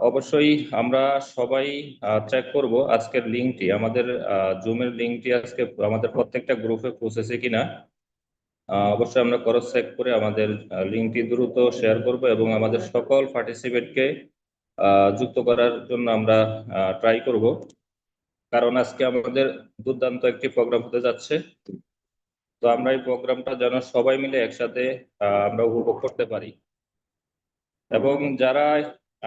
অবশ্যই আমরা সবাই চেক করব আজকের লিঙ্কটি, আমাদের জুমের লিঙ্কটি আজকে আমাদের প্রত্যেকটা গ্রুপে পৌঁছেছে কিনা। অবশ্যই আমরা ক্রস চেক করে আমাদের লিঙ্কটি দ্রুত শেয়ার করব এবং আমাদের সকল পার্টিসিপেটকে যুক্ত করার জন্য আমরা ট্রাই করব, কারণ আজকে আমাদের দুর্দান্ত একটি প্রোগ্রাম হতে যাচ্ছে। তো আমরা এই প্রোগ্রামটা যেন সবাই মিলে একসাথে আমরা উপভোগ করতে পারি। এবং যারা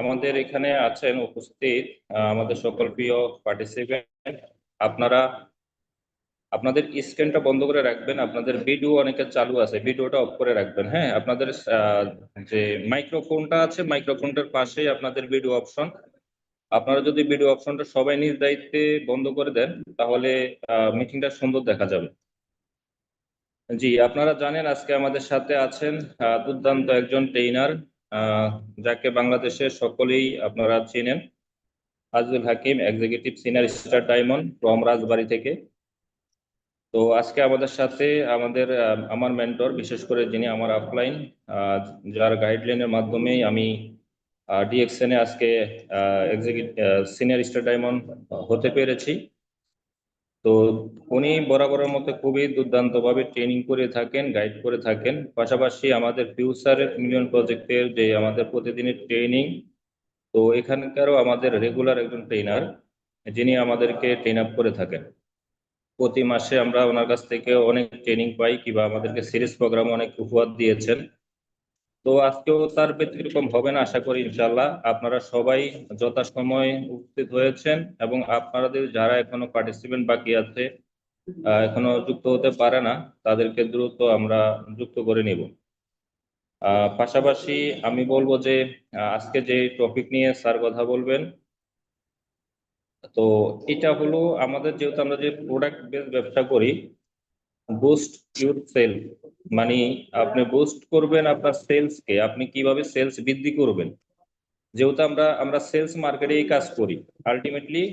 আমাদের এখানে আছেন উপস্থিত, আমাদের সকল প্রিয় পার্টিসিপেন্ট, আপনারা আপনাদের স্ক্রিনটা বন্ধ করে রাখবেন। আপনাদের ভিডিও অনেকে চালু আছে, ভিডিওটা অফ করে রাখবেন। হ্যাঁ, আপনাদের যে মাইক্রোফোনটা আছে, মাইক্রোফোনটার পাশেই আপনাদের ভিডিও অপশন। আপনারা যদি ভিডিও অপশনটা সবাই নিজ দায়িত্বে বন্ধ করে দেন, তাহলে মিটিংটা সুন্দর দেখা যাবে। জি, আপনারা জানেন আজকে আমাদের সাথে আছেন দুর্দান্ত একজন ট্রেইনার, যাকে বাংলাদেশের সকলেই আপনারা চেনেন, Azizul Hakim, executive senior star diamond from Rajbari থেকে। তো আজকে আমাদের সাথে আমার মেন্টর, বিশেষ করে যিনি আমার আপলাইন, যার গাইডলাইনের মাধ্যমেই আমি ডিএক্সএন এ আজকে এক্সিকিউটিভ সিনিয়র স্টার ডায়মন্ড হতে পেরেছি। তো উনি বরাবরের মতো খুবই দুর্দান্তভাবে ট্রেনিং করে থাকেন, গাইড করে থাকেন। পাশাপাশি আমাদের ফিউচার মিলিয়ন প্রজেক্টের যে আমাদের প্রতিদিনের ট্রেনিং, তো এখানকারও আমাদের রেগুলার একজন ট্রেনার, যিনি আমাদেরকে ট্রেন আপ করে থাকেন। প্রতি মাসে আমরা ওনার কাছ থেকে অনেক ট্রেনিং পাই, কিংবা আমাদেরকে সিরিজ প্রোগ্রাম অনেক উপহার দিয়েছেন। তো আজকেও তার ব্যতিক্রম হবে না আশা করি ইনশাল্লাহ। আপনারা সবাই যথাসময়ে উপস্থিত হয়েছেন, এবং আপনাদের যারা এখনো পার্টিসিপেন্ট বাকি আছে, এখনো যুক্ত হতে পারে না, তাদেরকে দ্রুত আমরা যুক্ত করে নিব। পাশাপাশি আমি বলবো যে আজকে যে টপিক নিয়ে স্যার কথা বলবেন, তো এটা হলো আমাদের, যেহেতু আমরা যে প্রোডাক্ট বেস ব্যবসা করি, বুস্ট ইউর সেল, মানে আপনি বুস্ট করবেন আপনার সেলসকে, আপনি কিভাবে সেলস বৃদ্ধি করবেন। যেহেতু আমরা আমরা সেলস মার্কেটেই কাজ করি, আলটিমেটলি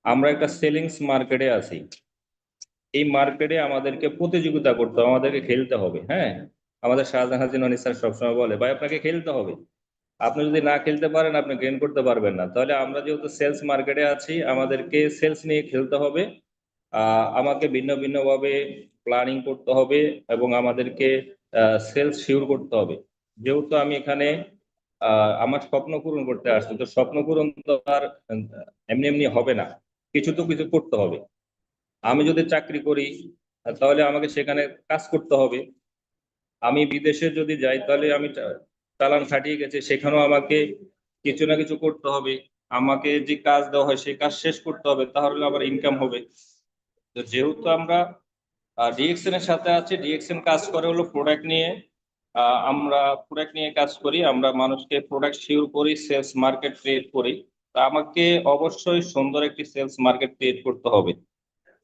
আমরা একটা সেলিংস মার্কেটে আছি। এই মার্কেটে আমাদেরকে প্রতিযোগিতা করতে হবে, আমাদেরকে খেলতে হবে। হ্যাঁ, আমাদের শাহজাহান জিনানী স্যার সবসময় বলে, ভাই আপনাকে খেলতে হবে। আপনি যদি না খেলতে পারেন, আপনি গেইন করতে পারবেন না। তাহলে আমরা যেহেতু সেলস মার্কেটে আছি, আমাদেরকে সেলস নিয়ে খেলতে হবে। আমাকে ভিন্ন ভিন্ন ভাবে প্ল্যানিং করতে হবে, এবং আমাদেরকে সেলস শিওর করতে হবে। যেহেতু আমি এখানে আমার স্বপ্ন পূরণ করতে আসছি, তো স্বপ্ন পূরণ তো আর এমনি এমনি হবে না, কিছু তো কিছু করতে হবে। আমি যদি চাকরি করি, তাহলে আমাকে সেখানে কাজ করতে হবে। আমি বিদেশে যদি যাই, তাহলে আমি চালান খাটিয়ে গেছে, সেখানেও আমাকে কিছু না কিছু করতে হবে। আমাকে যে কাজ দেওয়া হয় সেই কাজ শেষ করতে হবে, তাহলে আবার ইনকাম হবে। তো যেহেতু আমরা ডিএক্সএন এর সাথে আছি, ডিএক্সএন কাজ করে হলো প্রোডাক্ট নিয়ে। আমরা প্রোডাক্ট নিয়ে কাজ করি, আমরা মানুষকে প্রোডাক্ট শিওর করি, সেলস মার্কেট ক্রিয়েট করি। তা আমাকে অবশ্যই সুন্দর একটি সেলস মার্কেট ক্রিয়েট করতে হবে।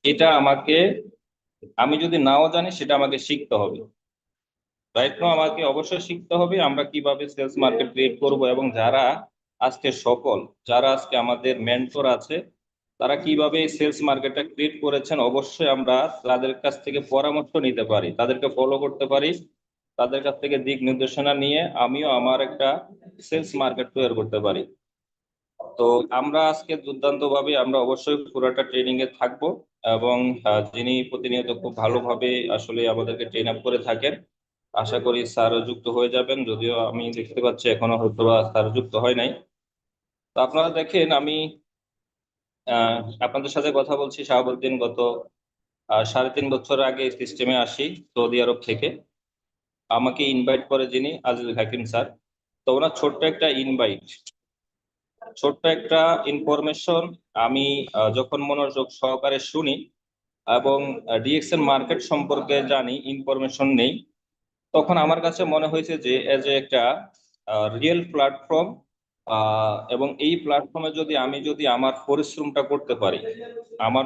এটা আমাকে, আমি যদি নাও জানি, সেটা আমাকে শিখতে হবে। রাইট নাও আমাকে অবশ্যই শিখতে হবে আমরা কিভাবে সেলস মার্কেট ক্রিয়েট করব। এবং আজকে সকল যারা আজকে আমাদের মেন্টর আছে, তারা কিভাবে সেলস মার্কেটটা ক্রিয়েট করেছেন, অবশ্যই আমরা তাদের কাছ থেকে পরামর্শ নিতে পারি, তাদেরকে ফলো করতে পারি। তাদের কাছ থেকে দিক নির্দেশনা নিয়ে আমিও আমার একটা সেলস মার্কেট তৈরি করতে পারি। তো আমরা আজকে দুর্দান্ত ভাবে আমরা অবশ্যই পুরোটা ট্রেনিং এ থাকবো। এবং যিনি প্রতিনিয়ত খুব ভালোভাবে আসলে আমাদেরকে ট্রেন আপ করে থাকেন, আশা করি স্যারও যুক্ত হয়ে যাবেন। যদিও আমি দেখতে পাচ্ছি এখনো হয়তো বা স্যার যুক্ত হয় নাই। তো আপনারা দেখেন, আমি আহ, আপনাদের সাথে কথা বলছি শাহাবুদ্দিন। গত 3.5 বছর আগে সিস্টেমে আসি সৌদি আরব থেকে। আমাকে ইনভাইট করে যিনি, আজিজুল হাকিম স্যার। তো ওনার ছোট্ট একটা ইনভাইট, ছোট্ট একটা ইনফরমেশন আমি যখন মনোযোগ সহকারে শুনি এবং ডিএক্সএন মার্কেট সম্পর্কে জানি, ইনফরমেশন নেই, তখন আমার কাছে মনে হয়েছে যে এজ এ একটা রিয়েল প্ল্যাটফর্ম, এবং এই প্ল্যাটফর্মে যদি আমার পরিশ্রমটা করতে পারি,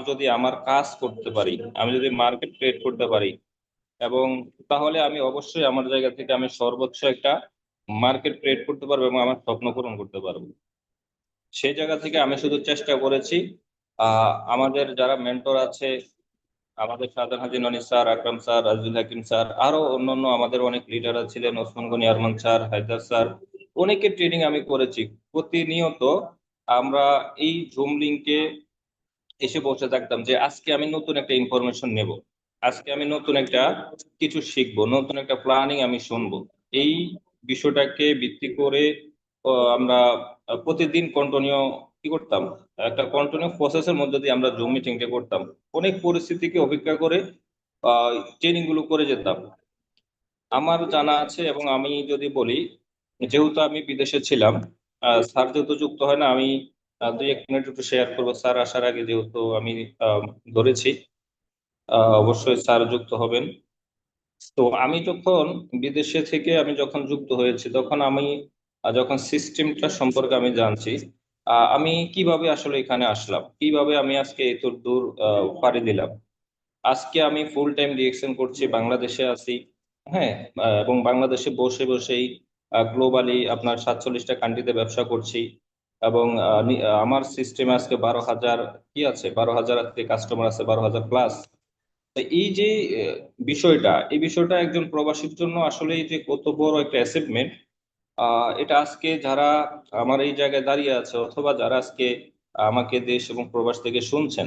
যদি আমার কাজ করতে পারি, আমি যদি মার্কেট ক্রিয়েট করতে পারি, এবং তাহলে আমি অবশ্যই আমার জায়গা থেকে আমি সর্বোচ্চ একটা মার্কেট ক্রিয়েট করতে পারবো এবং আমার স্বপ্ন পূরণ করতে পারবো। সেই জায়গা থেকে আমি শুধু চেষ্টা করেছি, আমাদের যারা মেন্টর আছে, আমাদের শাহজাহান হাজি ননি স্যার, আকরাম স্যার, রাজুল হাকিম স্যার, আরো অন্যান্য আমাদের অনেক লিডার ছিলেন, ওসমান গনি আরমান স্যার, হায়দার স্যার, অনেকের ট্রেনিং আমি করেছি। প্রতিনিয়ত আমরা এই জুম লিংকে এসে বসে থাকতাম যে আজকে আমি নতুন একটা ইনফরমেশন নেব, আজকে আমি নতুন একটা কিছু শিখবো, নতুন একটা প্ল্যানিং আমি শুনবো। এই বিষয়টাকে ভিত্তি করে আমরা প্রতিদিন কন্টিনিউ কি করতাম, একটা কন্টিনিউ প্রসেসের মধ্যে দিয়ে আমরা জুম মিটিংটা করতাম। অনেক পরিস্থিতিকে অপেক্ষা করে ট্রেনিং গুলো করে যেতাম। আমার জানা আছে, এবং আমি যদি বলি, যেহেতু আমি বিদেশে ছিলাম, স্যার যেহেতু যুক্ত হয় না, আমি 2-1 মিনিট একটু শেয়ার করবো। স্যার আসার আগে যেহেতু আমি ধরেছি, অবশ্যই স্যার যুক্ত হবেন। তো আমি যখন বিদেশে থেকে আমি যখন যুক্ত হয়েছি, তখন আমি যখন সিস্টেমটা সম্পর্কে আমি জানছি, আমি কিভাবে আসলে এখানে আসলাম, কিভাবে আমি আজকে এত দূর পাড়ি দিলাম। আজকে আমি ফুল টাইম ডিরেকশন করছি, বাংলাদেশে আছি। হ্যাঁ, এবং বাংলাদেশে বসে বসেই গ্লোবালি আপনার 47টা কান্ট্রিতে ব্যবসা করছি। এবং আমার সিস্টেমে আজকে 12,000 কি আছে, 12,000 কাস্টমার আছে, 12,000 প্লাস। এই যে বিষয়টা, এই বিষয়টা একজন প্রবাসীর জন্য আসলে এই যে কত বড় একটা অ্যাচিভমেন্ট। এটা আজকে যারা আমার এই জায়গায় দাঁড়িয়ে আছে, অথবা যারা আজকে আমাকে দেশ এবং প্রবাস থেকে শুনছেন,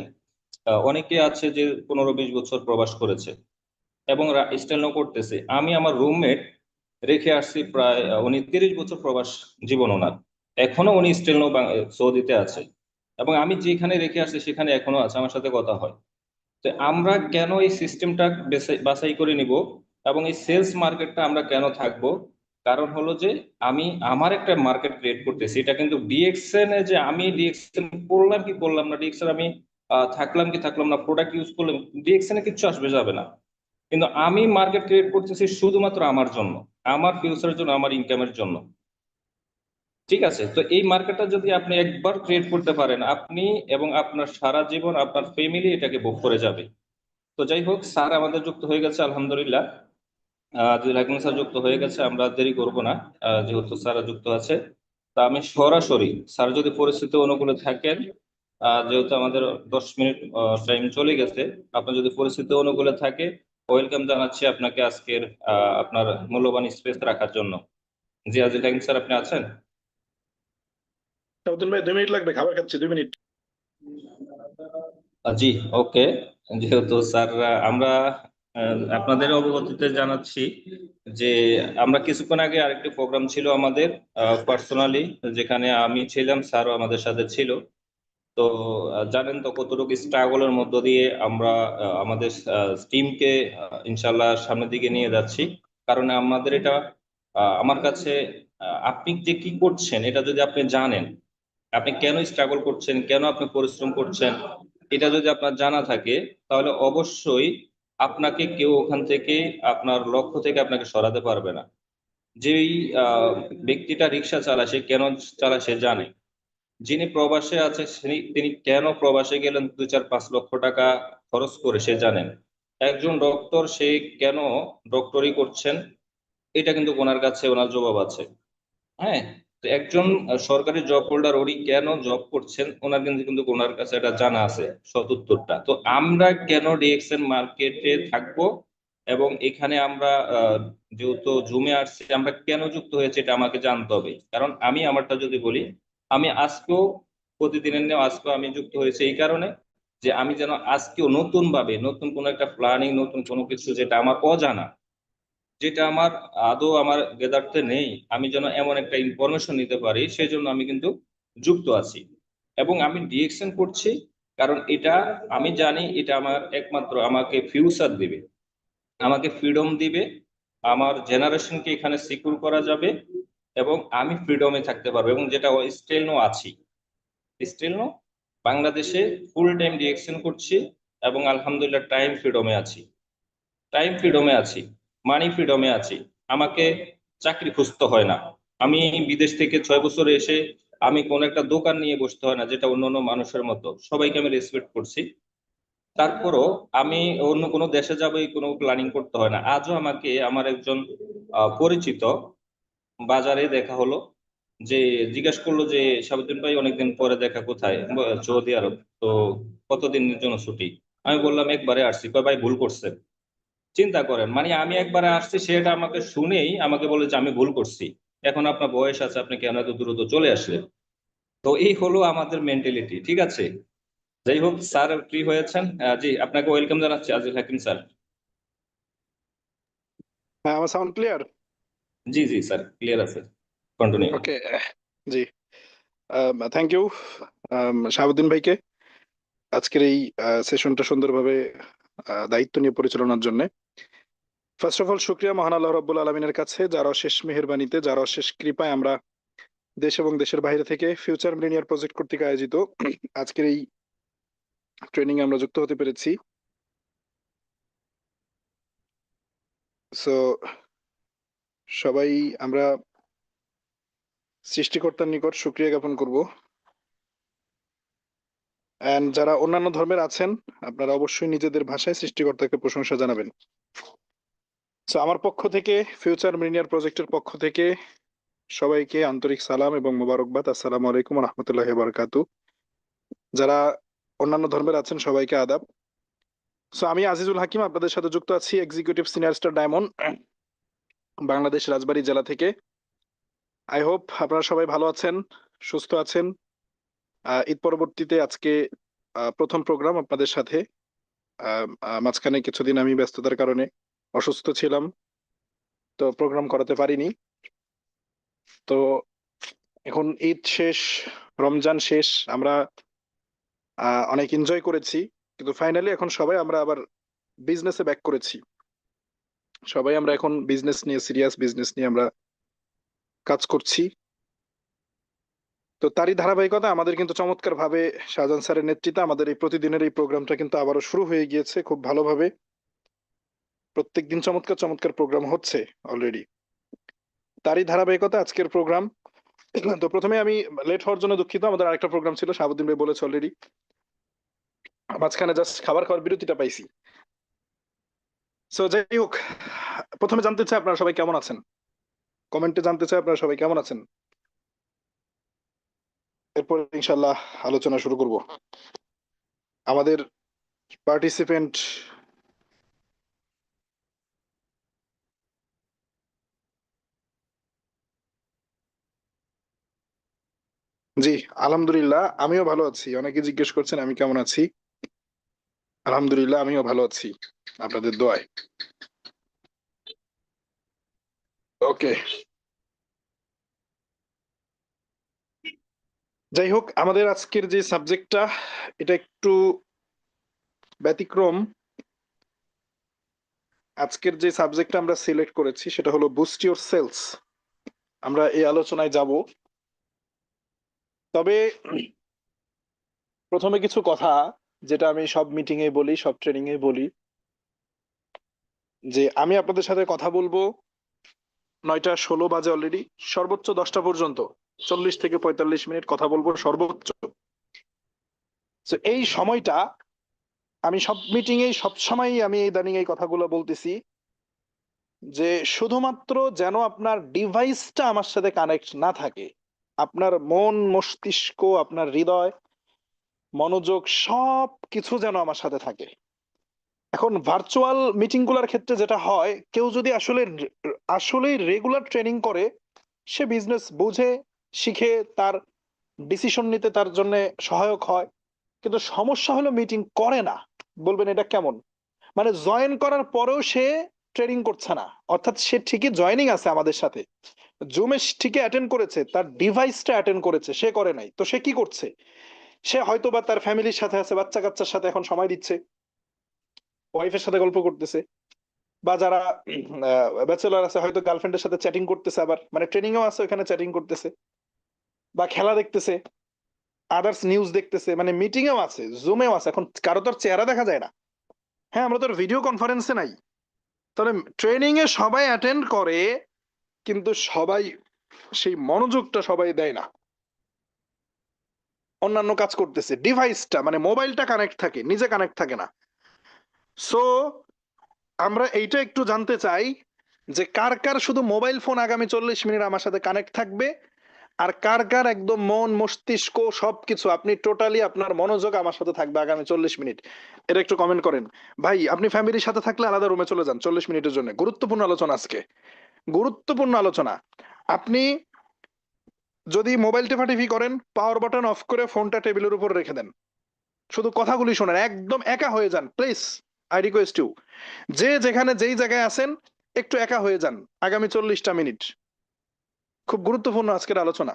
অনেকে আছে যে 15-20 বছর প্রবাস করেছে এবং স্টেনো করতেছে। আমি আমার রুমমেট রেখে আসছি প্রায়, উনি 30 বছর প্রবাস জীবন ওনার, এখনো উনি স্টেনো সৌদিতে আছে। এবং আমি যেখানে রেখে আসছি সেখানে এখনো আছে, আমার সাথে কথা হয়। তো আমরা কেন এই সিস্টেমটা বাছাই করে নিব, এবং এই সেলস মার্কেটটা আমরা কেন থাকবো? কারণ হলো যে আমি আমার একটা মার্কেট ক্রিয়েট করতেছি। এটা কিন্তু ডিএক্সএন এ যে আমি ডিএক্সএন করলাম কি করলাম না, ডিএক্সএন আমি থাকলাম কি থাকলাম না, প্রোডাক্ট ইউজ করলাম, ডিএক্সএন এ কিচ্ছু আসবে যাবে না। কিন্তু আমি মার্কেট ক্রিয়েট করতেছি শুধুমাত্র আমার জন্য, আমার ফিউচারের জন্য, আমার ইনকামের জন্য। ঠিক আছে, তো এই মার্কেটটা যদি আপনি একবার ক্রিয়েট করতে পারেন, আপনি এবং আপনার সারা জীবন আপনার ফ্যামিলি এটাকে ভোগ করে যাবে। তো যাই হোক, স্যার আমাদের যুক্ত হয়ে গেছে আলহামদুলিল্লাহ। যদি রাকিম স্যার যুক্ত হয়ে গেছে, আমরা দেরি করব না, যেহেতু স্যার যুক্ত আছে। তা আমি সরাসরি, স্যার যদি পরিস্থিতি অনুকূলে থাকেন, যেহেতু আমাদের 10 মিনিট টাইম চলে গেছে, আপনার যদি পরিস্থিতি অনুকূলে থাকে, ওয়েলকাম জানাচ্ছি আপনাকে আজকের আপনার মূল্যবান স্পেস রাখার জন্য। জি আজিজ রাকিম স্যার, আপনি আছেন? নতুন ভাই 2 মিনিট লাগবে, খাবার খাচ্ছি, 2 মিনিট। জি, ওকে। যেহেতু স্যার, আমরা আপনাদের অবগতিতে জানাচ্ছি যে আমরা কিছুক্ষণ আগে আরেকটি প্রোগ্রাম ছিল আমাদের পার্সোনালি, যেখানে আমি ছিলাম, স্যারও আমাদের সাথে ছিল। তো জানেন তো কতটুকু স্ট্রাগলের মধ্য দিয়ে আমরা আমাদের টিমকে ইনশাল্লাহ সামনের দিকে নিয়ে যাচ্ছি। কারণ আমাদের এটা আমার কাছে, আপনি যে কি করছেন এটা যদি আপনি জানেন, আপনি কেন স্ট্রাগল করছেন, কেন আপনি পরিশ্রম করছেন, এটা যদি আপনার জানা থাকে, তাহলে অবশ্যই আপনাকে কেউ ওখান থেকে, আপনার লক্ষ্য থেকে আপনাকে সরাতে পারবে না। যেই আহ, ব্যক্তিটা রিক্সা চালায় সে কেন চালায় সে জানে, যিনি প্রবাসে আছে তিনি কেন প্রবাসে গেলেন 2-4-5 লক্ষ টাকা খরচ করে সে জানেন। একজন ডক্টর সে কেন ডক্টরি করছেন, এটা কিন্তু ওনার কাছে ওনার জবাব আছে। হ্যাঁ, তো একজন সরকারি জব হোল্ডার উনি কেন জব করছেন, ওনার কিন্তু কিন্তু ওনার কাছে এটা জানা আছে সদুত্তরটা। তো আমরা কেন ডিএক্সএন মার্কেটে থাকবো, এবং এখানে আমরা যেহেতু জুমে আসছি, আমরা কেন যুক্ত হয়েছে এটা আমাকে জানতে হবে। কারণ আমি আমারটা যদি বলি, আমি আজকেও প্রতিদিনের নিয়ে আজকেও আমি যুক্ত হয়েছে এই কারণে যে আমি যেন আজকেও নতুন ভাবে, নতুন কোনো একটা প্ল্যানিং, নতুন কোনো কিছু যেটা আমার অজানা, যেটা আমার আদৌ আমার গেদারতে নেই, আমি যেন এমন একটা ইনফরমেশন নিতে পারি, সেই জন্য আমি কিন্তু যুক্ত আছি। এবং আমি ডিরেকশন করছি, কারণ এটা আমি জানি এটা আমার একমাত্র আমাকে ফিউচার দিবে, আমাকে ফ্রিডম দিবে, আমার জেনারেশনকে এখানে সিকিউর করা যাবে, এবং আমি ফ্রিডমে থাকতে পারবো। এবং যেটা স্টিল নো আছি, স্টিল নো বাংলাদেশে ফুল টাইম ডিরেকশন করছি, এবং আলহামদুলিল্লাহ টাইম ফ্রিডমে আছি, টাইম ফ্রিডমে আছি, মানি ফ্রিডমে আছি। আমাকে চাকরি খুঁজতে হয় না। আমি বিদেশ থেকে 6 বছরে এসে আমি কোন একটা দোকান নিয়ে বসতে হয় না, যেটা অন্য অন্য মানুষের মতো সবাইকে আমি রেসপেক্ট করছি। তারপরও আমি অন্য কোনো দেশে যাবো এই কোনো প্ল্যানিং করতে হয় না। আজও আমাকে আমার একজন পরিচিত বাজারে দেখা হলো, যে জিজ্ঞেস করলো যে সাবুদ্দিন ভাই অনেকদিন পরে দেখা, কোথায়? সৌদি আরব। তো কতদিনের জন্য ছুটি? আমি বললাম একবারে আসছি। কয় ভাই ভুল করছেন। চিন্তা করেন, মানে আমি একবারে আসছি, সেটা আমাকে শুনেই আমাকে বলে যে আমি ভুল করছি। এখন আপনার বয়স আছে, আপনি কেন এত দ্রুত চলে আসলেন? তো এই হলো আমাদের মেন্টালিটি, ঠিক আছে। যাই হোক, স্যার ফ্রি হয়েছেন, জি আপনাকে ওয়েলকাম জানাচ্ছি আজিজ হাকিম স্যার। হ্যাঁ, আমার সাউন্ড ক্লিয়ার? জি জি স্যার, ক্লিয়ার আছে, কন্টিনিউ। ওকে। জি, থ্যাংক ইউ শাহাবুদ্দিন ভাইকে আজকের এই সেশনটা সুন্দরভাবে দায়িত্ব নিয়ে পরিচালনার জন্য। ফার্স্ট অফ অল শুক্রিয়া মহান আল্লাহ রাব্বুল আলমিনের কাছে, যার অশেষ মেহেরবানিতে, যার অশেষ কৃপায় আমরা দেশ এবং দেশের বাইরে থেকে ফিউচার মিলেনিয়ার প্রজেক্ট কর্তৃক আয়োজিত আজকের এই ট্রেনিং আমরা যুক্ত হতে পেরেছি। সো সবাই আমরা সৃষ্টিকর্তার নিকট শুক্রিয়া জ্ঞাপন করব। এন্ড যারা অন্যান্য ধর্মের আছেন, আপনারা অবশ্যই নিজেদের ভাষায় সৃষ্টিকর্তাকে প্রশংসা জানাবেন। সো আমার পক্ষ থেকে, ফিউচার মিলেনিয়ার প্রজেক্টের পক্ষ থেকে সবাইকে আন্তরিক সালাম এবং মোবারকবাদ। আসসালামু আলাইকুম ওয়া রাহমাতুল্লাহি ওয়া বারাকাতুহু। যারা অন্যান্য ধর্মের আছেন সবাইকে আদাব। সো আমি আজিজুল হাকিম আপনাদের সাথে যুক্ত আছি, executive senior star diamond, Bangladesh Rajbari জেলা থেকে। আই হোপ আপনারা সবাই ভালো আছেন, সুস্থ আছেন। ঈদ পরবর্তীতে আজকে প্রথম প্রোগ্রাম আপনাদের সাথে। মাঝখানে কিছুদিন আমি ব্যস্ততার কারণে অসুস্থ ছিলাম, তো প্রোগ্রাম করাতে পারিনি। তো এখন ঈদ শেষ, রমজান শেষ, আমরা অনেক এনজয় করেছি, কিন্তু ফাইনালি এখন সবাই আমরা আবার বিজনেসে ব্যাক করেছি। সবাই আমরা এখন বিজনেস নিয়ে সিরিয়াস, বিজনেস নিয়ে আমরা কাজ করছি। তো তারই ধারাবাহিকতা আমাদের কিন্তু চমৎকার ভাবে শাহজাহান স্যারের নেতৃত্বে আমাদের এই প্রতিদিনের এই প্রোগ্রামটা কিন্তু আবারও শুরু হয়ে গিয়েছে খুব ভালোভাবে। প্রত্যেকদিন চমৎকার চমৎকার প্রোগ্রাম হচ্ছে অলরেডি। তারই ধারাবাহিকতা আজকের প্রোগ্রাম। তো প্রথমে আমি লেট হওয়ার জন্য দুঃখিত, আমাদের আরেকটা প্রোগ্রাম ছিল, শাহাবুদ্দিন ভাই বলেছে অলরেডি। মাঝখানে জাস্ট খাবার খাওয়ার বিরতিটা পাইছি। সো যাই হোক, প্রথমে জানতে চাই আপনারা সবাই কেমন আছেন, কমেন্টে জানতে চাই আপনারা সবাই কেমন আছেন। এরপর ইনশাল্লাহ আলোচনা শুরু করব। আমাদের পার্টিসিপেন্ট জি, আলহামদুলিল্লাহ আমিও ভালো আছি। অনেকে জিজ্ঞেস করছেন আমি কেমন আছি। আলহামদুলিল্লাহ আমিও ভালো আছি আপনাদের দোয়ায়। ওকে, যাই হোক, আমাদের আজকের যে সাবজেক্টটা এটা একটু ব্যতিক্রম। আজকের যে সাবজেক্টটা আমরা সিলেক্ট করেছি সেটা হলো বুস্ট ইউর সেলস। আমরা এই আলোচনায় যাব, তবে প্রথমে কিছু কথা যেটা আমি সব মিটিং এ বলি, সব ট্রেনিং এ বলি, যে আমি আপনাদের সাথে কথা বলবো 9টা 16 বাজে অলরেডি, সর্বোচ্চ 10টা পর্যন্ত 40 থেকে 45 মিনিট কথা বলবো সর্বোচ্চ। তো এই সময়টা আমি সব মিটিং এ সব সময় আমি ইদানিং এই কথাগুলো বলতেছি, যে শুধুমাত্র যেন আপনার ডিভাইসটা আমার সাথে কানেক্ট না থাকে, আপনার মন মস্তিষ্ক, আপনার হৃদয়, মনোযোগ সব কিছু যেন আমার সাথে থাকে। এখন ভার্চুয়াল মিটিং গুলার ক্ষেত্রে যেটা হয়, কেউ যদি আসলে আসলে রেগুলার ট্রেনিং করে, সে বিজনেস বুঝে শিখে তার ডিসিশন নিতে তার জন্য সহায়ক হয়। কিন্তু সমস্যা হলো মিটিং করে না। বলবেন এটা কেমন? মানে জয়েন করার পরেও সে ট্রেনিং করছে না, অর্থাৎ সে ঠিকই জয়েনিং আছে আমাদের সাথে, জুমে ঠিকই অ্যাটেন্ড করেছে, তার ডিভাইসটা অ্যাটেন্ড করেছে, সে করে নাই। তো সে কি করছে? সে হয়তো বা তার ফ্যামিলির সাথে আছে, বাচ্চা কাচ্চার সাথে এখন সময় দিচ্ছে, ওয়াইফের সাথে গল্প করতেছে, বা যারা ব্যাচেলর আছে হয়তো গার্লফ্রেন্ডের সাথে চ্যাটিং করতেছে, আবার মানে ট্রেনিং এও আছে ওখানে চ্যাটিং করতেছে, বা খেলা দেখতেছে, আদার্স নিউজ দেখতেছে, মানে মিটিং এও আছে, জুমেও আছে। এখন কারো তোর চেহারা দেখা যায় না। হ্যাঁ, আমরা তোর ভিডিও কনফারেন্সে নাই। তাহলে ট্রেনিং এ সবাই অ্যাটেন্ড করে, কিন্তু সবাই সেই মনোযোগটা সবাই দেয় না, অন্যান্য কাজ করতেছে। ডিভাইসটা মানে মোবাইলটা কানেক্ট থাকে, নিজে কানেক্ট থাকে না। সো আমরা এইটা একটু জানতে চাই যে কার কার শুধু মোবাইল ফোন আগামী 40 মিনিট আমার সাথে কানেক্ট থাকবে, আর কার কার একদম মন মস্তিষ্ক সবকিছু, আপনি টোটালি আপনার মনোযোগ আমার সাথে থাকবে আগামী 40 মিনিট। এটা একটু কমেন্ট করেন। ভাই আপনি ফ্যামিলির সাথে থাকলে আলাদা রুমে চলে যান 40 মিনিটের জন্য, গুরুত্বপূর্ণ আলোচনা আজকে, গুরুত্বপূর্ণ আলোচনা। আপনি যদি মোবাইল টেপাটেপি করেন, পাওয়ার বাটন অফ করে ফোনটা টেবিলের উপর রেখে দেন, শুধু কথাগুলি শোনেন, একদম একা হয়ে যান প্লিজ। আই রিকোয়েস্ট ইউ, যে যেখানে যেই জায়গায় আছেন একটু একা হয়ে যান আগামী 40টা মিনিট। খুব গুরুত্বপূর্ণ আজকের আলোচনা,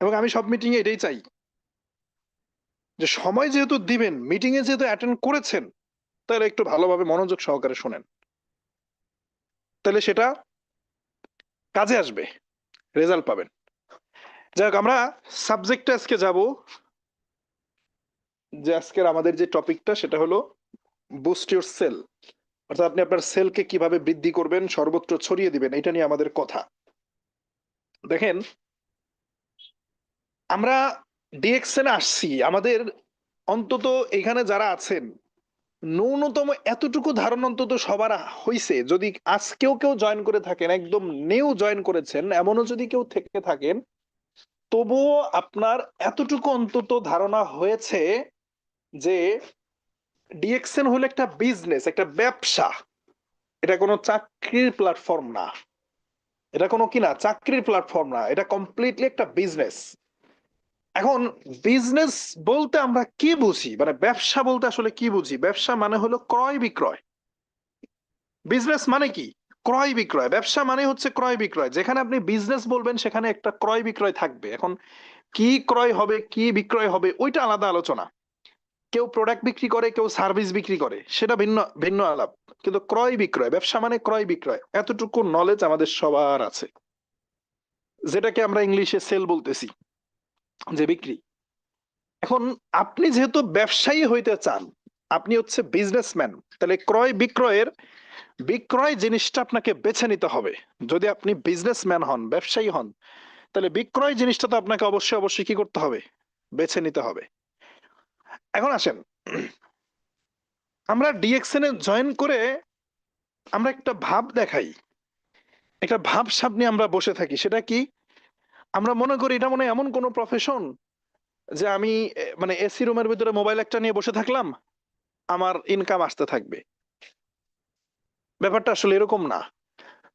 এবং আমি সব মিটিং এ এটাই চাই যে সময় যেহেতু দিবেন, মিটিং এ যেহেতু অ্যাটেন্ড করেছেন, তাহলে একটু ভালোভাবে মনোযোগ সহকারে শোনেন, তাহলে সেটা কাজে আসবে, রেজাল্ট পাবেন। যাই হোক, আমরা সাবজেক্টে আজকে যাব। যে আজকের আমাদের যে টপিকটা সেটা হলো বুস্ট ইউর সেল, অর্থাৎ আপনি আপনার সেলকে কিভাবে বৃদ্ধি করবেন, সর্বত্র ছড়িয়ে দিবেন, এটা নিয়ে আমাদের কথা। দেখেন, আমরা ডিএক্সএন আসছি, আমাদের অন্তত এখানে যারা আছেন ন্যূনতম এতটুকু ধারণা অন্তত সবার হইছে, যদি আজকেও কেউ জয়েন করে থাকেন, একদম নিউ জয়েন করেছেন এমনও যদি কেউ থেকে থাকেন, তবুও আপনার এতটুকু অন্তত ধারণা হয়েছে যে ডিএক্সএন হলো একটা বিজনেস, একটা ব্যবসা। এটা কোনো চাকরির প্ল্যাটফর্ম না, এটা কোনো কি না, চাকরির প্ল্যাটফর্ম না, এটা কমপ্লিটলি একটা বিজনেস। এখন বিজনেস বলতে আমরা কি বুঝি, মানে ব্যবসা বলতে আসলে কি বুঝি? ব্যবসা মানে হলো ক্রয় বিক্রয়। বিজনেস মানে কি? ক্রয় বিক্রয়। ব্যবসা মানে হচ্ছে ক্রয় বিক্রয়। যেখানে আপনি বিজনেস বলবেন সেখানে একটা ক্রয় বিক্রয় থাকবে। এখন কি ক্রয় হবে, কি বিক্রয় হবে, ওইটা আলাদা আলোচনা। কেউ প্রোডাক্ট বিক্রি করে, কেউ সার্ভিস বিক্রি করে, সেটা ভিন্ন ভিন্ন আলাপ। কিন্তু ক্রয় বিক্রয়, ব্যবসা মানে ক্রয় বিক্রয়, এতটুকু নলেজ আমাদের সবার আছে, যেটাকে আমরা ইংলিশে সেল বলতেছি, যে বিক্রি। এখন আপনি যেহেতু ব্যবসায়ী হইতে চান, আপনি হচ্ছে বিজনেসম্যান, তাহলে ক্রয় বিক্রয়ের বিক্রয় জিনিসটা আপনাকে বেছে নিতে হবে। যদি আপনি বিজনেসম্যান হন, ব্যবসায়ী হন, তাহলে বিক্রয় জিনিসটা তো আপনাকে অবশ্যই অবশ্যই কি করতে হবে? বেছে নিতে হবে। এখন আসেন, আমরা ডিএক্সএন এ জয়েন করে আমরা একটা ভাব দেখাই, একটা ভাব সামনে আমরা বসে থাকি। সেটা কি? আমরা মনে করি এটা মনে হয় এমন কোন প্রফেশন যে আমি মানে এসি রুমের ভিতরে মোবাইল একটা নিয়ে বসে থাকলাম, আমার ইনকাম আসতে থাকবে। ব্যাপারটা আসলে এরকম না।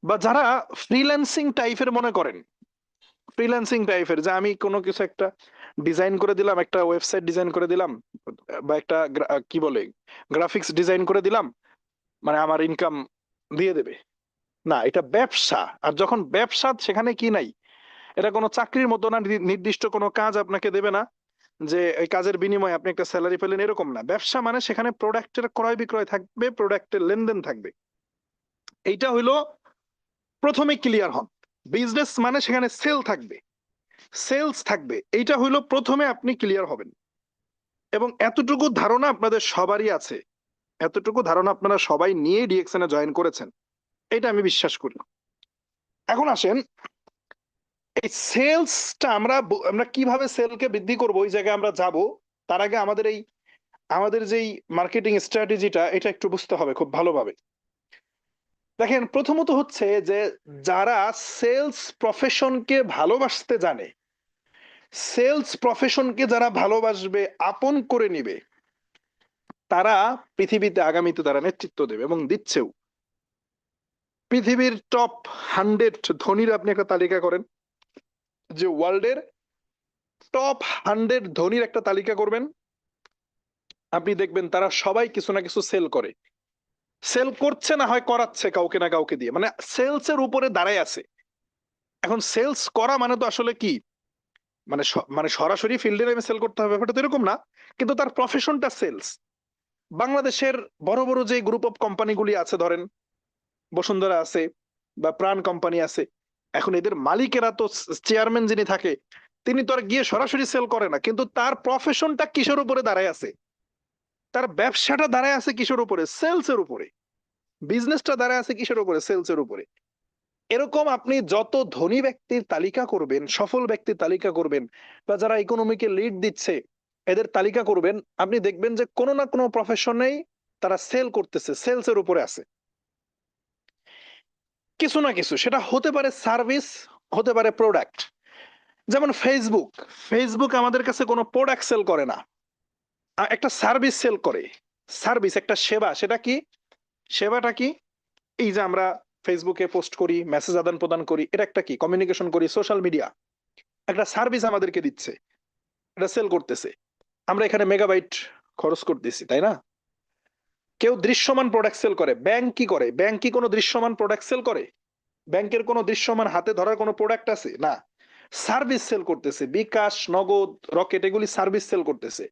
বা যারা ফ্রিল্যান্সিং টাইপের মনে করেন, ফ্রিল্যান্সিং টাইপের, যে আমি কোনো কিছু একটা ডিজাইন করে দিলাম, একটা ওয়েবসাইট ডিজাইন করে দিলাম, বা একটা কি বলে গ্রাফিক্স ডিজাইন করে দিলাম, মানে আমার ইনকাম দিয়ে দেবে। না, এটা ব্যবসা। আর যখন ব্যবসা, সেখানে কি নাই, এটা কোনো চাকরির মতো না, নির্দিষ্ট কোনো কাজ আপনাকে দেবে না যে এই কাজের বিনিময়ে আপনি একটা স্যালারি পেলেন, এরকম না। ব্যবসা মানে সেখানে প্রোডাক্টের ক্রয় বিক্রয় থাকবে, প্রোডাক্টের লেনদেন থাকবে। এইটা হইলো প্রথমে ক্লিয়ার হন। বিজনেস মানে সেখানে সেল থাকবে, সেলস থাকবে, এইটা হইলো প্রথমে আপনি ক্লিয়ার হবেন। এবং এতটুকু ধারণা আপনাদের সবারই আছে, এতটুকু ধারণা আপনারা সবাই নিয়ে ডিএক্সএন এ জয়েন করেছেন, এটা আমি বিশ্বাস করি। এখন আসেন, এই সেলসটা আমরা আমরা কিভাবে সেলকে বৃদ্ধি করব, ওই জায়গায় আমরা যাব। তার আগে আমাদের যেই মার্কেটিং স্ট্র্যাটেজিটা, এটা একটু বুঝতে হবে খুব ভালোভাবে। দেখেন, প্রথমত হচ্ছে যে যারা সেলস প্রফেশনকে ভালোবাসতে জানে, সেলস প্রফেশনকে যারা ভালোবাসবে, আপন করে নিবে, তারা পৃথিবীতে আগামীতে তারা নেতৃত্ব দেবে এবং দিচ্ছেও। পৃথিবীর টপ 100 ধনীর আপনি একটা তালিকা করেন, যে ওয়ার্ল্ডের টপ 100 ধনীর একটা তালিকা করবেন, আপনি দেখবেন তারা সবাই কিছু না কিছু সেল করে। সেল করছে, না হয় করাচ্ছে কাউকে না কাউকে দিয়ে, মানে সেলস এর উপরে দাঁড়ায় আছে। এখন সেলস করা মানে তো আসলে কি, মানে মানে সরাসরি ফিল্ডে নেমে সেল করতে হবে, ব্যাপারটা তো এরকম না, কিন্তু তার প্রফেশনটা সেলস। বাংলাদেশের বড় বড় যে গ্রুপ অফ কোম্পানিগুলি আছে, ধরেন বসুন্ধরা আছে বা প্রাণ কোম্পানি আছে, এখন এদের মালিকেরা তো, চেয়ারম্যান যিনি থাকে, তিনি তো আর গিয়ে সরাসরি সেল করে না, কিন্তু তার প্রফেশনটা কিসের উপরে দাঁড়ায় আছে, তার ব্যবসাটা দাঁড়ায় আছে কিসের উপরে? সেলস এর উপরে। বিজনেসটা দাঁড়ায় আছে কিসের উপরে? সেলস এর উপরে। এরকম আপনি যত ধনী ব্যক্তির তালিকা করবেন, সফল ব্যক্তির তালিকা করবেন, বা যারা ইকোনমিকে লিড দিচ্ছে এদের তালিকা করবেন, আপনি দেখবেন যে কোনো না কোনো প্রফেশনেই তারা সেল করতেছে, সেলস এর উপরে আছে কিছু না কিছু। সেটা হতে পারে সার্ভিস, হতে পারে প্রোডাক্ট। যেমন ফেসবুক, ফেসবুক আমাদের কাছে কোনো প্রোডাক্ট সেল করে না, একটা সার্ভিস সেল করে। সার্ভিস একটা সেবা, সেটা কি? সেবাটা কি? এই যে আমরা ফেসবুকে পোস্ট করি, মেসেজ আদান প্রদান করি, এটা একটা কি কমিউনিকেশন করি, সোশ্যাল মিডিয়া একটা সার্ভিস আমাদেরকে দিচ্ছে, এটা সেল করতেছে। আমরা এখানে মেগাবাইট খরচ করতেছি, তাই না? কেউ দৃশ্যমান প্রোডাক্ট সেল করে, ব্যাংক কি করে? ব্যাংক কি কোনো দৃশ্যমান প্রোডাক্ট সেল করে? ব্যাংকের কোনো দৃশ্যমান হাতে ধরার কোনো প্রোডাক্ট আছে? না, সার্ভিস সেল করতেছে। বিকাশ, নগদ, রকেট এগুলি সার্ভিস সেল করতেছে।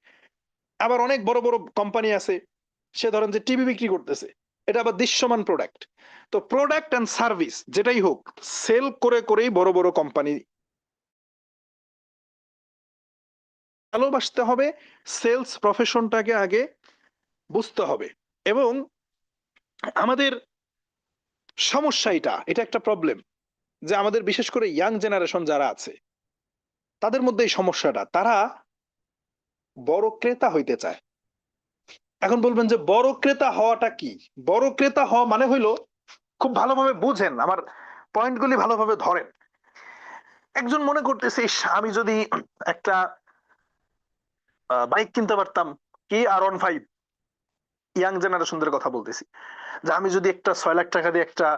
আবার অনেক বড় বড় কোম্পানি আছে, সে ধরেন যে টিভি বিক্রি করতেছে, এটা আবার দৃশ্যমান প্রোডাক্ট। তো প্রোডাক্ট এন্ড সার্ভিস যেটাই হোক, সেল করে করেই বড় বড় কোম্পানি। ভালোবাসতে হবে, সেলস প্রফেশনটাকে আগে বুঝতে হবে। এবং আমাদের সমস্যা এটা একটা প্রবলেম, যে আমাদের বিশেষ করে ইয়াং জেনারেশন যারা আছে তাদের মধ্যে এই সমস্যাটা, তারা বড় ক্রেতা হইতে চায়। এখন বলবেন যে বড় ক্রেতা হওয়াটা কি? বড় ক্রেতা হওয়া মানে হইলো, খুব ভালোভাবে বুঝেন, আমার পয়েন্টগুলি ভালোভাবে ধরেন। একজন মনে করতেছে, ইস, আমি যদি একটা বাইক কিনতে পারতাম, কি R15, ইয়াং জেনারেশনদের কথা বলতেছি, যে আমি যদি একটা 6 লাখ টাকা দিয়ে একটা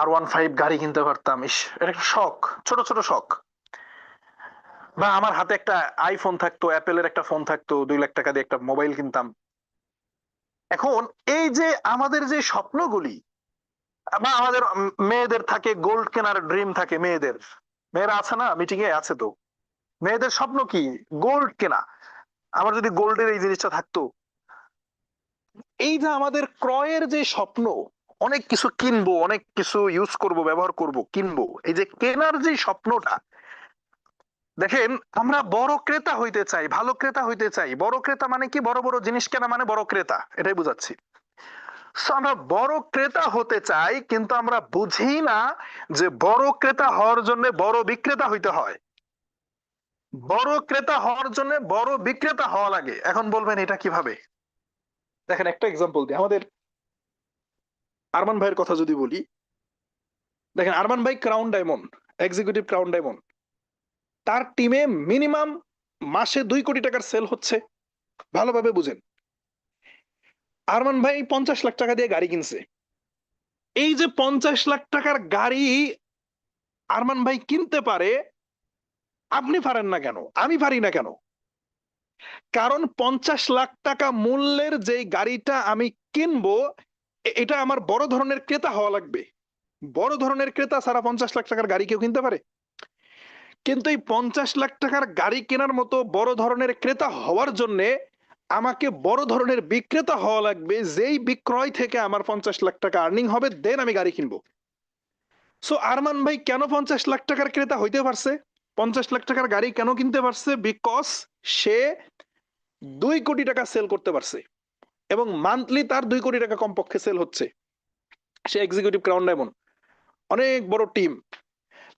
R15 গাড়ি কিনতে পারতাম, ইস, এটা একটা শখ, ছোট ছোট শখ। বা আমার হাতে একটা আইফোন থাকতো, অ্যাপেলের একটা ফোন থাকতো, 2 লাখ টাকা দিয়ে একটা মোবাইল কিনতাম। এখন এই যে আমাদের যে স্বপ্নগুলি, বা আমাদের মেয়েদের থাকে গোল্ড কেনার ড্রিম থাকে, মেয়েদের, মেয়েরা আছে না, মিটিং এ আছে তো, মেয়েদের স্বপ্ন কি? গোল্ড কেনা। আমার যদি গোল্ডের এই জিনিসটা থাকতো। এই যে আমাদের ক্রয়ের যে স্বপ্ন, অনেক কিছু কিনবো, অনেক কিছু ইউজ করব, ব্যবহার করব, কিনবো, এই যে কেনার যে স্বপ্নটা, দেখেন, আমরা বড় ক্রেতা হইতে চাই, ভালো ক্রেতা হইতে চাই। বড় ক্রেতা মানে কি? বড় বড় জিনিস কেনা মানে বড় ক্রেতা, এটাই বুঝাচ্ছি। So, আমরা বড় ক্রেতা হতে চাই, কিন্তু আমরা বুঝি না যে বড় ক্রেতা হওয়ার জন্য বড় বিক্রেতা হইতে হয়। বড় ক্রেতা হওয়ার জন্য বড় বিক্রেতা হওয়া লাগে। এখন বলবেন এটা কিভাবে? দেখেন, একটা এক্সাম্পল দিই। আমাদের আরমান ভাইয়ের কথা যদি বলি, দেখেন, আরমান ভাই crown diamond, executive crown diamond, তার টিমে মিনিমাম মাসে 2 কোটি টাকার সেল হচ্ছে। ভালোভাবে বুঝেন, আরমান ভাই 50 লাখ টাকা দিয়ে গাড়ি কিনছে। এই যে 50 লাখ টাকার গাড়ি আরমান ভাই কিনতে পারে, আপনি পারেন না কেন? আমি পারি না কেন? কারণ 50 লাখ টাকা মূল্যের যে গাড়িটা আমি কিনবো, এটা আমার বড় ধরনের ক্রেতা হওয়া লাগবে। বড় ধরনের ক্রেতা ছাড়া 50 লাখ টাকার গাড়ি কেউ কিনতে পারে? কিন্তু এই 50 লাখ টাকার গাড়ি কেনার মতো বড় ধরনের ক্রেতা হওয়ার জন্য আমাকে বড় ধরনের বিক্রেতা হওয়া লাগবে, যেই বিক্রয় থেকে আমার 50 লাখ টাকা আর্নিং হবে, দেন আমি গাড়ি কিনবো। সো আরমান ভাই কেন 50 লাখ টাকার ক্রেতা হইতে পারছে? 50 লাখ টাকার গাড়ি কেন কিনতে পারছে? বিকজ সে 2 কোটি টাকা সেল করতে পারছে, এবং মান্থলি তার 2 কোটি টাকা কমপক্ষে সেল হচ্ছে। সে এক্সিকিউটিভ ক্রাউন ডায়মন্ড, অনেক বড় টিম।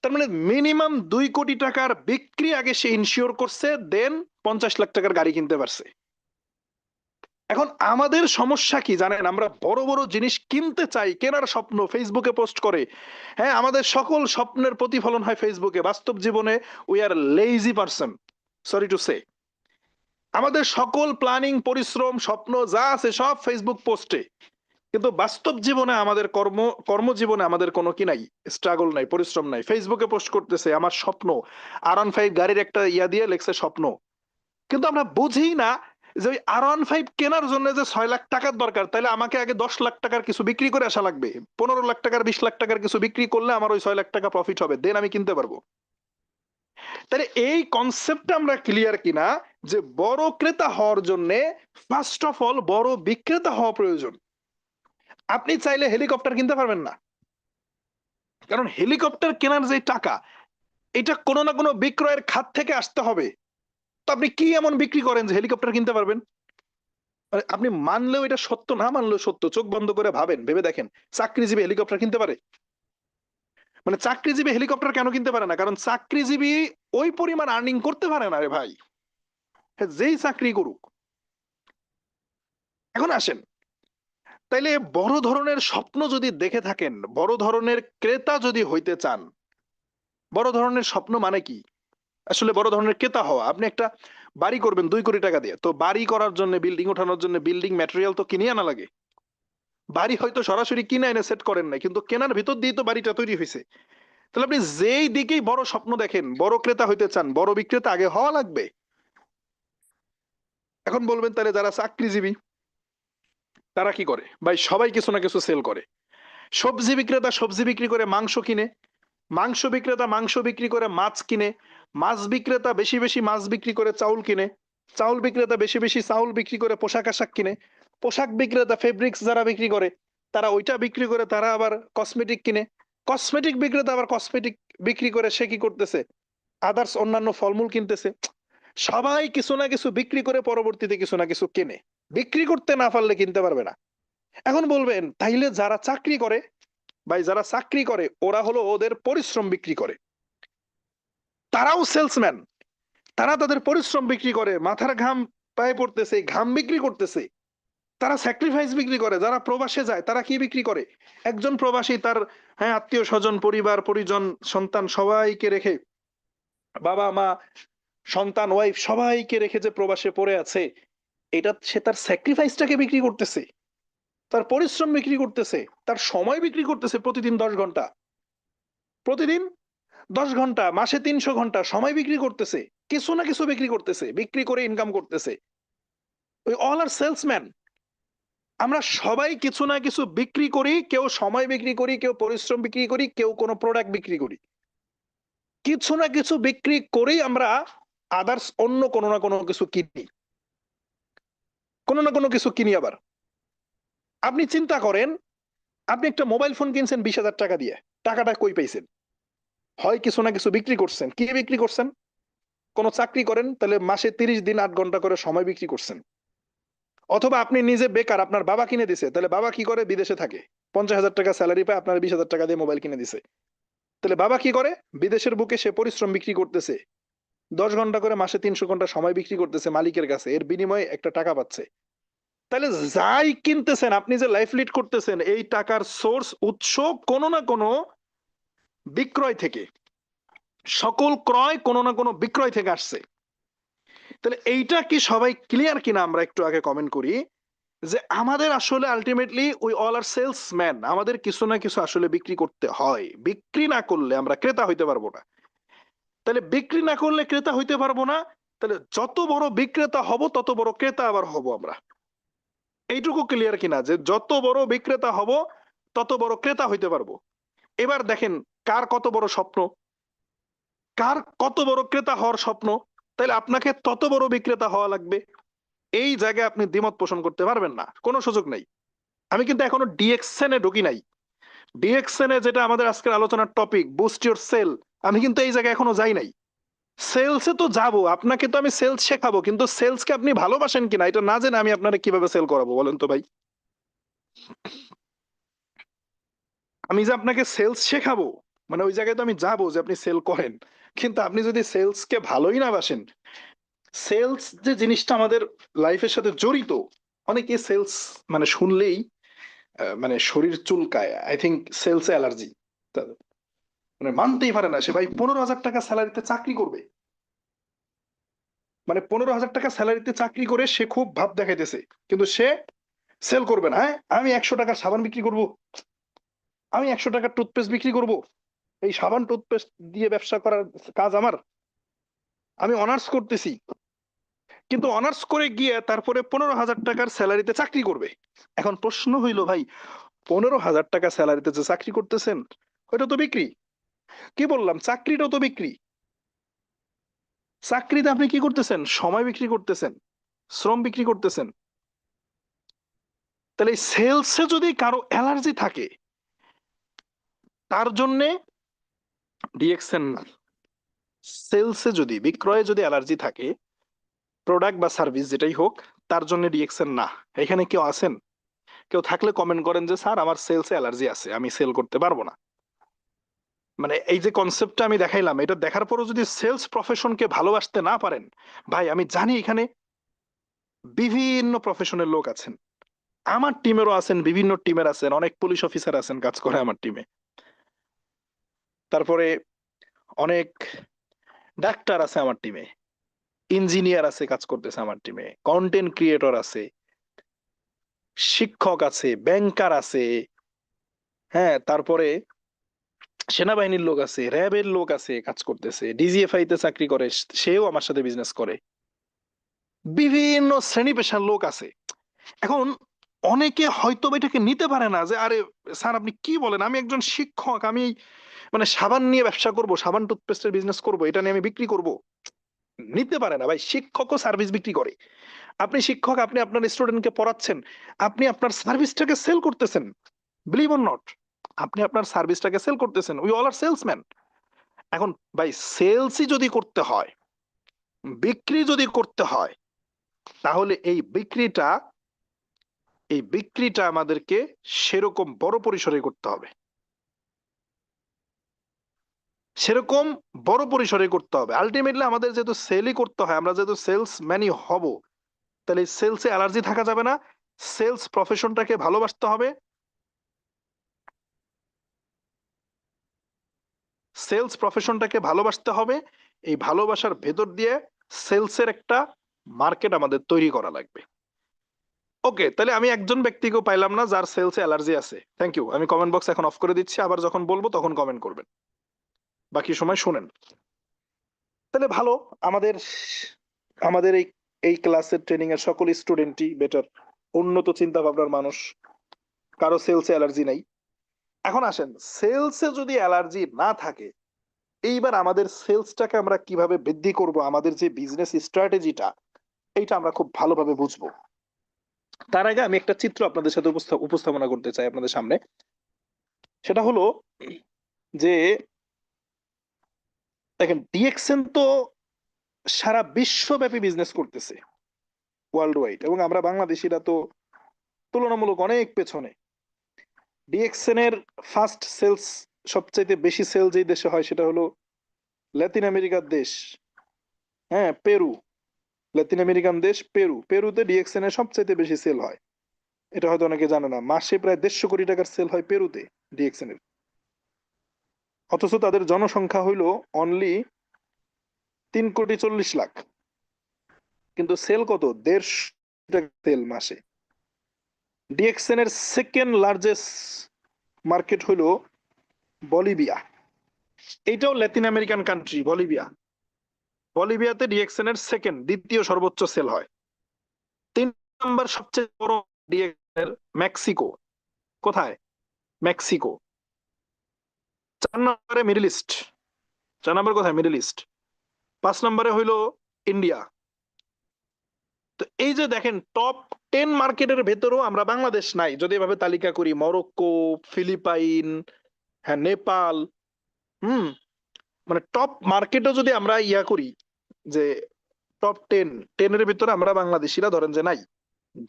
তার মানে মিনিমাম 2 কোটি টাকার বিক্রি আগে সে ইনশিওর করছে, দেন 50 লাখ টাকার গাড়ি কিনতে পারছে। এখন আমাদের সমস্যা কি জানেন? আমরা বড় বড় জিনিস কিনতে চাই, কেনার স্বপ্ন ফেসবুকে পোস্ট করে। হ্যাঁ, আমাদের সকল স্বপ্নের প্রতিফলন হয় ফেসবুকে। বাস্তব জীবনে we are lazy person, sorry to say. আমাদের সকল প্ল্যানিং, পরিশ্রম, স্বপ্ন যা আছে সব ফেসবুক পোস্টে। কিন্তু বাস্তব জীবনে আমাদের কর্মজীবনে আমাদের কোনো কি নাই, স্ট্রাগল নাই, পরিশ্রম নাই। ফেসবুকে পোস্ট করতেছে আমার স্বপ্ন, R15 গাড়ির একটা ইয়া দিয়ে লেখছে স্বপ্ন। কিন্তু আমরা বুঝি না যে ওই R15 কেনার জন্য যে 6 লাখ টাকার দরকার, তাহলে আমাকে আগে 10 লাখ টাকার কিছু বিক্রি করে আসা লাগবে। 15 লাখ টাকার, 20 লাখ টাকার কিছু বিক্রি করলে আমার ওই 6 লাখ টাকা প্রফিট হবে, দেন আমি কিনতে পারবো। তাহলে এই কনসেপ্টটা আমরা ক্লিয়ার কিনা, যে বড় ক্রেতা হওয়ার জন্য ফার্স্ট অফ অল বড় বিক্রেতা হওয়া প্রয়োজন। আপনি চাইলে হেলিকপ্টার কিনতে পারবেন না, কারণ হেলিকপ্টার কেনার যে টাকা, এটা কোনো না কোনো বিক্রয়ের খাত থেকে আসতে হবে। তো আপনি কি এমন বিক্রি করেন যে হেলিকপ্টার কিনতে পারবেন? আপনি মানলেও এটা সত্য, না মানলেও সত্য, চোখ বন্ধ করে ভাবেন, ভেবে দেখেন, চাকরিজীবী হেলিকপ্টার কিনতে পারে? মানে চাকরিজীবী হেলিকপ্টার কেন কিনতে পারে না? কারণ চাকরিজীবী ওই পরিমাণ আর্নিং করতে পারে না রে ভাই, যেই চাকরি করুক। এখন আসেন, তাইলে বড় ধরনের স্বপ্ন যদি দেখে থাকেন, বড় ধরনের ক্রেতা যদি হইতে চান, বড় ধরনের স্বপ্ন মানে কি? আসলে বড় ধরনের ক্রেতা হওয়া, আপনি একটা বাড়ি করবেন 2 কোটি টাকা দিয়ে, তো বাড়ি করার জন্য, বিল্ডিং ওঠানোর জন্য বিল্ডিং ম্যাটেরিয়াল তো কিনে আনা লাগে। বাড়ি হয়তো সরাসরি কিনে এনে সেট করেন নাই, কিন্তু কেনার ভিতর দিয়ে তো বাড়িটা তৈরি হয়েছে। তাহলে আপনি যেই দিকেই বড় স্বপ্ন দেখেন, বড় ক্রেতা হইতে চান, বড় বিক্রেতা আগে হওয়া লাগবে। এখন বলবেন তাহলে যারা চাকরিজীবী তারা কি করে? ভাই সবাই কিছু না কিছু সেল করে। সবজি বিক্রেতা সবজি বিক্রি করে মাংস কিনে, মাংস বিক্রেতা মাংস বিক্রি করে মাছ কিনে, মাছ বিক্রেতা বেশি বেশি মাছ বিক্রি করে চাউল কিনে, চাউল বিক্রেতা বেশি বেশি চাউল বিক্রি করে পোশাক আশাক কিনে, পোশাক বিক্রেতা ফেব্রিক্স যারা বিক্রি করে তারা ওইটা বিক্রি করে তারা আবার কসমেটিক কিনে, কসমেটিক বিক্রেতা আবার কসমেটিক বিক্রি করে সে কি করতেছে, আদার্স অন্যান্য ফলমূল কিনতেছে। সবাই কিছু না কিছু বিক্রি করে পরবর্তীতে কিছু না কিছু কেনে। বিক্রি করতে না পারলে কিনতে পারবে না। এখন বলবেন তাইলে যারা চাকরি করে, ভাই যারা চাকরি করে ওরা হলো ওদের পরিশ্রম বিক্রি করে, তারাও সেলসম্যান, তারা তাদের পরিশ্রম বিক্রি করে, মাথার ঘাম পায়ে পড়তেছে, ঘাম বিক্রি করতেছে, তারা স্যাক্রিফাইস বিক্রি করে। যারা প্রবাসে যায় তারা কি বিক্রি করে? একজন প্রবাসী তার আত্মীয় স্বজন পরিবার পরিজন সন্তান সবাইকে রেখে, বাবা মা সন্তান ওয়াইফ সবাইকে রেখে যে প্রবাসে পড়ে আছে, এটা সে তার স্যাক্রিফাইসটাকে বিক্রি করতেছে, তার পরিশ্রম বিক্রি করতেছে, তার সময় বিক্রি করতেছে। প্রতিদিন 10 ঘন্টা, প্রতিদিন 10 ঘন্টা, মাসে 300 ঘন্টা সময় বিক্রি করতেছে, কিছু না কিছু বিক্রি করতেছে, বিক্রি করে ইনকাম করতেছে। ওই অল আর সেলসম্যান। আমরা সবাই কিছু না কিছু বিক্রি করি, কেউ সময় বিক্রি করি, কেউ পরিশ্রম বিক্রি করি, কেউ কোনো প্রোডাক্ট বিক্রি করি। কিছু না কিছু বিক্রি করেই আমরা আদার্স অন্য কোনো না কোনো কিছু কিনি, কোনো না কোনো কিছু কিনি। আবার আপনি চিন্তা করেন, আপনি একটা মোবাইল ফোন কিনছেন 20,000 টাকা দিয়ে, টাকাটা কই পাইছেন? হয় কিছু না কিছু বিক্রি করছেন। কি বিক্রি করছেন? কোনো চাকরি করেন তাহলে মাসে 30 দিন 8 ঘন্টা করে সময় বিক্রি করছেন। অথবা আপনি নিজে বেকার, আপনার বাবা কিনে দিছে, তাহলে বাবা কি করে? বিদেশে থাকে, 50,000 টাকা স্যালারি পায়, আপনার 20,000 টাকা দিয়ে মোবাইল কিনে দিছে। তাহলে বাবা কি করে? বিদেশের বুকে সে পরিশ্রম বিক্রি করতেছে, 10 ঘন্টা করে মাসে 300 ঘন্টা সময় বিক্রি করতেছে মালিকের কাছে, এর বিনিময়ে একটা টাকা পাচ্ছে। তাহলে যাই কিনতেছেন, আপনি যে লাইফ লিড করতেছেন, এই টাকার সোর্স উৎস কোনো না কোনো বিক্রয় থেকে, সকল ক্রয় কোনো না কোনো বিক্রয় থেকে আসছে। তাহলে এইটা কি সবাই ক্লিয়ার কিনা? আমরা একটু আগে কমেন্ট করি যে আমাদের আসলে ultimately we all are salesman, আমাদের কিছু না কিছু আসলে বিক্রি করতে হয়। বিক্রি না করলে আমরা ক্রেতা হইতে পারবো না। তাহলে বিক্রি না করলে ক্রেতা হইতে পারবো না, তাহলে যত বড় বিক্রেতা হব তত বড় ক্রেতা আবার হব আমরা। এইটুকু ক্লিয়ার কিনা যে যত বড় বিক্রেতা হব তত বড় ক্রেতা হইতে পারবো? এবার দেখেন কার কত বড় স্বপ্ন, কার কত বড় ক্রেতা হওয়ার স্বপ্ন, তাহলে আপনাকে তত বড় বিক্রেতা হওয়া লাগবে। এই জায়গায় আপনি দ্বিমত পোষণ করতে পারবেন না, কোনো সুযোগ নেই। আমি কিন্তু এখনো ডিএক্সএন এ ঢুকি নাই। ডিএক্সএন এ যেটা আমাদের আজকের আলোচনার টপিক, বুস্ট ইউর সেল, আমি কিন্তু এই জায়গায় এখনো যাই নাই। সেলসে তো যাবো, আপনাকে তো আমি সেলস শেখাবো, কিন্তু সেলসকে আপনি ভালোবাসেন কিনা এটা না জেনে আমি আপনাকে কিভাবে সেল করাবো বলেন তো ভাই? আমি যে আপনাকে সেলস শেখাবো, মানে ওই জায়গায় তো আমি যাবো যে আপনি সেল করেন, কিন্তু আপনি যদি সেলসকে ভালোই না বাসেন। সেলস যে জিনিসটা আমাদের লাইফের সাথে জড়িত, অনেকে সেলস মানে শুনলেই মানে শরীর চুলকায়। আই থিঙ্ক সেলস অ্যালার্জি, মানে মানতেই পারে না সে। ভাই 15,000 টাকা স্যালারিতে চাকরি করবে, মানে 15,000 টাকা স্যালারিতে চাকরি করে সে খুব ভাব দেখাইতেছে, কিন্তু সে সেল করবে না। হ্যাঁ, আমি 100 টাকার সাবান বিক্রি করব, আমি 100 টাকার টুথপেস্ট বিক্রি করব, এই সাবান টুথপেস্ট দিয়ে ব্যবসা করার কাজ আমার, আমি অনার্স করতেছি। কিন্তু অনার্স করে গিয়ে তারপরে 15,000 টাকার স্যালারিতে চাকরি করবে। এখন প্রশ্ন হইল ভাই, 15,000 টাকা স্যালারিতে যে চাকরি করতেছেন ওইটা তো বিক্রি। কি বললাম? চাকরিটাও তো বিক্রি। চাকরিতে আপনি কি করতেছেন? সময় বিক্রি করতেছেন, শ্রম বিক্রি করতেছেন। তাহলে এই সেলসে যদি কারো অ্যালার্জি থাকে, তার জন্য ডিএক্সএন না। সেলসে যদি, বিক্রয়ে যদি অ্যালার্জি থাকে, প্রোডাক্ট বা সার্ভিস যেটাই হোক, তার জন্য ডিএক্সএন না। এখানে কেউ আছেন? কেউ থাকলে কমেন্ট করেন যে স্যার আমার সেলসে অ্যালার্জি আছে, আমি সেল করতে পারবো না। মানে এই যে কনসেপ্টটা আমি দেখাইলাম, এটা দেখার পরও যদি সেলস প্রফেশনকে ভালোবাসতে না পারেন, ভাই আমি জানি এখানে বিভিন্ন প্রফেশনের লোক আছেন, আমার টিমেরও আছেন, বিভিন্ন টিমের আছেন, অনেক পুলিশ অফিসার আছেন কাজ করে আমার টিমে, তারপরে অনেক ডাক্তার আছে আমার টিমে, ইঞ্জিনিয়ার আছে কাজ করতেছে আমার টিমে, কন্টেন্ট ক্রিয়েটর আছে, শিক্ষক আছে, ব্যাংকার আছে, হ্যাঁ, তারপরে সেনাবাহিনীর লোক আছে, র্যাবের লোক আছে, কাজ করতেছে, ডিজিএফআই তে চাকরি করে, সেও আমার সাথে বিজনেস করে, বিভিন্ন শ্রেণী পেশার লোক আছে। এখন অনেকে হয়তো বা এটাকে নিতে পারে না, যে আরে স্যার আপনি কি বলেন, আমি একজন শিক্ষক, আমি মানে সাবান নিয়ে ব্যবসা করব, সাবান টুথপেস্টের বিজনেস করব, এটা নিয়ে আমি বিক্রি করব। নিতে পারে না ভাই, শিক্ষকও সার্ভিস বিক্রি করে। আপনি শিক্ষক, আপনি আপনার স্টুডেন্টকে পড়াচ্ছেন, আপনি আপনার সার্ভিসটাকে সেল করতেছেন, বিলিভ অর নট, আপনি আপনার সার্ভিসটাকে সেল করতেছেন। We all are salesman. এখন ভাই সেলসই যদি করতে হয়, বিক্রি যদি করতে হয়, তাহলে এই বিক্রিটা আমাদেরকে সেরকম বড় পরিসরে করতে হবে, সেরকম বড় পরিসরে করতে হবে। আলটিমেটলি আমাদের যেহেতু সেলই করতে হয়, আমরা যেহেতু সেলসম্যানই হব, তাহলে সেলসে অ্যালার্জি থাকা যাবে না। সেলস প্রফেশনটাকে ভালোবাসতে হবে, সেলস প্রফেশনটাকে ভালোবাসতে হবে। এই ভালোবাসার ভেতর দিয়ে সেলসের একটা মার্কেট আমাদের তৈরি করা লাগবে। ওকে, তাহলে আমি একজন ব্যক্তিকেও পাইলাম না যার সেলসে অ্যালার্জি আছে। থ্যাংক ইউ, আমি কমেন্ট বক্স এখন অফ করে দিচ্ছি, আবার যখন বলবো তখন কমেন্ট করবেন, বাকি সময় শুনেন। তাহলে ভালো, আমাদের আমাদের এই এই ক্লাসের ট্রেনিং এর সকল স্টুডেন্টই বেটার, উন্নত চিন্তা ভাবনার মানুষ, কারো সেলসে অ্যালার্জি নাই। এখন আসেন, সেলসে যদি অ্যালার্জি না থাকে, এইবার আমাদের সেলসটাকে আমরা কিভাবে বৃদ্ধি করব, আমাদের যে বিজনেস স্ট্র্যাটেজিটা, এইটা আমরা খুব ভালোভাবে বুঝবো। তার আগে আমি একটা চিত্র আপনাদের সাথে উপস্থাপনা করতে চাই আপনাদের সামনে। সেটা হলো যে, দেখেন ডিএক্সএন তো সারা বিশ্বব্যাপী বিজনেস করতেছে, ওয়ার্ল্ড ওয়াইড, এবং আমরা বাংলাদেশিরা তো তুলনামূলক অনেক পেছনে। ডিএক্সএন এর ফার্স্ট সেলস, সবচাইতে বেশি সেল যেই দেশে হয় সেটা হলো লাতিন আমেরিকার দেশ, হ্যাঁ, পেরু। লাতিন আমেরিকান দেশ পেরু, পেরুতে ডিএক্সএন এর সবচাইতে বেশি সেল হয়। এটা হয়তো অনেকে জানে না, মাসে প্রায় 150 কোটি টাকার সেল হয় পেরুতে ডিএক্সএন এর। অথচ তাদের জনসংখ্যা হইল অনলি 3,40,00,000, কিন্তু সেল কত, 150 টাকা সেল মাসে। ডিএক্সএন এর সেকেন্ড লার্জেস্ট মার্কেট হইল বলিভিয়া, এইটাও লাতিন আমেরিকান কান্ট্রি। বলিভিয়াতে ডিএক্সএন এর সেকেন্ড, দ্বিতীয় সর্বোচ্চ সেল হয়। 3 নম্বর সবচেয়ে বড় ডিএক্সএন এর মেক্সিকো। কোথায়? মেক্সিকো। 4 নম্বরে মিডল ইস্ট। 4 নম্বর কোথায়? Middle east. 5 নম্বরে হইল ইন্ডিয়া। তো এই যে দেখেন, টপ 10 মার্কেটের ভেতরেও আমরা বাংলাদেশ নাই, যদি এভাবে তালিকা করি, মরক্কো, ফিলিপাইন, হ্যাঁ, নেপাল, হুম, মানে টপ মার্কেটও যদি আমরা ইয়া করি, যে টপ 10 এর ভিতরে আমরা বাংলাদেশিরা ধরেন যে নাই।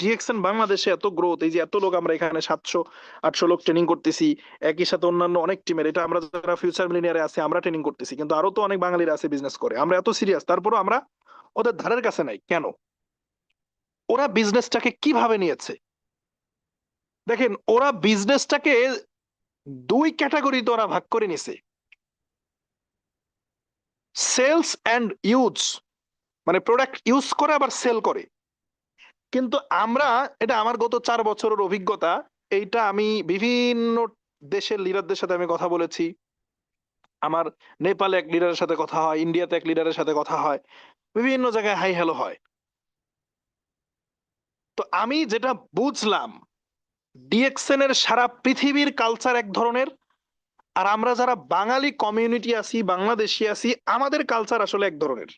ডিএক্সএন বাংলাদেশে এত গ্রোথ, এই যে এত লোক, আমরা এখানে 700-800 লোক ট্রেনিং করতেছি, একই সাথে অন্যান্য অনেক টিমের, এটা আমরা যারা ফিউচার মিলিনিয়ারে আছে আমরা ট্রেনিং করতেছি, কিন্তু আরো তো অনেক বাঙালিরা আছে বিজনেস করে। আমরা এত সিরিয়াস, তারপরও আমরা ওদের ধারের কাছে নাই কেন? ওরা বিজনেসটাকে কিভাবে নিয়েছে দেখেন, ওরা বিজনেসটাকে 2 ক্যাটাগরিতে ওরা ভাগ করে নিছে, সেলস এন্ড ইউজ, মানে প্রোডাক্ট ইউজ করে আবার সেল করে। কিন্তু আমরা, এটা আমার গত 4 বছরের অভিজ্ঞতা, এইটা আমি বিভিন্ন দেশের লিডারদের সাথে আমি কথা বলেছি, আমার নেপালে এক লিডারের সাথে কথা হয়, ইন্ডিয়াতে এক লিডারের সাথে কথা হয়, বিভিন্ন জায়গায় হাই হ্যালো হয়। তো আমি যেটা বুঝলাম, ডিএক্সএন এর সারা পৃথিবীর কালচার এক ধরনের, আর আমরা যারা বাঙালি কমিউনিটি আছি, বাংলাদেশি আছি, আমাদের কালচার আসলে এক ধরনের।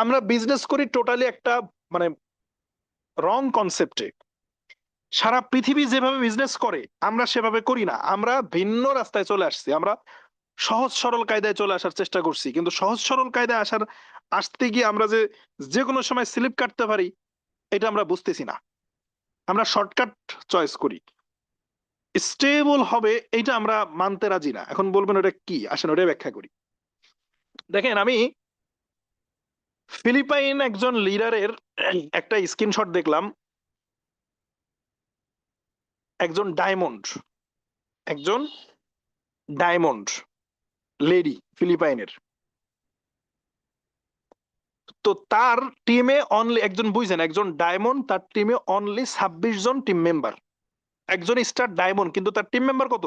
আমরা বিজনেস করি টোটালি একটা মানে রং কনসেপ্টে। সারা পৃথিবী যেভাবে বিজনেস করে আমরা সেভাবে করি না, আমরা ভিন্ন রাস্তায় চলে আসছি। আমরা সহজ সরল কায়দায় চলে আসার চেষ্টা করছি, কিন্তু সহজ সরল কায়দায় আসতে গিয়ে আমরা যে যে কোনো সময় স্লিপ কাটতে পারি, এটা আমরা বুঝতেছি না। আমরা শর্টকাট চয়েস করি, স্টেবল হবে এটা আমরা মানতে রাজি না। এখন বলবেন ওটা কি, আসেন ওটা ব্যাখ্যা করি। দেখেন, আমি ফিলিপাইন একজন লিডারের একটা স্ক্রিনশট দেখলাম। একজন ডায়মন্ড লেডি, ফিলিপাইনের। তো তার টিমে অনলি একজন, বুঝছেন, একজন ডায়মন্ড, তার টিমে অনলি 26 জন টিম মেম্বার। একজন স্টার ডায়মন্ড, কিন্তু তার টিম মেম্বার কত?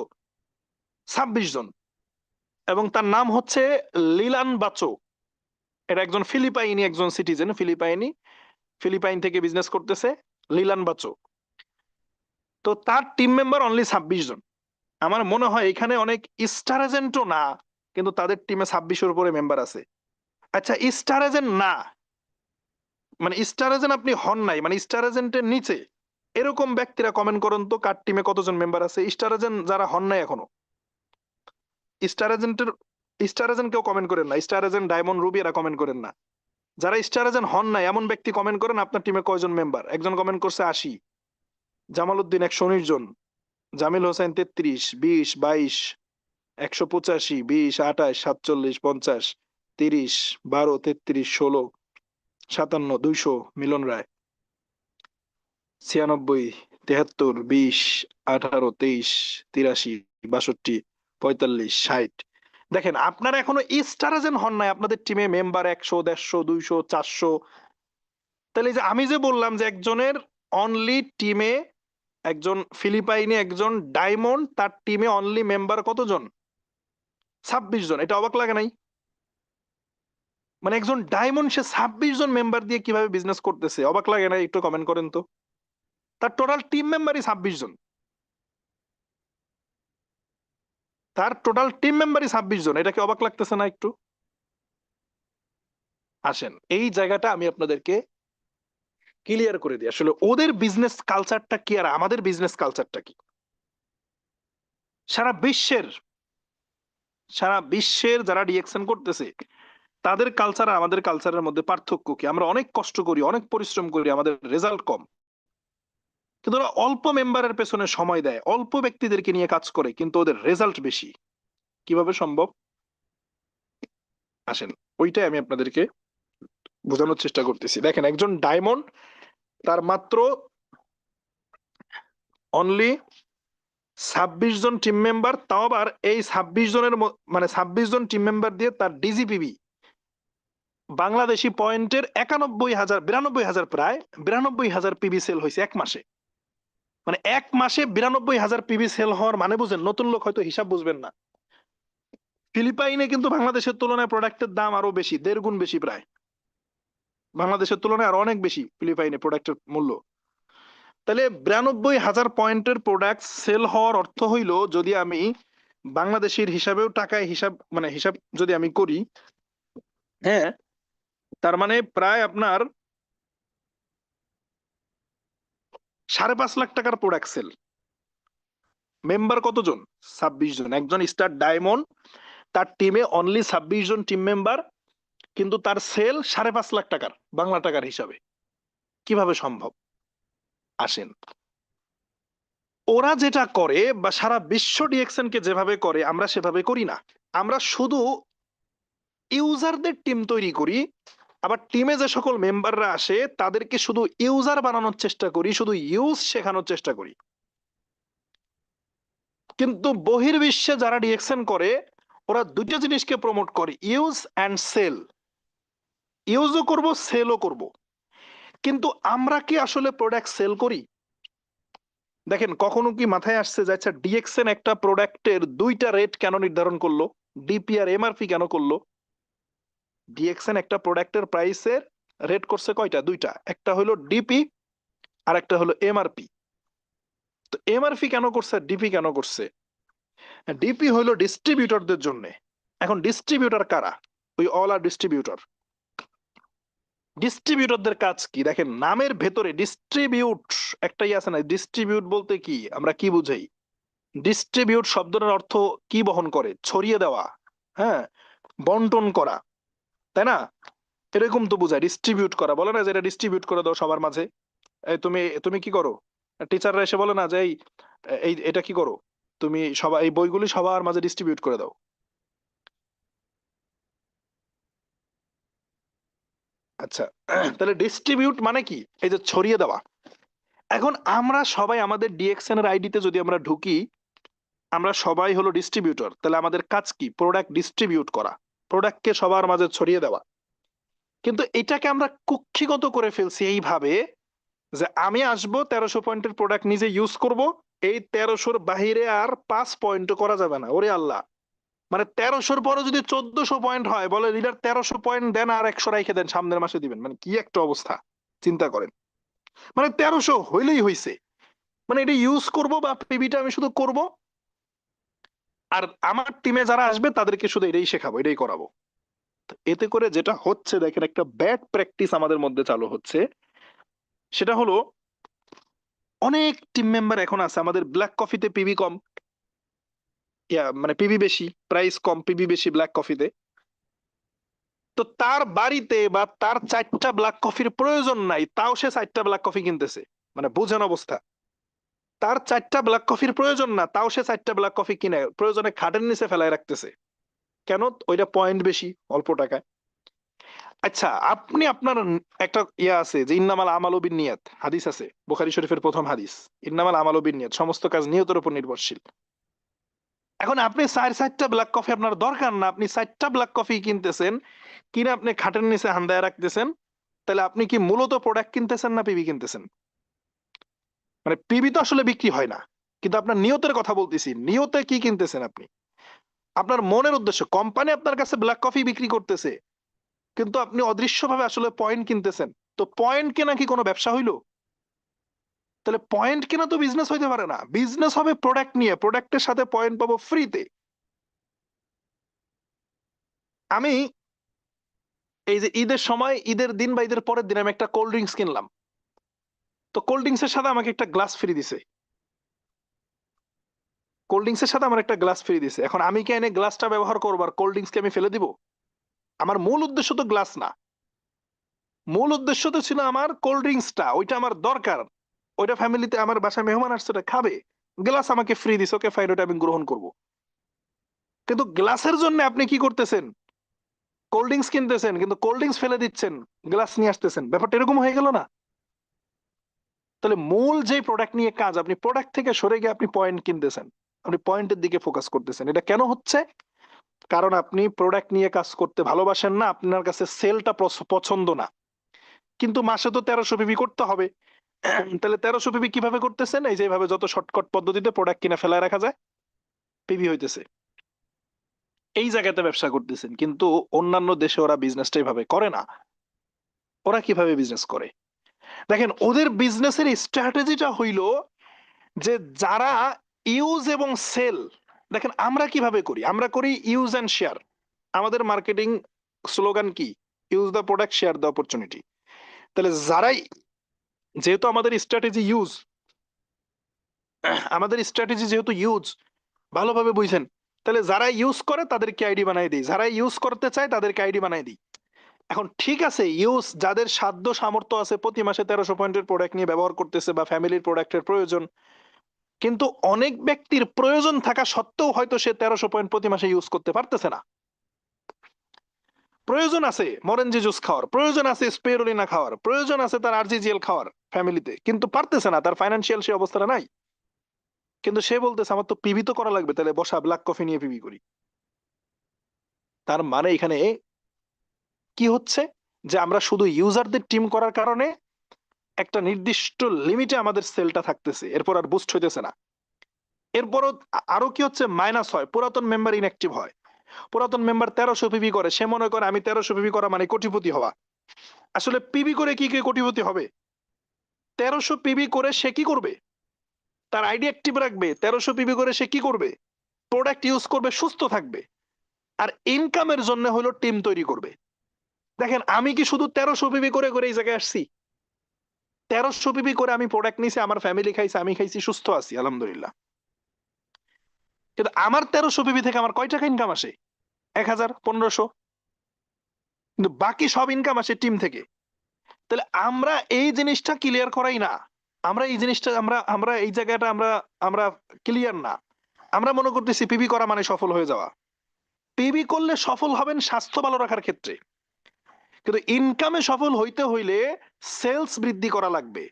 26 জন। এবং তার নাম হচ্ছে লিলান বাচো। এটা একজন ফিলিপাইনি, একজন সিটিজেন, ফিলিপাইন থেকে বিজনেস করতেছে, লিলান বাচো। তো তার টিম মেম্বার অনলি 26 জন। আমার মনে হয় এখানে অনেক স্টার এজেন্টও না, কিন্তু তাদের টিমে 26-এর উপরে মেম্বার আছে। আচ্ছা, স্টার এজেন্ট না মানে স্টার এজেন্ট আপনি হন নাই, মানে স্টার এজেন্টের নিচে এরকম ব্যক্তিরা কমেন্ট করুন তো, কার টিমে কতজন মেম্বার আছে স্টার এজেন্ট যারা হন নাই এখনো। স্টার এজেন্টের স্টার এজেন্ট কেউ কমেন্ট করেন না, স্টার এজেন্ট ডায়মন্ড রুবি এরা কমেন্ট করেন না। যারা স্টার এজেন্ট হন নাই এমন ব্যক্তি কমেন্ট করেন আপনার টিমে কয়জন মেম্বার। একজন কমেন্ট করছে 80, জামাল উদ্দিন 119 জন, জামিল হোসেন 33, 20, 22, 185, 20, 28, 47, 50, 30, 12, 33, 16, 57, 200, মিলন রায় 96, 73, 20, 18, 23, 83, 62, 45, 60। দেখেন আপনারা এখনো স্টার এজেন্ট হন নাই, আপনাদের টিমে মেম্বার 100, 150, 200, 400। তাহলে এই যে আমি যে বললাম যে একজনের অনলি টিমে, একজন ফিলিপাইনি, একজন ডায়মন্ড, তার টিমে অনলি মেম্বার কতজন? 26 জন। এটা অবাক লাগে নাই? মানে একজন ডায়মন্ড সে 26 জন মেম্বার দিয়ে কিভাবে বিজনেস করতেছে, অবাক লাগে না? একটু কমেন্ট করেন তো। তার টোটাল টিম মেম্বারই 26 জন, তার টোটাল টিম মেম্বারই 26 জন। এটা কি অবাক লাগতেছে না একটু? আসেন এই জায়গাটা আমি আপনাদেরকে ক্লিয়ার করে দিই, আসলে ওদের বিজনেস কালচারটা কি আর আমাদের বিজনেস কালচারটা কি। সারা বিশ্বের সারা বিশ্বের যারা ডিএকশন করতেছে তাদের কালচার আর আমাদের কালচারের মধ্যে পার্থক্য কি? আমরা অনেক কষ্ট করি, অনেক পরিশ্রম করি, আমাদের রেজাল্ট কম, কিন্তু ওরা অল্প মেম্বারের পেছনে সময় দেয়, অল্প ব্যক্তিদেরকে নিয়ে কাজ করে, কিন্তু ওদের রেজাল্ট বেশি। কিভাবে সম্ভব? আসেন ওইটাই আমি আপনাদেরকে বোঝানোর চেষ্টা করতেছি। দেখেন একজন ডায়মন্ড, তার মাত্র অনলি 26 জন টিম মেম্বার, তাও আবার এই 26 জনের মানে 26 জন টিম মেম্বার দিয়ে তার ডিজিপিবি বাংলাদেশি পয়েন্টের 91,000, 92,000, প্রায় 92,000 পিবি সেল হয়েছে এক মাসে। মানে এক মাসে 92,000 পিবি সেল হওয়ার মানে বুঝেন? নতুন লোক হয়তো হিসাব বুঝবেন না। ফিলিপাইনে কিন্তু বাংলাদেশের তুলনায় প্রোডাক্টের দাম আরো বেশি, 1.5 গুণ বেশি প্রায়। বাংলাদেশের তুলনায় আরো অনেক বেশি ফিলিপাইনে প্রোডাক্টের মূল্য। তাহলে 92,000 পয়েন্টের প্রোডাক্ট সেল হওয়ার অর্থ হইল, যদি আমি বাংলাদেশের হিসাবেও টাকায় হিসাব মানে হিসাব যদি আমি করি, হ্যাঁ, তার মানে প্রায় আপনার 5.5 লাখ টাকার প্রোডাক্ট সেল। মেম্বার কতজন? 26 জন। একজন স্টার ডায়মন্ড, তার টিমে অনলি 26 জন টিম মেম্বার, কিন্তু তার সেল 5.5 লাখ টাকার, বাংলা টাকার হিসাবে। কিভাবে সম্ভব? আসেন ওরা যেটা করে বা সারা বিশ্ব ডিএক্সএন কে যেভাবে করে আমরা সেভাবে করি না। আমরা শুধু ইউজারদের টিম তৈরি করি, আবার টিমে যে সকল মেম্বাররা আসে তাদেরকে শুধু ইউজার বানানোর চেষ্টা করি, শুধু ইউজ শেখানোর চেষ্টা করি। কিন্তু বহির্বিশ্বে যারা ডিএক্সএন করে ওরা দুইটা জিনিসকে প্রমোট করে, ইউজ অ্যান্ড সেল। ইউজও করব, সেলও করব। কিন্তু আমরা কি আসলে প্রোডাক্ট সেল করি? দেখেন কখনো কি মাথায় আসছে যে আচ্ছা ডিএক্সএন একটা প্রোডাক্টের দুইটা রেট কেন নির্ধারণ করলো? ডিপি আর এমআরপি কেন করলো? ডিএক্সএন একটা প্রোডাক্টের প্রাইসের রেট করছে কয়টা? দুইটা, একটা হলো ডিপি আর একটা হলো এমআরপি। তো এমআরপি কেন করছে, ডিপি কেন করছে? ডিপি হলো ডিস্ট্রিবিউটরদের জন্য। এখন ডিস্ট্রিবিউটর কারা? ওই অল আর ডিস্ট্রিবিউটর। ডিস্ট্রিবিউটরদের কাজ কি? দেখেন নামের ভেতরে ডিস্ট্রিবিউট একটাই আছে না। ডিস্ট্রিবিউট বলতে কি আমরা কি বুঝাই? ডিস্ট্রিবিউট শব্দের অর্থ কি বহন করে? ছড়িয়ে দেওয়া, হ্যাঁ, বন্টন করা, তাই না? এরকম তো বোঝায় ডিস্ট্রিবিউট করা। বলে না যে এটা ডিস্ট্রিবিউট করে দাও সবার মাঝে। এই তুমি তুমি কি করো? টিচাররা এসে বলে না যে এই এই এটা কি করো, তুমি সবাই এই বইগুলি সবার মাঝে ডিস্ট্রিবিউট করে দাও। আচ্ছা, তাহলে ডিস্ট্রিবিউট মানে কি? এই যে ছড়িয়ে দেওয়া। এখন আমরা সবাই আমাদের ডিএক্সএন এর আইডিতে যদি আমরা ঢুকি, আমরা সবাই হলো ডিস্ট্রিবিউটর। তাহলে আমাদের কাজ কি? প্রোডাক্ট ডিস্ট্রিবিউট করা, প্রোডাক্টকে সবার মাঝে ছড়িয়ে দেওয়া। কিন্তু এটাকে আমরা কুক্ষিগত করে ফেলছি এইভাবে যে আমি আসবো 1300 পয়েন্টের প্রোডাক্ট নিজে ইউজ করব, এই 1300-র বাহিরে আর 5 পয়েন্ট করা যাবে না। ওরে আল্লাহ, মানে 1300-র পরে যদি 1400 পয়েন্ট হয়, বলে লিডার 1300 পয়েন্ট দেন আর 100 রাইখে দেন, সামনের মাসে দিবেন। মানে কি একটা অবস্থা চিন্তা করেন। মানে 1300 হইলেই হইছে, মানে এটা ইউজ করব বা পিবিটা আমি শুধু করব, আর আমার টিমে যারা আসবে তাদেরকে শুধু এটাই শেখাবো, এটাই করাবো। তো এতে করে যেটা হচ্ছে, দেখেন একটা ব্যাড প্র্যাকটিস আমাদের মধ্যে চালু হচ্ছে। সেটা হলো অনেক টিম মেম্বার এখন আছে আমাদের ব্ল্যাক কফিতে পিবি কম, মানে পিবি বেশি, প্রাইস কম, পিবি বেশি ব্ল্যাক কফিতে। তো তার বাড়িতে বা তার 4টা ব্ল্যাক কফির প্রয়োজন নাই, তাও সে 4টা ব্ল্যাক কফি কিনতেছে। মানে বুঝেন অবস্থা, তার 4টা ব্ল্যাক কফির প্রয়োজন না, তাও সে 4টা ব্ল্যাক কফি কিনে প্রয়োজনে খাটের নিচে ফেলায় রাখতেছে। কেন? ওইটা পয়েন্ট বেশি, অল্প টাকায়। আচ্ছা, আপনি আপনার একটা আছে যে ইন্নামাল আমালু বিন্নিয়াত, হাদিস আছে বুখারী শরীফের প্রথম হাদিস, ইন্নামাল আমালু বিন্নিয়াত, সমস্ত কাজ নিয়তের উপর নির্ভরশীল। এখন আপনি 4টা ব্ল্যাক কফি আপনার দরকার না, আপনি 4টা ব্ল্যাক কফি কিনতেছেন, কিনে আপনি খাটের নিচে হান্দায় রাখতেছেন, তাহলে আপনি কি মূলত প্রোডাক্ট কিনতেছেন না পিবি কিনতেছেন? মানে পিবি তো আসলে বিক্রি হয় না, কিন্তু আপনার নিয়তের কথা বলতেছি, নিয়তে কি কিনতেছেন আপনি? আপনার মনের উদ্দেশ্য, কোম্পানি আপনার কাছে ব্ল্যাক কফি বিক্রি করতেছে, কিন্তু আপনি অদৃশ্যভাবে আসলে পয়েন্ট কিনতেছেন। তো পয়েন্ট কেনা কি কোনো ব্যবসা হইলো? তাহলে পয়েন্ট কেনা তো বিজনেস হইতে পারে না। বিজনেস হবে প্রোডাক্ট নিয়ে, প্রোডাক্টের সাথে পয়েন্ট পাবো ফ্রিতে। আমি এই যে ঈদের সময়, ঈদের দিন বা ঈদের পরের দিন আমি একটা কোল্ড ড্রিঙ্কস কিনলাম, তো কোল্ড ড্রিঙ্কস এর সাথে আমাকে একটা গ্লাস ফ্রি দিছে। কোল্ড ড্রিঙ্কস এর সাথে আমার একটা গ্লাস ফ্রি দিছে। এখন আমি কি এনে গ্লাসটা ব্যবহার করবো আর কোল্ড ড্রিঙ্কস কে আমি ফেলে দিব? আমার মূল উদ্দেশ্য তো গ্লাস না, মূল উদ্দেশ্য তো ছিল আমার কোল্ড ড্রিঙ্কসটা, ওইটা আমার দরকার, ওইটা ফ্যামিলিতে আমার বাসায় মেহমান আসছে, ওটা খাবে, গ্লাস আমাকে ফ্রি দিছে, ওকে ফাইন, ওটা আমি গ্রহণ করব। কিন্তু গ্লাসের জন্য আপনি কি করতেছেন? কোল্ড ড্রিঙ্কস কিনতেছেন, কিন্তু কোল্ড ড্রিঙ্কস ফেলে দিচ্ছেন, গ্লাস নিয়ে আসতেছেন। ব্যাপারটা এরকম হয়ে গেল না? তাহলে মূল যে প্রোডাক্ট নিয়ে কাজ, আপনি প্রোডাক্ট থেকে সরে গিয়ে আপনি পয়েন্ট কিনতেছেন, আপনি পয়েন্টের দিকে ফোকাস করতেছেন। এটা কেন হচ্ছে? কারণ আপনি প্রোডাক্ট নিয়ে কাজ করতে ভালোবাসেন না, আপনার কাছে সেলটা পছন্দ না। কিন্তু মাসে তো 1300 পিবি করতে হবে। তাহলে 1300 পিবি কিভাবে করতেছেন? এই যেভাবে যত শর্টকাট পদ্ধতিতে প্রোডাক্ট কিনে ফেলায় রাখা যায়, পিবি হইতেছে, এই জায়গাতে ব্যবসা করতেছেন। কিন্তু অন্যান্য দেশে ওরা বিজনেসটা এইভাবে করে না। ওরা কিভাবে বিজনেস করে দেখেন, ওদের বিজনেসের স্ট্র্যাটেজিটা হইল যে যারা ইউজ এবং সেল, দেখেন আমরা কিভাবে করি, আমরা করি ইউজ এন্ড শেয়ার। আমাদের মার্কেটিং স্লোগান কি? Use the product, share the opportunity. তাহলে যারাই, যেহেতু আমাদের স্ট্র্যাটেজি ইউজ, আমাদের স্ট্র্যাটেজি যেহেতু ইউজ, ভালোভাবে বুঝছেন, তাহলে যারা ইউজ করে তাদেরকে আইডি বানাই দিই, যারা ইউজ করতে চায় তাদেরকে আইডি বানাই দিই। এখন ঠিক আছে, ইউজ যাদের সাধ্য সামর্থ্য আছে প্রতি মাসে 1300 পয়েন্টের প্রোডাক্ট নিয়ে ব্যবহার করতেছে বা ফ্যামিলির প্রোডাক্টের প্রয়োজন, কিন্তু অনেক ব্যক্তির প্রয়োজন থাকা সত্ত্বেও হয়তো সে 1300 পয়েন্ট প্রতি মাসে ইউজ করতে পারতেছে না। প্রয়োজন আছে মরেঞ্জি জুস খাওয়ার, প্রয়োজন আছে স্পেরুলিনা খাওয়ার, প্রয়োজন আছে তার আরজিজিএল খাওয়ার ফ্যামিলিতে, কিন্তু পারতেছে না, তার ফাইন্যান্সিয়াল সে অবস্থাটা নাই। কিন্তু সে বলতেছে আমার তো পিবি তো করা লাগবে, তাহলে বসা ব্ল্যাক কফি নিয়ে পিবি করি। তার মানে এখানে কি হচ্ছে, যে আমরা শুধু ইউজারদের টিম করার কারণে একটা নির্দিষ্ট লিমিটে আমাদের সেলটা থাকতেছে, এরপর আর বুস্ট হইতেছে না। এরপরও আরো কি হচ্ছে, মাইনাস হয়, পুরাতন মেম্বার ইনঅ্যাক্টিভ হয়। পুরাতন মেম্বার 1300 পিবি করে, সে মনে করে আমি 1300 পিবি করা মানে কোটিপতি হওয়া। আসলে পিবি করে কি কে কোটিপতি হবে? 1300 পিবি করে সে কি করবে? তার আইডি অ্যাক্টিভ রাখবে। 1300 পিবি করে সে কি করবে? প্রোডাক্ট ইউজ করবে, সুস্থ থাকবে। আর ইনকামের জন্য হলো টিম তৈরি করবে। দেখেন আমি কি শুধু 1300 পিবি করে করে এই জায়গায় আসছি? 1300 পিবি করে আমি প্রোডাক্ট নিছি, আমার ফ্যামিলি খাইছে, আমি খাইছি, সুস্থ আছি আলহামদুলিল্লাহ। কিন্তু আমার 1300 পিবি থেকে আমার কয় টাকা ইনকাম আসে? 1000, 1500। কিন্তু বাকি সব ইনকাম আসে টিম থেকে। তাহলে আমরা এই জিনিসটা ক্লিয়ার করাই না, আমরা এই জিনিসটা আমরা আমরা এই জায়গাটা আমরা আমরা ক্লিয়ার না। আমরা মনে করতেছি পিবি করা মানে সফল হয়ে যাওয়া। পিবি করলে সফল হবেন স্বাস্থ্য ভালো রাখার ক্ষেত্রে, কিন্তু ইনকামে সফল হইতে হইলে সেলস বৃদ্ধি করা লাগবে।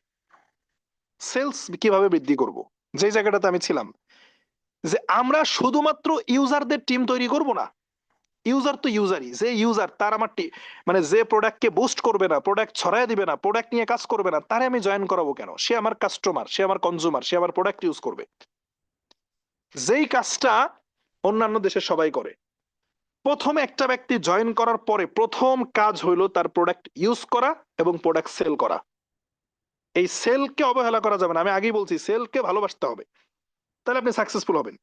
সেলস কিভাবে বৃদ্ধি করব? যে জায়গাটাতে আমি ছিলাম, যে আমরা শুধুমাত্র ইউজারদের টিম তৈরি করব না, ইউজার তো ইউজারই, যে ইউজার তার আমার মানে যে প্রোডাক্টকে বুস্ট করবে না, প্রোডাক্ট ছড়ায় দিবে না, প্রোডাক্ট নিয়ে কাজ করবে না, তারে আমি জয়েন করাবো কেন? সে আমার কাস্টমার, সে আমার কনজিউমার, সে আমার প্রোডাক্ট ইউজ করবে। যেই কাজটা অন্যান্য দেশের সবাই করে, প্রথমে একটা ব্যক্তি জয়েন করার পরে প্রথম কাজ হইলো তার প্রোডাক্ট ইউজ করা এবং প্রোডাক্ট সেল করা। এই সেলকে অবহেলা করা যাবে না, আমি আগেই বলছি সেলকে ভালোবাসতে হবে, তাহলে আপনি সাকসেসফুল হবেন।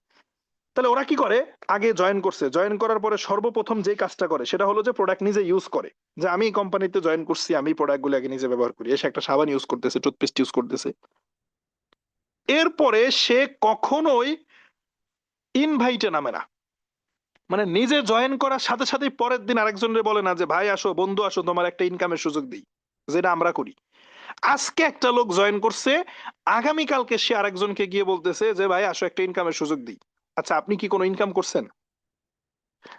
তাহলে ওরা কি করে, আগে জয়েন করছে, জয়েন করার পরে সর্বপ্রথম যে কাজটা করে সেটা হলো যে প্রোডাক্ট নিজে ইউজ করে। যে আমি কোম্পানিতে জয়েন করছি, আমি প্রোডাক্টগুলো আগে নিজে ব্যবহার করি। এসে একটা সাবান ইউজ করতেছে, টুথপেস্ট ইউজ করতেছে। এরপরে সে কখনোই ইনভাইটে নামে না, মানে নিজে জয়েন করার সাথে সাথেই পরের দিন আরেকজনের বলে না যে ভাই আসো, বন্ধু আসো, তোমার একটা ইনকামের সুযোগ দিই, যেটা আমরা করি। আজকে একটা লোক জয়েন করছে, আগামীকালকে সে আরেকজনকে গিয়ে বলতেছে যে ভাই আসো, একটা ইনকামের সুযোগ দিই। আচ্ছা, আপনি কি কোনো ইনকাম করছেন?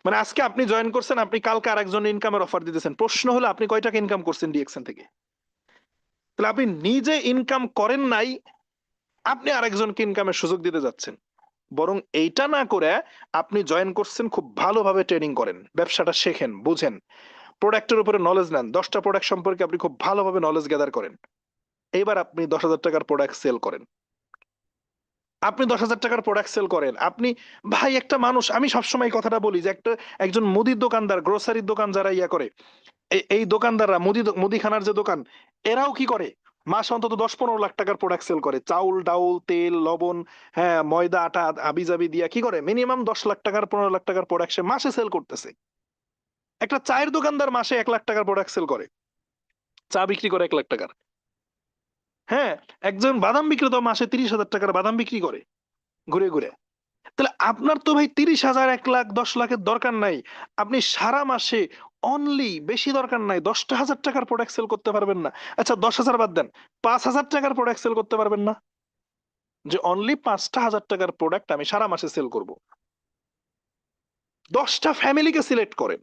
মানে আজকে আপনি জয়েন করছেন, আপনি কালকে আরেকজন ইনকামের অফার দিতেছেন। প্রশ্ন হলো আপনি কয় টাকা ইনকাম করছেন ডিএক্সএন থেকে? তাহলে আপনি নিজে ইনকাম করেন নাই, আপনি আরেকজনকে ইনকামের সুযোগ দিতে যাচ্ছেন। বরং এইটা না করে আপনি জয়েন করছেন, খুব ভালোভাবে ট্রেনিং করেন, ব্যবসাটা শেখেন, বুঝেন, প্রোডাক্টের উপরে নলেজ নেন, 10টা প্রোডাক্ট সম্পর্কে আপনি খুব ভালোভাবে নলেজ গ্যাদার করেন। এইবার আপনি 10,000 টাকার প্রোডাক্ট সেল করেন। আপনি 10,000 টাকার প্রোডাক্ট সেল করেন, আপনি ভাই একটা মানুষ, আমি সবসময় এই কথাটা বলি যে একজন মুদির দোকানদার, গ্রোসারির দোকান যারা ইয়া করে, এই দোকানদাররা, মুদিখানার যে দোকান, এরাও কি করে, মাসে অন্তত 10-15 লাখ টাকার প্রোডাক্ট সেল করে। চাউল, ডাউল, তেল, লবণ, হ্যাঁ, ময়দা, আটা, আবিজাবি দিয়া কি করে, মিনিমাম 10 লাখ টাকার, 15 লাখ টাকার প্রোডাক্ট সে মাসে সেল করতেছে। একটা চায়ের দোকানদার মাসে 1 লাখ টাকার প্রোডাক্ট সেল করে, চা বিক্রি করে 1 লাখ টাকার। হ্যাঁ, একজন বাদাম বিক্রেতা মাসে 30,000 টাকার বাদাম বিক্রি করে ঘুরে ঘুরে। তাহলে আপনার তো ভাই 30,000, 1 লাখ, 10 লাখের দরকার নাই। আপনি সারা মাসে অনলি, বেশি দরকার নাই, 10,000 টাকার প্রোডাক্ট সেল করতে পারবেন না? আচ্ছা 10,000 বাদ দেন, 5,000 টাকার প্রোডাক্ট সেল করতে পারবেন না? যে অনলি 5,000 টাকার প্রোডাক্ট আমি সারা মাসে সেল করব। 10টা ফ্যামিলিকে সিলেক্ট করেন।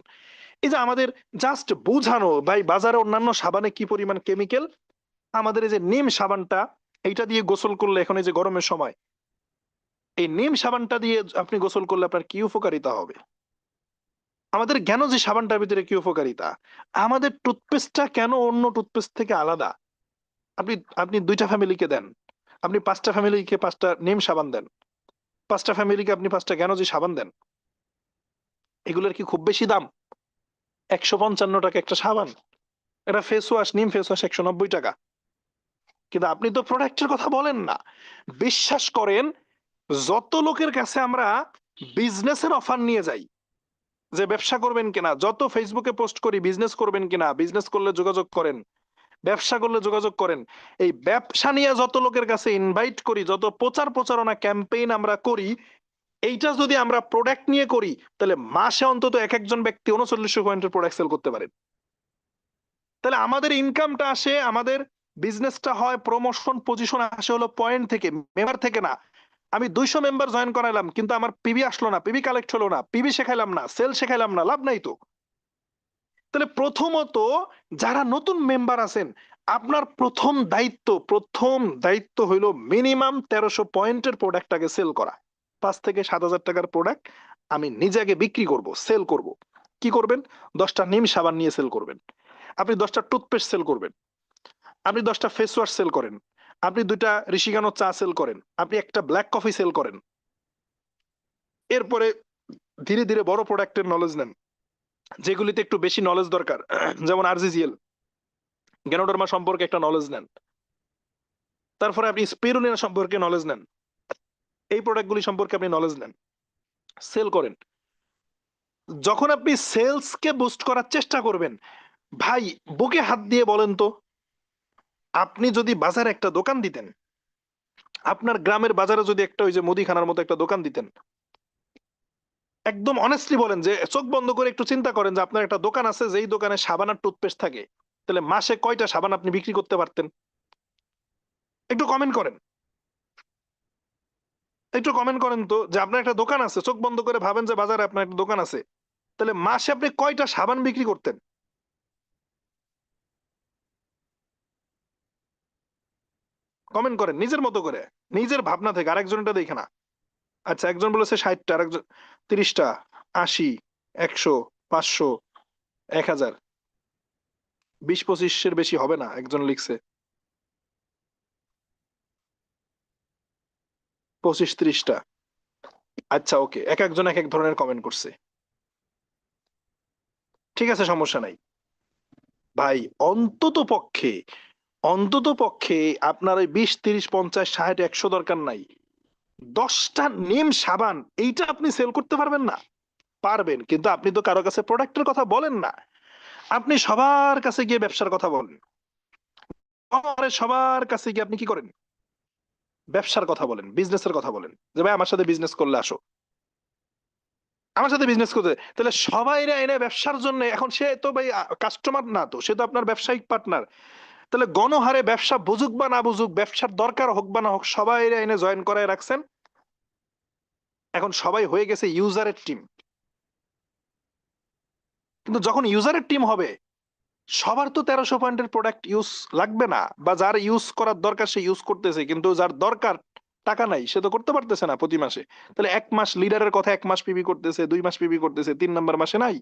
এই যে আমাদের জাস্ট বুঝানো, ভাই বাজারে অন্যান্য সাবানে কি পরিমাণ কেমিক্যাল, আমাদের এই যে নিম সাবানটা, এইটা দিয়ে গোসল করলে, এখন এই যে গরমের সময়, এই নিম সাবানটা দিয়ে আপনি গোসল করলে আপনার কি উপকারিতা হবে? আমাদের জ্ঞান যে সাবানটার ভিতরে কি উপকারিতা, আমাদের টুথপেস্টটা কেন অন্য টুথপেস্ট থেকে আলাদা? আপনি আপনি 2টা ফ্যামিলিকে দেন, আপনি 5টা ফ্যামিলিকে 5টা নিম সাবান দেন, 5টা ফ্যামিলিকে আপনি 5টা জ্ঞান যে সাবান দেন, এগুলোর কি খুব বেশি দাম? 155 টাকা একটা সাবান। এটা ফেস ওয়াশ, নিম ফেস ওয়াশ 190 টাকা। কিন্তু আপনি তো প্রোডাক্টের কথা বলেন না। বিশ্বাস করেন, যত লোকের কাছে আমরা বিজনেসের অফার নিয়ে যাই, যে ব্যবসা করবেন কিনা, যত ফেসবুকে পোস্ট করি বিজনেস করবেন কিনা, বিজনেস করলে যোগাযোগ করেন, ব্যবসা করলে যোগাযোগ করেন, এই ব্যবসা নিয়ে যত লোকের কাছে ইনভাইট করি, যত প্রচারণা ক্যাম্পেইন আমরা করি, এইটা যদি আমরা প্রোডাক্ট নিয়ে করি, তাহলে মাসে অন্তত এক একজন ব্যক্তি 3900 পয়েন্টের প্রোডাক্ট সেল করতে পারেন। তাহলে আমাদের ইনকামটা আসে, আমাদের বিজনেসটা হয়, প্রমোশন পজিশন আসে হলো পয়েন্ট থেকে, মেম্বার থেকে না। আমি 200 মেম্বার জয়েন করাইলাম, কিন্তু আমার পিবি আসলো না, পিবি কালেক্ট হলো না, পিবি শেখাইলাম না, সেল শেখাইলাম না, লাভ নাই তো। তাহলে প্রথমত যারা নতুন মেম্বার আছেন, আপনার প্রথম দায়িত্ব হইল মিনিমাম 1300 পয়েন্টের প্রোডাক্টটাকে সেল করা। 5,000 থেকে 7,000 টাকার প্রোডাক্ট আমি নিজে আগে বিক্রি করব, সেল করব। কি করবেন? 10টা নিম সাবান নিয়ে সেল করবেন, আপনি 10টা টুথপেস্ট সেল করবেন, আপনি 10টা ফেস ওয়াশ সেল করেন, আপনি 2টা ঋষিগানো চা সেল করেন, আপনি একটা ব্ল্যাক কফি সেল করেন। এরপরে ধীরে ধীরে বড় প্রোডাক্টের নলেজ নেন, যেগুলিতে একটু বেশি নলেজ দরকার, যেমন আরজিজিএল, গ্যানোডার্মা সম্পর্কে একটা নলেজ নেন। তারপরে আপনি স্পিরুলিনা সম্পর্কে নলেজ নেন, এই প্রোডাক্টগুলি সম্পর্কে আপনি নলেজ নেন, সেল করেন। যখন আপনি সেলসকে বুস্ট করার চেষ্টা করবেন, ভাই বুকে হাত দিয়ে বলেন তো, আপনি যদি বাজারে একটা দোকান দিতেন, আপনার গ্রামের বাজারে যদি একটা ওই যে মুদিখানার মতো একটা দোকান দিতেন, একদম অনেস্টলি বলেন, যে চোখ বন্ধ করে একটু চিন্তা করেন যে আপনার একটা দোকান আছে, যেই দোকানে সাবান আর টুথপেস্ট থাকে, তাহলে মাসে কয়টা সাবান আপনি বিক্রি করতে পারতেন? একটু কমেন্ট করেন, একটু কমেন্ট করেন তো, যে আপনার একটা দোকান আছে, চোখ বন্ধ করে ভাবেন যে বাজারে আপনার একটা দোকান আছে, তাহলে মাসে আপনি কয়টা সাবান বিক্রি করতেন? কমেন্ট করেন নিজের মতো করে, নিজের ভাবনা থেকে, আরেকজনটা দেখে না। আচ্ছা, একজন বলেছে 60টা, আরেকজন 30টা, 80, 100, 500, 1000, 20-25-এর বেশি হবে না, একজন লিখছে। 25-30টা। আচ্ছা ওকে, এক একজন এক এক ধরনের কমেন্ট করছে। ঠিক আছে, সমস্যা নাই ভাই। অন্তত পক্ষে অন্তত পক্ষে আপনার ওই 20, 30, 50, 60, 100 দরকার নাই। 10টা নিম সাবান এইটা আপনি সেল করতে পারবেন না? পারবেন, কিন্তু আপনি তো কারো কাছে প্রোডাক্টের কথা বলেন না। আপনি সবার কাছে গিয়ে ব্যবসার কথা বলেন। সবার কাছে গিয়ে আপনি কি করেন? ব্যবসার কথা বলেন, বিজনেসের কথা বলেন, যে ভাই আমার সাথে বিজনেস করলে আসো, আমার সাথে বিজনেস করতে। তাহলে সবাই এনে ব্যবসার জন্য, এখন সে তো ভাই কাস্টমার না, তো সে তো আপনার ব্যবসায়িক পার্টনার। তাহলে গণহারে ব্যবসা বুঝুক বা না বুঝুক, ব্যবসার দরকার হোক বা না হোক, সবাই এনে জয়েন করায় রাখছেন। এখন সবাই হয়ে গেছে ইউজারের টিম। কিন্তু যখন ইউজারের টিম হবে, সবার তো 1300 পয়েন্টের প্রোডাক্ট ইউজ লাগবে না, বা যার ইউজ করার দরকার সে ইউজ করতেছে, কিন্তু যার দরকার টাকা নাই সে তো করতে পারতেছে না প্রতি মাসে। তাহলে 1 মাস লিডারের কথা, 1 মাস পিবি করতেছে, 2 মাস পিবি করতেছে, 3 নম্বর মাসে নাই,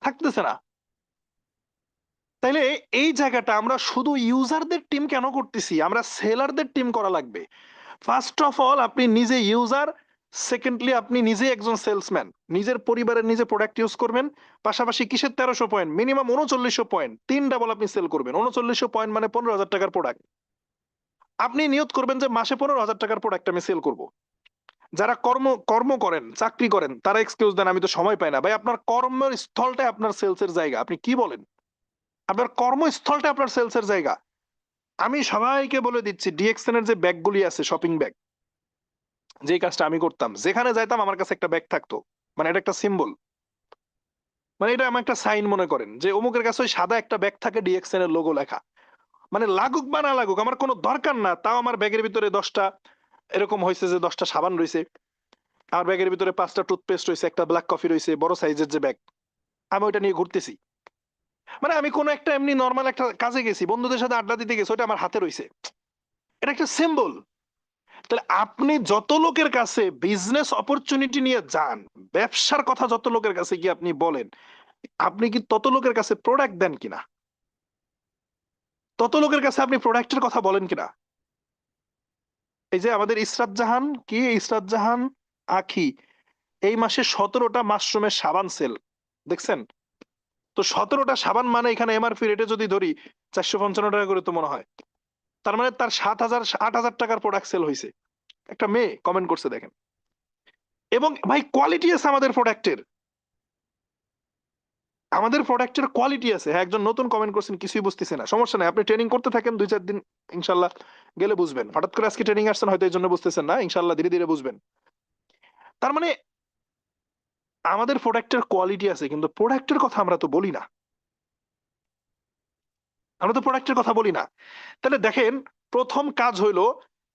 থাকতেছে না। তাইলে এই জায়গাটা আমরা শুধু ইউজারদের টিম কেন করতেছি? আমরা সেলারদের টিম করা লাগবে। ফার্স্ট অফ অল আপনি নিজে ইউজার, সেকেন্ডলি আপনি নিজে একজন সেলসম্যান, নিজের পরিবারের নিজে প্রোডাক্ট ইউজ করবেন। পাশাপাশি কিসের 1300 পয়েন্ট, মিনিমাম 3900 পয়েন্ট, 3 ডাবল আপনি সেল করবেন। 3900 পয়েন্ট মানে 15,000 টাকার প্রোডাক্ট। আপনি নিয়ত করবেন যে মাসে 15,000 টাকার প্রোডাক্ট আমি সেল করব। যারা কর্ম কর্ম করেন, চাকরি করেন, তারা এক্সকিউজ দেন আমি তো সময় পাই না। ভাই আপনার কর্মের স্থলটাই আপনার সেলসের জায়গা। আপনি কি বলেন? আপনার কর্মস্থলটা আপনার সেলসের জায়গা। আমি সবাইকে বলে দিচ্ছি, ডিএক্সএন এর যে ব্যাগগুলি আছে, শপিং ব্যাগ, যে কাজটা আমি করতাম, যেখানে যাইতাম আমার কাছে একটা ব্যাগ থাকতো। মানে এটা একটা সিম্বল, মানে এটা আমার একটা সাইন মনে করেন, যে অমুকের কাছে ওই সাদা একটা ব্যাগ থাকে, ডিএক্সএন এর লোগো লেখা। মানে লাগুক বা না লাগুক আমার কোনো দরকার না, তাও আমার ব্যাগের ভিতরে 10টা এরকম হয়েছে যে 10টা সাবান রয়েছে, আমার ব্যাগের ভিতরে 5টা টুথপেস্ট রয়েছে, একটা ব্ল্যাক কফি রয়েছে, বড় সাইজের যে ব্যাগ, আমি ওইটা নিয়ে ঘুরতেছি। মানে আমি কোনো একটা এমনি নর্মাল একটা কাজে গেছি, বন্ধুদের সাথে আড্ডা দিতে গেছি, ওইটা আমার হাতে রয়েছে। এটা একটা সিম্বল। তাহলে আপনি যত লোকের কাছে বিজনেস অপরচুনিটি নিয়ে যান, ব্যবসার কথা যত লোকের কাছে গিয়ে আপনি বলেন, আপনি কি তত লোকের কাছে প্রোডাক্ট দেন কিনা? তত লোকের কাছে আপনি প্রোডাক্টের কথা বলেন কিনা? এই যে আমাদের ইসরাত জাহান, কি ইসরাত জাহান আখি, এই মাসে 17টা মাশরুমের সাবান সেল, দেখছেন? তো 17টা সাবান মানে এখানে এমআরপি রেটে যদি ধরি 455 টাকা করে তো মনে হয়, তার মানে তার 7,000 8,000 টাকার প্রোডাক্ট সেল হয়েছে। একটা মেয়ে কমেন্ট করছে দেখেন। এবং ভাই কোয়ালিটি আছে আমাদের প্রোডাক্টের, আমাদের প্রোডাক্টের কোয়ালিটি আছে। হ্যাঁ, একজন নতুন কমেন্ট করছেন কিছুই বুঝতেছে না, সমস্যা নাই, আপনি ট্রেনিং করতে থাকেন, 2-4 দিন ইনশাল্লাহ গেলে বুঝবেন। হঠাৎ করে আজকে ট্রেনিং আসছেন হয়তো এই জন্য বুঝতেছেন না, ইনশাল্লাহ ধীরে ধীরে বুঝবেন। তার মানে আমাদের প্রোডাক্টের কোয়ালিটি আছে, কিন্তু প্রোডাক্টের কথা আমরা তো বলি না, আমরা তো প্রোডাক্টের কথা বলি না। তাহলে দেখেন, প্রথম কাজ হইলো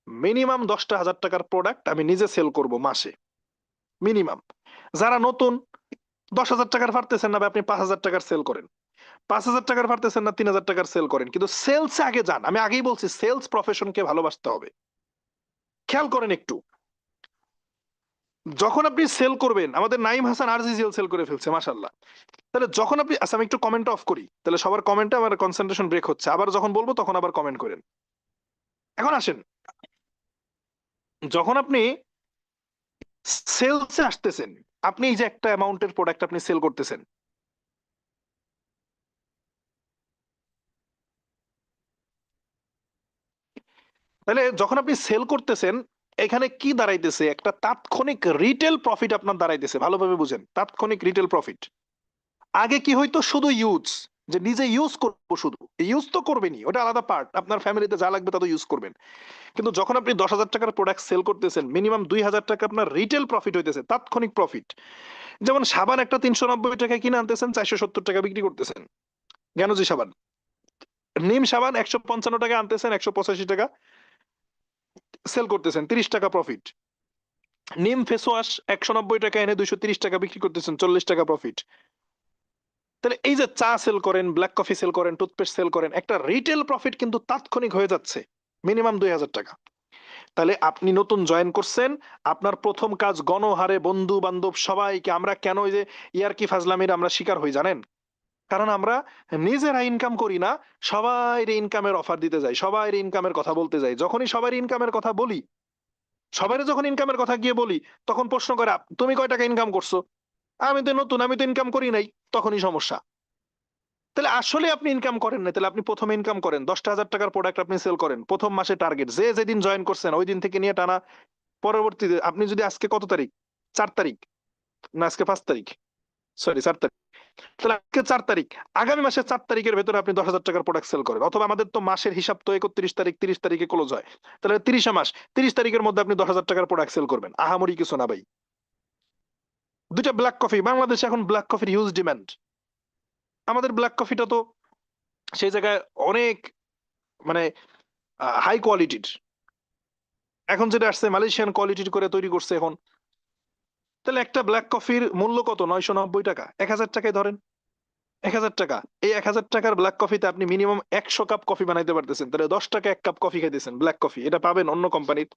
মিনিমাম 10,000 টাকার প্রোডাক্ট আমি নিজে সেল করব মাসে, মিনিমাম। যারা নতুন 10,000 টাকার পারতেছেন না, আপনি 5,000 টাকার সেল করেন। 5,000 টাকার পারতেছেন না, 3,000 টাকার সেল করেন, কিন্তু সেলস আগে যান। আমি আগেই বলছি সেলস প্রফেশনকে ভালোবাসতে হবে। খেয়াল করেন একটু, যখন আপনি সেল করবেন, আমাদের নাইম হাসান আরজিজিএল সেল করে ফেলছে মাশাআল্লাহ। তাহলে যখন আপনি, আচ্ছা আমি একটু কমেন্ট অফ করি, তাহলে সবার কমেন্টে আমার কনসেন্ট্রেশন ব্রেক হচ্ছে, আবার যখন বলবো তখন আবার কমেন্ট করেন। এখন আসেন, যখন আপনি সেলসে আসতেছেন, আপনি এই যে একটা অ্যামাউন্টের প্রোডাক্ট আপনি সেল করতেছেন, তাহলে যখন আপনি সেল করতেছেন, এখানে কি দাঁড়াইতেছে? একটা তাৎক্ষণিক রিটেল প্রফিট আপনার দাঁড়াইতেছে। ভালোভাবে বুঝেন, তাৎক্ষণিক রিটেল প্রফিট। আগে কি হইতো? শুধু ইউজ, যে নিজে ইউজ করবো, শুধু ইউজ তো করবেনই, ওটা আলাদা পার্ট, আপনার ফ্যামিলিতে যা লাগবে তা তো ইউজ করবেন। কিন্তু যখন আপনি 10,000 টাকার প্রোডাক্ট সেল করতেছেন, মিনিমাম 2,000 টাকা আপনার রিটেল প্রফিট হইতেছে, তাৎক্ষণিক প্রফিট। যেমন সাবান একটা 390 টাকায় কিনে আনতেছেন, 470 টাকা বিক্রি করতেছেন, জ্ঞানজি সাবান। নিম সাবান 155 টাকা আনতেছেন, 185 টাকা সেল করতেছেন, 30 টাকা প্রফিট। নিম ফেস ওয়াশ 190 টাকা এনে 230 টাকা বিক্রি করতেছেন, 40 টাকা প্রফিট। তাহলে এই যে চা সেল করেন, ব্ল্যাক কফি সেল করেন, টুথপেস্ট সেল করেন, একটা রিটেল প্রফিট কিন্তু তাৎক্ষণিক হয়ে যাচ্ছে, মিনিমাম 2,000 টাকা। তাহলে আপনি নতুন জয়েন করছেন, আপনার প্রথম কাজ গণহারে বন্ধু বান্ধব সবাইকে, আমরা কেন ওই যে ইয়ারকি ফাজলামির আমরা শিকার হই জানেন? কারণ আমরা নিজেরা ইনকাম করি না, সবাই ইনকামের অফার দিতে যাই, সবাই ইনকামের কথা বলতে যাই। যখনই সবার ইনকামের কথা বলি, সবাই যখন ইনকামের কথা গিয়ে বলি, তখন প্রশ্ন করে তুমি কয় টাকা ইনকাম করছো? আমি তো নতুন, আমি তো ইনকাম করি নাই। তখনই সমস্যা। তাহলে আসলে আপনি ইনকাম করেন না, তাহলে আপনি প্রথমে ইনকাম করেন 10,000 টাকার প্রোডাক্ট আপনি সেল করেন প্রথম মাসে টার্গেট, যে যেদিন জয়েন করছেন ওই দিন থেকে নিয়ে টানা পরবর্তীতে আপনি যদি আজকে কত তারিখ, 4 তারিখ না আজকে 5 তারিখ, সরি 4 তারিখ, তাহলে আজকে 4 তারিখ, আগামী মাসের 4 তারিখের ভেতরে আপনি 10,000 টাকার প্রোডাক্ট সেল করেন। অথবা আমাদের তো মাসের হিসাব তো 31 তারিখ, 30 তারিখে ক্লোজ হয়, তাহলে 30 মাস, 30 তারিখের মধ্যে আপনি 10,000 টাকার প্রোডাক্ট সেল করবেন। আহামরি কিছু না ভাই। দুইটা ব্ল্যাক কফি, বাংলাদেশে এখন ব্ল্যাক কফির হিউজ ডিমান্ড। আমাদের ব্ল্যাক কফিটা তো সেই জায়গায় অনেক মানে হাই কোয়ালিটির, এখন যেটা আসছে মালয়েশিয়ান কোয়ালিটির করে তৈরি করছে এখন। তাহলে একটা ব্ল্যাক কফির মূল্য কত? 990 টাকা। 1,000 টাকায় ধরেন, 1,000 টাকা। এই 1,000 টাকার ব্ল্যাক কফিতে আপনি মিনিমাম 100 কাপ কফি বানাইতে পারতেছেন, তাহলে 10 টাকা 1 কাপ কফি খাইতেছেন ব্ল্যাক কফি, এটা পাবেন অন্য কোম্পানির।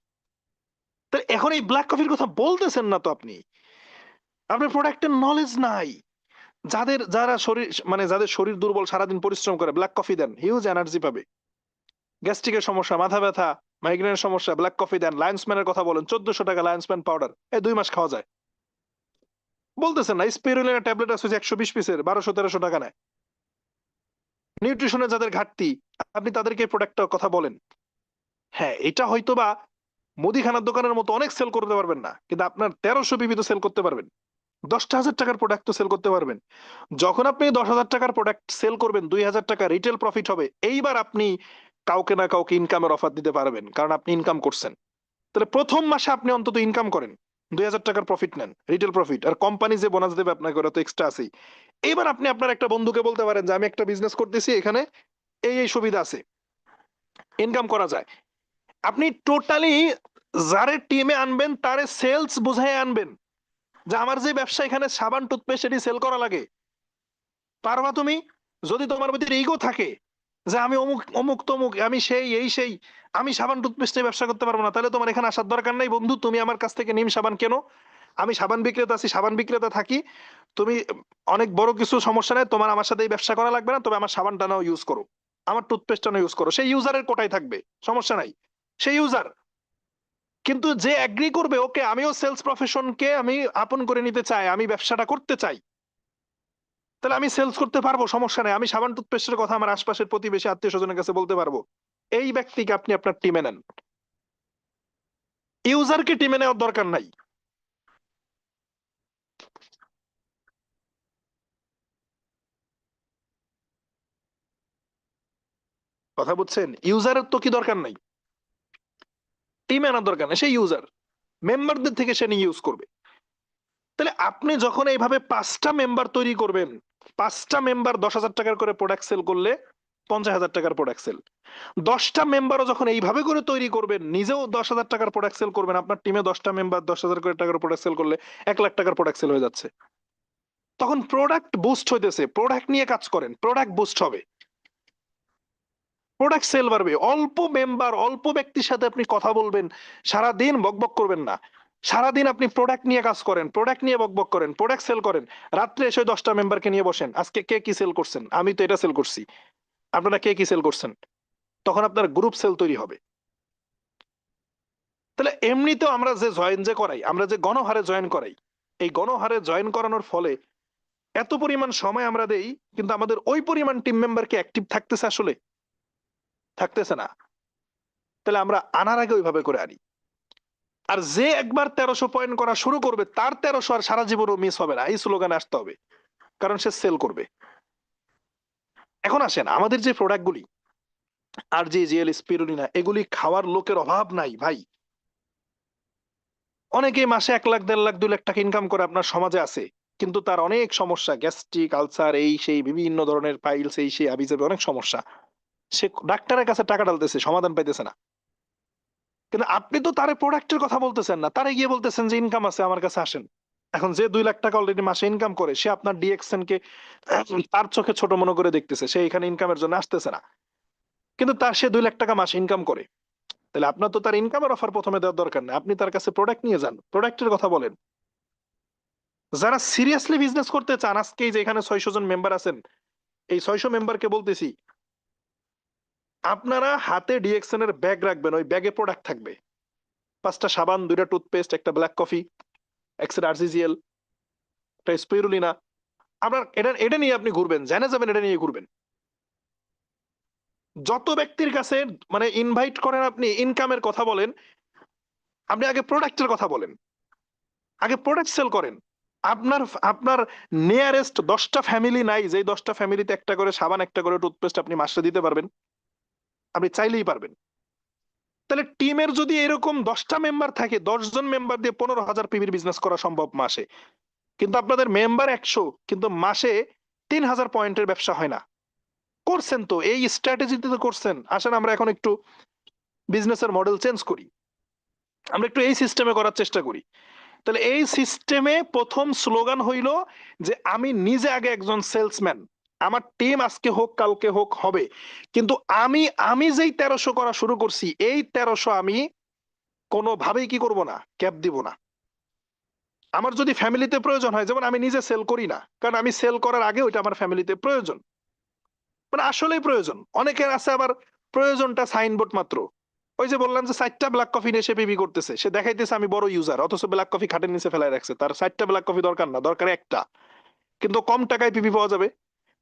তাহলে এখন এই ব্ল্যাক কফির কথা বলতেছেন না তো আপনি, আপনার প্রোডাক্টের নলেজ নাই। যারা শরীর যাদের শরীর দুর্বল, সারাদিন পরিশ্রম করে, ব্ল্যাক কফি দেন, হিউজ এনার্জি পাবে। গ্যাস্ট্রিকের সমস্যা, মাথা ব্যথা, মাইগ্রেনের সমস্যা, ব্ল্যাক কফি দেন। লায়ন্সম্যানের কথা বলেন, 1400 টাকা লায়ন্সম্যান পাউডার, এই 2 মাস খাওয়া যায়। বলতেছেন না স্পিরুলিনা ট্যাবলেট আছে 120 পিসের, 1200-1300 টাকা নেয়। নিউট্রিশনের যাদের ঘাটতি, আপনি তাদেরকে প্রোডাক্টটার কথা বলেন। হ্যাঁ, এটা হয়তো বা মুদিখানার দোকানের মতো অনেক সেল করতে পারবেন না, কিন্তু আপনার 1300 পিপি তো সেল করতে পারবেন, 10,000 টাকার প্রোডাক্ট তো সেল করতে পারবেন। যখন আপনি 10,000 টাকার প্রোডাক্ট সেল করবেন, 2,000 টাকা রিটেল প্রফিট হবে, এইবার আপনি কাউকে না কাউকে ইনকামের অফার দিতে পারবেন, কারণ আপনি ইনকাম করছেন। তাহলে প্রথম মাসে আপনি অন্তত ইনকাম করেন, 2,000 টাকার প্রফিট নেন, রিটেল প্রফিট, আর কোম্পানি যে বোনাস দেবে আপনাকে ওরা তো এক্সট্রা আছেই। এবার আপনি আপনার একটা বন্ধুকে বলতে পারেন যে আমি একটা বিজনেস করতেছি, এখানে এই এই সুবিধা আছে, ইনকাম করা যায়। আপনি টোটালি যারে টিমে আনবেন তারে সেলস বুঝাই আনবেন, যে আমার যে ব্যবসা, এখানে সাবান টুথপেস্ট এটি সেল করা লাগে, পারবা তুমি? যদি তোমার ভিতরে ইগো থাকে যে আমি অমুক অমুক তমুক, আমি সেই এই সেই, আমি সাবান টুথপেস্টে ব্যবসা করতে পারবো না, তাহলে তোমার এখানে আসার দরকার নাই বন্ধু। তুমি আমার কাছ থেকে নিম সাবান কেনো, আমি সাবান বিক্রেতা আছি, সাবান বিক্রেতা থাকি। তুমি অনেক বড় কিছু সমস্যা নেই, তোমার আমার সাথে এই ব্যবসা করা লাগবে না, তবে আমার সাবানটা নাও ইউজ করো, আমার টুথপেস্টটা নাও ইউজ করো। সেই ইউজারের কোটায় থাকবে, সমস্যা নাই, সেই ইউজার। কিন্তু যে এগ্রি করবে, ওকে আমিও সেলস প্রফেশনকে আমি আপন করে নিতে চাই, আমি ব্যবসাটা করতে চাই, তাহলে আমি সেলস করতে পারবো, সমস্যা নেই। আমি সাবান টুথপেস্টের কথা আমার আশপাশের প্রতিবেশী আত্মীয় স্বজনের কাছে বলতে পারবো। এই ব্যক্তিকে আপনি আপনার টিমে নেন, ইউজারকে টিমে নেওয়ার দরকার নাই। কথা বুঝছেন? ইউজারের তো কি দরকার নাই, টিমে আনার দরকার নাই, সেই ইউজার মেম্বারদের থেকে সে নিয়ে ইউজ করবে। তাহলে আপনি যখন এইভাবে 5টা মেম্বার তৈরি করবেন, 5টা মেম্বার 10,000 টাকার করে প্রোডাক্ট সেল করলে 50,000 টাকার প্রোডাক্ট সেল। 10টা মেম্বারও যখন এইভাবে করে তৈরি করবেন, নিজেও 10,000 টাকার প্রোডাক্ট সেল করবেন, আপনার টিমে 10টা মেম্বার 10,000 করে টাকার প্রোডাক্ট সেল করলে 1 লাখ টাকার প্রোডাক্ট সেল হয়ে যাচ্ছে। তখন প্রোডাক্ট বুস্ট হইতেছে, প্রোডাক্ট নিয়ে কাজ করেন, প্রোডাক্ট বুস্ট হবে, প্রোডাক্ট সেল বাড়বে। অল্প মেম্বার, অল্প ব্যক্তির সাথে আপনি কথা বলবেন, সারাদিন বকবক করবেন না, সারাদিন আপনি প্রোডাক্ট নিয়ে কাজ করেন, প্রোডাক্ট নিয়ে বকবক করেন, প্রোডাক্ট সেল করেন। রাত্রে এসে 10টা মেম্বারকে নিয়ে বসেন, আজকে কে কি সেল করছেন, আমি তো এটা সেল করছি, আপনারা কে কি সেল করছেন, তখন আপনার গ্রুপ সেল তৈরি হবে। তাহলে এমনিতেও আমরা যে করাই, আমরা যে গণহারে জয়েন করাই, এই গণহারে জয়েন করানোর ফলে এত পরিমাণ সময় আমরা দেই, কিন্তু আমাদের ওই পরিমাণ টিম মেম্বারকে অ্যাক্টিভ থাকতেছে, আসলে থাকতেছে না। তাহলে আমরা আনার আগে ওইভাবে করে আনি। আর যে একবার 1300 পয়েন্ট করা শুরু করবে, তার 1300 আর সারা জীবনও মিস হবে না, এই স্লোগানে আসতে হবে, কারণ সে সেল করবে। এখন আসেন, আমাদের যে প্রোডাক্টগুলি আর জি জিএল স্পিরুলিনা, এগুলি খাওয়ার লোকের অভাব নাই ভাই। অনেকেই মাসে 1 লাখ 1.5 লাখ 2 লাখ টাকা ইনকাম করে আপনার সমাজে আছে, কিন্তু তার অনেক সমস্যা, গ্যাস্ট্রিক আলসার, এই সেই বিভিন্ন ধরনের পাইলস, এই সেই আবিজাবি অনেক সমস্যা। সে ডাক্তারের কাছে টাকা ঢালতেছে, সমাধান পাইতেছে না। কিন্তু আপনি তো তার প্রোডাক্টের কথা বলতেছেন না, তারে গিয়ে বলতেছেন যে ইনকাম আছে, আমার কাছে আসেন। এখন যে 2 লাখ টাকা অলরেডি মাসে ইনকাম করে, সে আপনার ডিএক্সএন কে তার চোখে ছোট মনে করে দেখতেছে, সে এখানে ইনকামের জন্য আসতেছে না, কিন্তু তার সে 2 লাখ টাকা মাসে ইনকাম করে। তাহলে আপনার তো তার ইনকামের অফার প্রথমে দেওয়ার দরকার নেই, আপনি তার কাছে প্রোডাক্ট নিয়ে যান, প্রোডাক্টের কথা বলেন। যারা সিরিয়াসলি বিজনেস করতে চান, আজকে এই যে এখানে 600 জন মেম্বার আছেন, এই 600 মেম্বারকে বলতেছি, আপনারা হাতে ডিএক্সএন এর ব্যাগ রাখবেন, ওই ব্যাগে প্রোডাক্ট থাকবে, 5টা সাবান, 2টা টুথপেস্ট, একটা ব্ল্যাক কফি, এক্সের আরসিজিএল, একটা স্পিরুলিনা। আপনার এটা এটা নিয়ে আপনি ঘুরবেন, জানা যাবেন এটা নিয়ে ঘুরবেন। যত ব্যক্তির কাছে মানে ইনভাইট করেন, আপনি ইনকামের কথা বলেন, আপনি আগে প্রোডাক্টের কথা বলেন, আগে প্রোডাক্ট সেল করেন। আপনার আপনার নিয়ারেস্ট 10টা ফ্যামিলি নাই যে 10টা ফ্যামিলিতে একটা করে সাবান, একটা করে টুথপেস্ট আপনি মাসে দিতে পারবেন? আপনি চাইলেই পারবেন। তাহলে টিমের যদি এরকম 10টা মেম্বার থাকে, 10 জন মেম্বার দিয়ে 15,000 পিবির বিজনেস করা সম্ভব মাসে। কিন্তু আপনাদের মেম্বার 100, কিন্তু মাসে 3,000 পয়েন্টের ব্যবসা হয় না। করছেন তো, এই স্ট্র্যাটেজিতে তো করছেন। আসেন আমরা এখন একটু বিজনেসের মডেল চেঞ্জ করি, আমরা একটু এই সিস্টেমে করার চেষ্টা করি। তাহলে এই সিস্টেমে প্রথম স্লোগান হইল যে আমি নিজে আগে একজন সেলসম্যান, আমার টিম আজকে হোক কালকে হোক হবে, কিন্তু আমি আমি যেই 1300 করা শুরু করছি, এই 1300 আমি কোনোভাবেই কি করব না, ক্যাপ দিব না। আমার যদি ফ্যামিলিতে প্রয়োজন হয়, যেমন আমি নিজে সেল করি না, কারণ আমি সেল করার আগে ওইটা আমার ফ্যামিলিতে প্রয়োজন, মানে আসলেই প্রয়োজন। অনেকের আছে আবার প্রয়োজনটা সাইনবোর্ড মাত্র। ওই যে বললাম যে 4টা ব্ল্যাক কফি নিয়ে সে পিবি করতেছে, সে দেখাইতেছে আমি বড় ইউজার, অথচ ব্ল্যাক কফি খাটের নিচে ফেলায় রাখছে, তার 4টা ব্ল্যাক কফি দরকার না, দরকার একটা, কিন্তু কম টাকায় পিবি পাওয়া যাবে।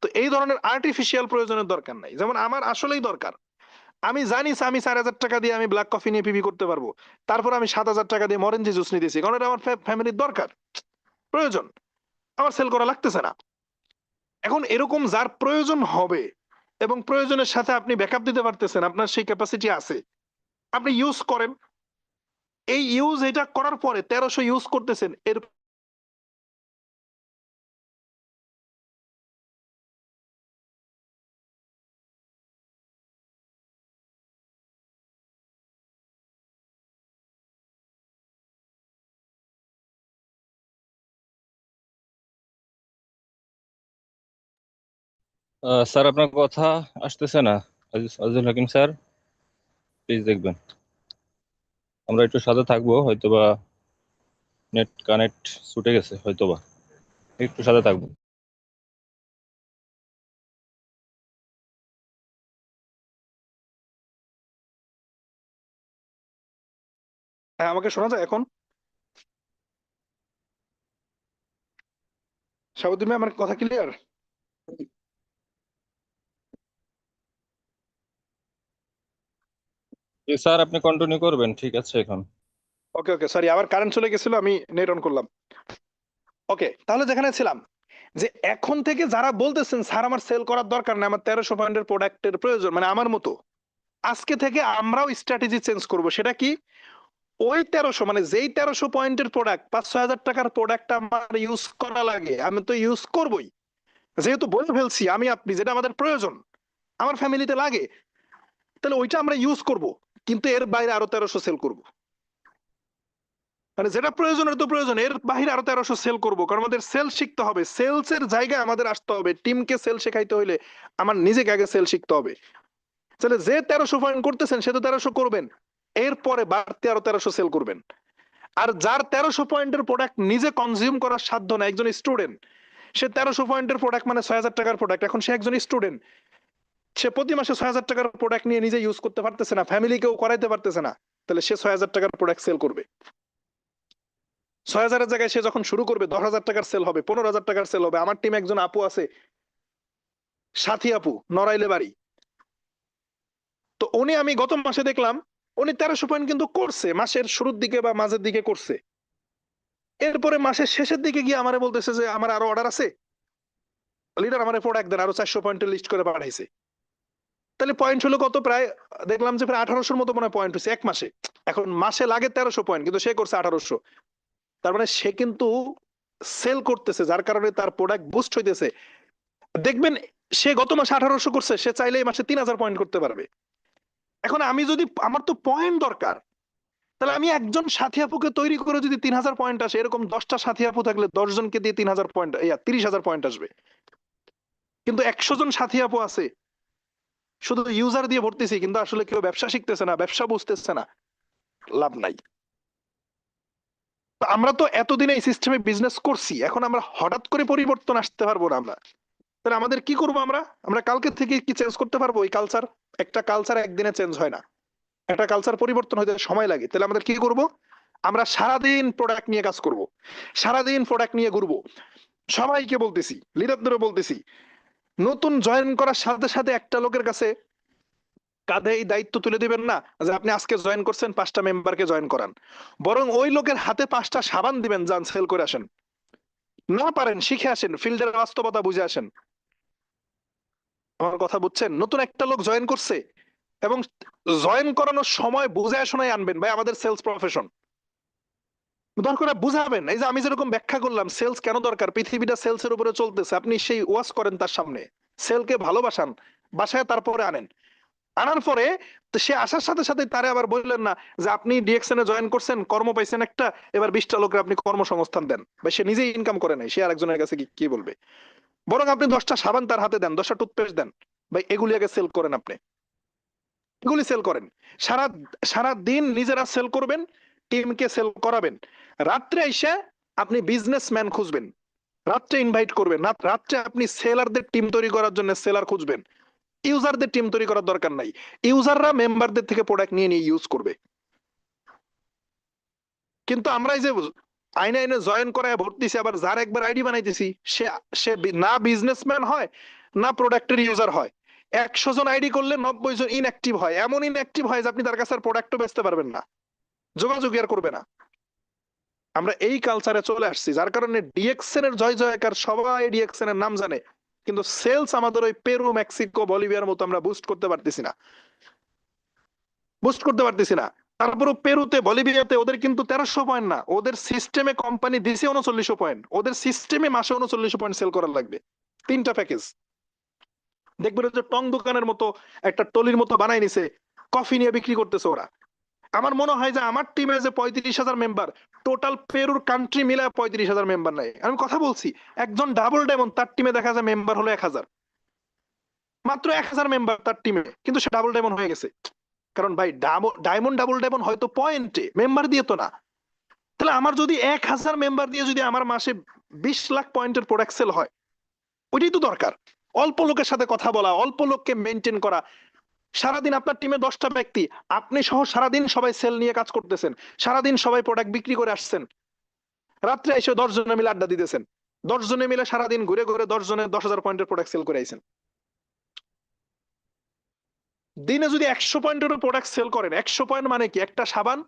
তো এই ধরনের আর্টিফিশিয়াল প্রয়োজনের দরকার নাই। যেমন আমার আসলেই দরকার, আমি জানি আমি 4,000 টাকা দিয়ে আমি ব্ল্যাক কফি নিয়ে পিবি করতে পারবো, তারপর আমি 7,000 টাকা দিয়ে মরেঞ্জি জুস নিতেছি, কারণ এটা আমার ফ্যামিলির দরকার, প্রয়োজন, আমার সেল করা লাগতেছে না। এখন এরকম যার প্রয়োজন হবে এবং প্রয়োজনের সাথে আপনি ব্যাকআপ দিতে পারতেছেন, আপনার সেই ক্যাপাসিটি আছে, আপনি ইউজ করেন। এই ইউজ এটা করার পরে 1300 ইউজ করতেছেন, এর স্যার আপনার কথা আসতেছে না। আজিজুল হাকিম স্যার, প্লিজ দেখবেন। আমরা একটু সাথে থাকবো, হয়তোবা নেট কানেক্ট ছুটে গেছে, হয়তোবা একটু সাথে থাকবো। হ্যাঁ, আমাকে শোনা যায় এখন? শাহাবুদ্দিন ভাই, আমার কথা ক্লিয়ার? জি স্যার, আপনি কন্টিনিউ করবেন, ঠিক আছে এখন। ওকে ওকে, সরি, আবার কারেন্ট চলে গেছিল, আমি নেট অন করলাম। ওকে, তাহলে যেখানে ছিলাম, যে এখন থেকে যারা বলতেছেন স্যার আমার সেল করার দরকার নেই, আমার 1300 পয়েন্টের প্রোডাক্টের প্রয়োজন, মানে আমার মতো, আজকে থেকে আমরাও স্ট্র্যাটেজি চেঞ্জ করব। সেটা কি? ওই 1300, মানে যেই 1300 পয়েন্টের প্রোডাক্ট, 5-6 হাজার টাকার প্রোডাক্ট আমার ইউজ করা লাগে, আমি তো ইউজ করবই, যেহেতু বলে ফেলছি আমি আপনি যেটা আমাদের প্রয়োজন, আমার ফ্যামিলিতে লাগে, তাহলে ওইটা আমরা ইউজ করব, কিন্তু এর বাইরে আরো 1300 সেল করব। মানে যেটা প্রয়োজনের তো প্রয়োজন, এর বাইরে আরো 1300 সেল করব, কারণ আমাদের সেল শিখতে হবে, সেলস এর জায়গায় আমাদের আসতে হবে। টিমকে সেল শেখাইতে হইলে আমার নিজেকে আগে সেল শিখতে হবে। তাহলে যে 1300 পয়েন্ট করতেছেন সে তো 1300 করবেন, এরপরে বাড়তি আরো 1300 সেল করবেন। আর যার 1300 পয়েন্টের প্রোডাক্ট নিজে কনজিউম করার সাধ্য না, একজন স্টুডেন্ট, সে 1300 পয়েন্টের প্রোডাক্ট মানে 6,000 টাকার প্রোডাক্ট, এখন সে একজন স্টুডেন্ট, সে প্রতি মাসে 6,000 টাকার প্রোডাক্ট নিয়ে নিজে ইউজ করতে পারতেছে না, ফ্যামিলিকেও করাইতে পারতেছে না, তাহলে সে 6,000 টাকার প্রোডাক্ট সেল করবে। 6,000-এর জায়গায় সে যখন শুরু করবে 10,000 টাকার সেল হবে, 15,000 টাকার সেল হবে। আমার টিম একজন আপু আছে, সাথী আপু, নড়াইলে বাড়ি, তো উনি আমি গত মাসে দেখলাম উনি 1300 পয়েন্ট কিন্তু করছে, মাসের শুরুর দিকে বা মাঝের দিকে করছে। এরপরে মাসের শেষের দিকে গিয়ে আমারে বলতেছে যে আমার আরো অর্ডার আছে, লিডার আমার প্রোডাক্ট দেন, আরো 400 পয়েন্টের লিস্ট করে পাঠাইছে। তাহলে পয়েন্ট হলো কত? প্রায় দেখলাম যে প্রায় 1800-র মতো মনে পয়েন্ট হচ্ছে এক মাসে। এখন মাসে লাগে 1300 পয়েন্ট, কিন্তু সে করছে 1800। তার মানে সে কিন্তু সেল করতেছে, যার কারণে তার প্রোডাক্ট বুস্ট হইতেছে। দেখবেন সে গত মাসে 1800 করছে, সে চাইলে এই মাসে 3,000 পয়েন্ট করতে পারবে। এখন আমি যদি, আমার তো পয়েন্ট দরকার, তাহলে আমি একজন সাথী আপুকে তৈরি করে যদি 3,000 পয়েন্ট আসে, এরকম 10টা সাথী আপু থাকলে 10 জনকে দিয়ে 3,000 পয়েন্ট, 30,000 পয়েন্ট আসবে। কিন্তু 100 জন সাথী আপু আছে, শুধু ইউজার দিয়ে ভরতেছি, কিন্তু আসলে কেউ ব্যবসা শিখতেছে না, ব্যবসা বুঝতেছে না, লাভ নাই। তো আমরা তো এতদিন এই সিস্টেমে বিজনেস করছি, এখন আমরা হঠাৎ করে পরিবর্তন আসতে পারবো না আমরা। তাহলে আমাদের কি করবো? আমরা আমরা কালকে থেকে কি চেঞ্জ করতে পারবো এই কালচার? একটা কালচার একদিনে চেঞ্জ হয় না, একটা কালচার পরিবর্তন হতে সময় লাগে। তাহলে আমাদের কি করব? আমরা সারাদিন প্রোডাক্ট নিয়ে কাজ করব, সারাদিন প্রোডাক্ট নিয়ে ঘুরবো। সবাইকে বলতেছি, লিডারদেরও বলতেছি, নতুন জয়েন করার সাথে সাথে একটা লোকের কাছে কাঁধে এই দায়িত্ব তুলে দিবেন না যে আপনি আজকে জয়েন করছেন, 5টা মেম্বারকে জয়েন করান। বরং ওই লোকের হাতে 5টা সাবান দিবেন, যান সেল করে আসেন। না পারেন শিখে আসেন, ফিল্ডের বাস্তবতা বুঝে আসেন। আমার কথা বুঝছেন? নতুন একটা লোক জয়েন করছে এবং জয়েন করানোর সময় বুঝায় শোনায় আনবেন। ভাই আমাদের সেলস প্রফেশন, দরকার বুঝাবেন। এই যে আমি যেরকম ব্যাখ্যা করলাম সেলস কেন দরকার, পৃথিবীটা সেলসের উপরে চলতেছে, আপনি সেই ওয়াজ করেন তার সামনে, সেলকে ভালোবাসান, বাসায় তারপরে আনেন। আনার পরে তো সে আসার সাথে সাথে তারে আবার বললেন না যে আপনি ডিএক্সএন এ জয়েন করছেন, কর্ম পাইছেন একটা, এবার 20টা লোকের আপনি কর্মসংস্থান দেন। বা সে নিজেই ইনকাম করে নাই, সে আরেকজনের কাছে কি বলবে? বরং আপনি 10টা সাবান তার হাতে দেন, 10টা টুথপেস্ট দেন, ভাই এগুলি আগে সেল করেন, আপনি এগুলি সেল করেন। সারা সারা দিন নিজেরা সেল করবেন, টিমকে সেল করাবেন। রাত্রে এসে আপনি বিজনেসম্যান খুঁজবেন, রাত্রে ইনভাইট করবেন, রাত্রে আপনি সেলারদের টিম তৈরি করার জন্য সেলার খুঁজবেন। ইউজারদের টিম তৈরি করার দরকার নাই, ইউজাররা মেম্বারদের থেকে প্রোডাক্ট নিয়ে নিয়ে ইউজ করবে। কিন্তু আমরা এই যে আইনে আইনে জয়েন করায় ভর্তিছি, আবার যার একবার আইডি বানাইতেছি সে সে না বিজনেসম্যান হয় না প্রোডাক্টের ইউজার হয়। 100 জন আইডি করলে 90 জন ইনঅ্যাক্টিভ হয়, এমন ইনঅ্যাক্টিভ হয় যে আপনি তার কাছে আর প্রোডাক্টও বেচতে পারবেন না, যোগাযোগ আর করবে না। আমরা এই কালচারে চলে আসছি, যার কারণে ডিএক্সএন এর জয় জয়কার, সবাই ডিএক্সএন এর নাম জানে, কিন্তু সেলস আমাদের ওই পেরু, মেক্সিকো, বলিভিয়ার মতো আমরা বুস্ট করতে পারতেছি না, বুস্ট করতে পারতেছি না। তারপরও পেরুতে, বলিভিয়াতে ওদের কিন্তু 1300 পয়েন্ট না, ওদের সিস্টেমে কোম্পানি দিছে 3900 পয়েন্ট, ওদের সিস্টেমে মাসে 3900 পয়েন্ট সেল করার লাগবে, 3টা প্যাকেজ। দেখবেন যে টং দোকানের মতো একটা টলির মতো বানাই নিছে, কফি নিয়ে বিক্রি করতেছে ওরা। আমার মনে হয় যে আমার টিমে যে 35,000 মেম্বার, টোটাল পেরুর কান্ট্রি মিলে 35,000 মেম্বার নাই। আমি কথা বলছি, একজন ডাবল ডায়মন্ড তার টিমে দেখা যায় মেম্বার হলো 1000, মাত্র 1000 মেম্বার তার টিমে, কিন্তু সে ডাবল ডায়মন্ড হয়ে গেছে। কারণ ভাই ডায়মন্ড ডাবল ডায়মন্ড হয়তো পয়েন্টে, মেম্বার দিয়ে তো না। তাহলে আমার যদি 1000 মেম্বার দিয়ে যদি আমার মাসে 20 লাখ পয়েন্টের প্রোডাক্ট সেল হয়, ওইটাই তো দরকার। অল্প লোকের সাথে কথা বলা, অল্প লোককে মেনটেন করা। সারাদিন আপনার টিমে 10টা ব্যক্তি, আপনি সহ সারাদিন সবাই সেল নিয়ে কাজ করতেছেন, সারাদিন সবাই প্রোডাক্ট বিক্রি করে আসছেন, রাত্রে এসে 10 জনে মিলে আড্ডা দিতেছেন, 10 জনে মিলে সারাদিন ঘুরে ঘুরে 10 জনের 10,000 পয়েন্টের প্রোডাক্ট সেল করে আইছেন। দিনে যদি 100 পয়েন্টের প্রোডাক্ট সেল করেন, 100 পয়েন্ট মানে কি? একটা সাবান,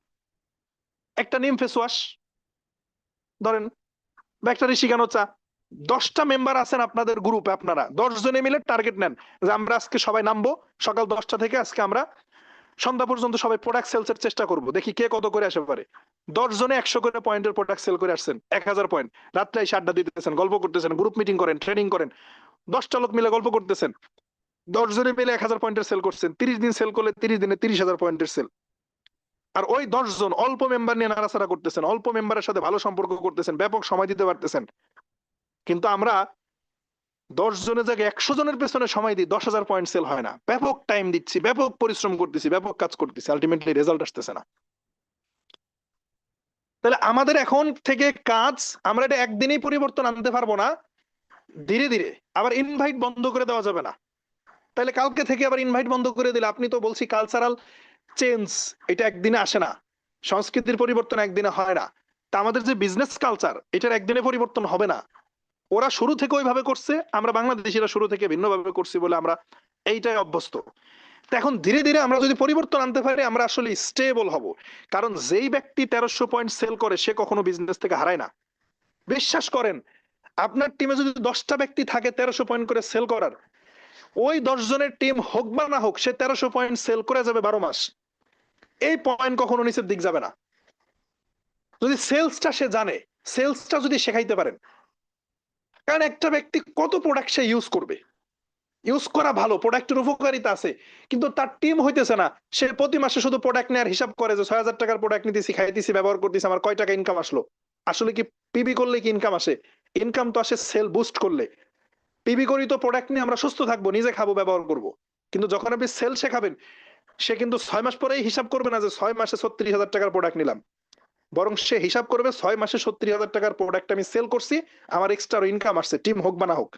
একটা নিম ফেস ওয়াশ ধরেন, বা একটা ঋষিকানো চা। 10টা মেম্বার আছেন আপনাদের গ্রুপে, আপনারা 10 জনে মিলে টার্গেট নেন যে আমরা আজকে সবাই নামবো, সকাল 10টা থেকে আজকে আমরা সন্ধ্যা পর্যন্ত সবাই প্রোডাক্ট সেলস এর চেষ্টা করবো, দেখি কে কত করে আসতে পারে। 10 জনে 100 করে পয়েন্টের প্রোডাক্ট সেল করে আসছেন, 1000 পয়েন্ট। রাত্রে এসে আড্ডা দিতেছেন, গল্প করতেছেন, গ্রুপ মিটিং করেন, ট্রেনিং করেন, 10টা লোক মিলে গল্প করতেছেন, 10 জনে মিলে 1000 পয়েন্টের সেল করছেন, 30 দিন সেল করলে 30 দিনে 30,000 পয়েন্টের সেল। আর ওই 10 জন অল্প মেম্বার নিয়ে নাড়াচাড়া করতেছেন, অল্প মেম্বারের সাথে ভালো সম্পর্ক করতেছেন, ব্যাপক সময় দিতে পারতেছেন। কিন্তু আমরা 10 জনের জায়গায় 100 জনের পেছনে সময় দিই, 10,000 পয়েন্ট সেল হয় না। ব্যাপক টাইম দিচ্ছি, ব্যাপক পরিশ্রম করতেছি, ব্যাপক কাজ করতেছি, আলটিমেটলি রেজাল্ট আসতেছে না। তাহলে আমাদের এখন থেকে কাজ, আমরা এটা একদিনেই পরিবর্তন আনতে পারবো না, ধীরে ধীরে। আবার ইনভাইট বন্ধ করে দেওয়া যাবে না। তাহলে কালকে থেকে আবার ইনভাইট বন্ধ করে দিলে, আপনি তো বলছি কালচারাল চেঞ্জ এটা একদিনে আসে না, সংস্কৃতির পরিবর্তন একদিনে হয় না। তা আমাদের যে বিজনেস কালচার, এটার একদিনে পরিবর্তন হবে না। ওরা শুরু থেকে ওইভাবে করছে, আমরা বাংলাদেশিরা শুরু থেকে ভিন্নভাবে করছি বলে আমরা এইটাই অভ্যস্ত। তো এখন ধীরে ধীরে আমরা যদি পরিবর্তন আনতে পারি, আমরা আসলে স্টেবল হব। কারণ যেই ব্যক্তি 1300 পয়েন্ট সেল করে, সে কখনো বিজনেস থেকে হারায় না। বিশ্বাস করেন, আপনার টিমে যদি 10টা ব্যক্তি থাকে 1300 পয়েন্ট করে সেল করার, ওই 10 জনের টিম হোক বা না হোক, সে 1300 পয়েন্ট সেল করে যাবে 12 মাস। এই পয়েন্ট কখনো নিচের দিক যাবে না, যদি সেলসটা সে জানে, সেলসটা যদি শেখাইতে পারেন। কারণ একটা ব্যক্তি কত প্রোডাক্ট সে ইউজ করবে, ইউজ করা ভালো, প্রোডাক্টের উপকারিতা আছে, কিন্তু তার টিম হইতেছে না। সে প্রতি মাসে শুধু প্রোডাক্ট নেওয়ার হিসাব করে যে 6,000 টাকার প্রোডাক্ট নিতেছি, খাইতেছি, ব্যবহার করতেছি, আমার কয় টাকা ইনকাম আসলো। আসলে কি পিবি করলে কি ইনকাম আসে? ইনকাম তো আসে সেল বুস্ট করলে। পিবি করি তো প্রোডাক্ট নিয়ে আমরা সুস্থ থাকবো, নিজে খাবো, ব্যবহার করব। কিন্তু যখন আপনি সেল শেখাবেন, সে কিন্তু 6 মাস পরেই হিসাব করবে না যে 6 মাসে 36,000 টাকার প্রোডাক্ট নিলাম, বরং সে হিসাব করবে 6 মাসে 36,000 টাকার প্রোডাক্ট আমি সেল করছি, আমার এক্সট্রা ইনকাম আসছে, টিম হোক বা না হোক।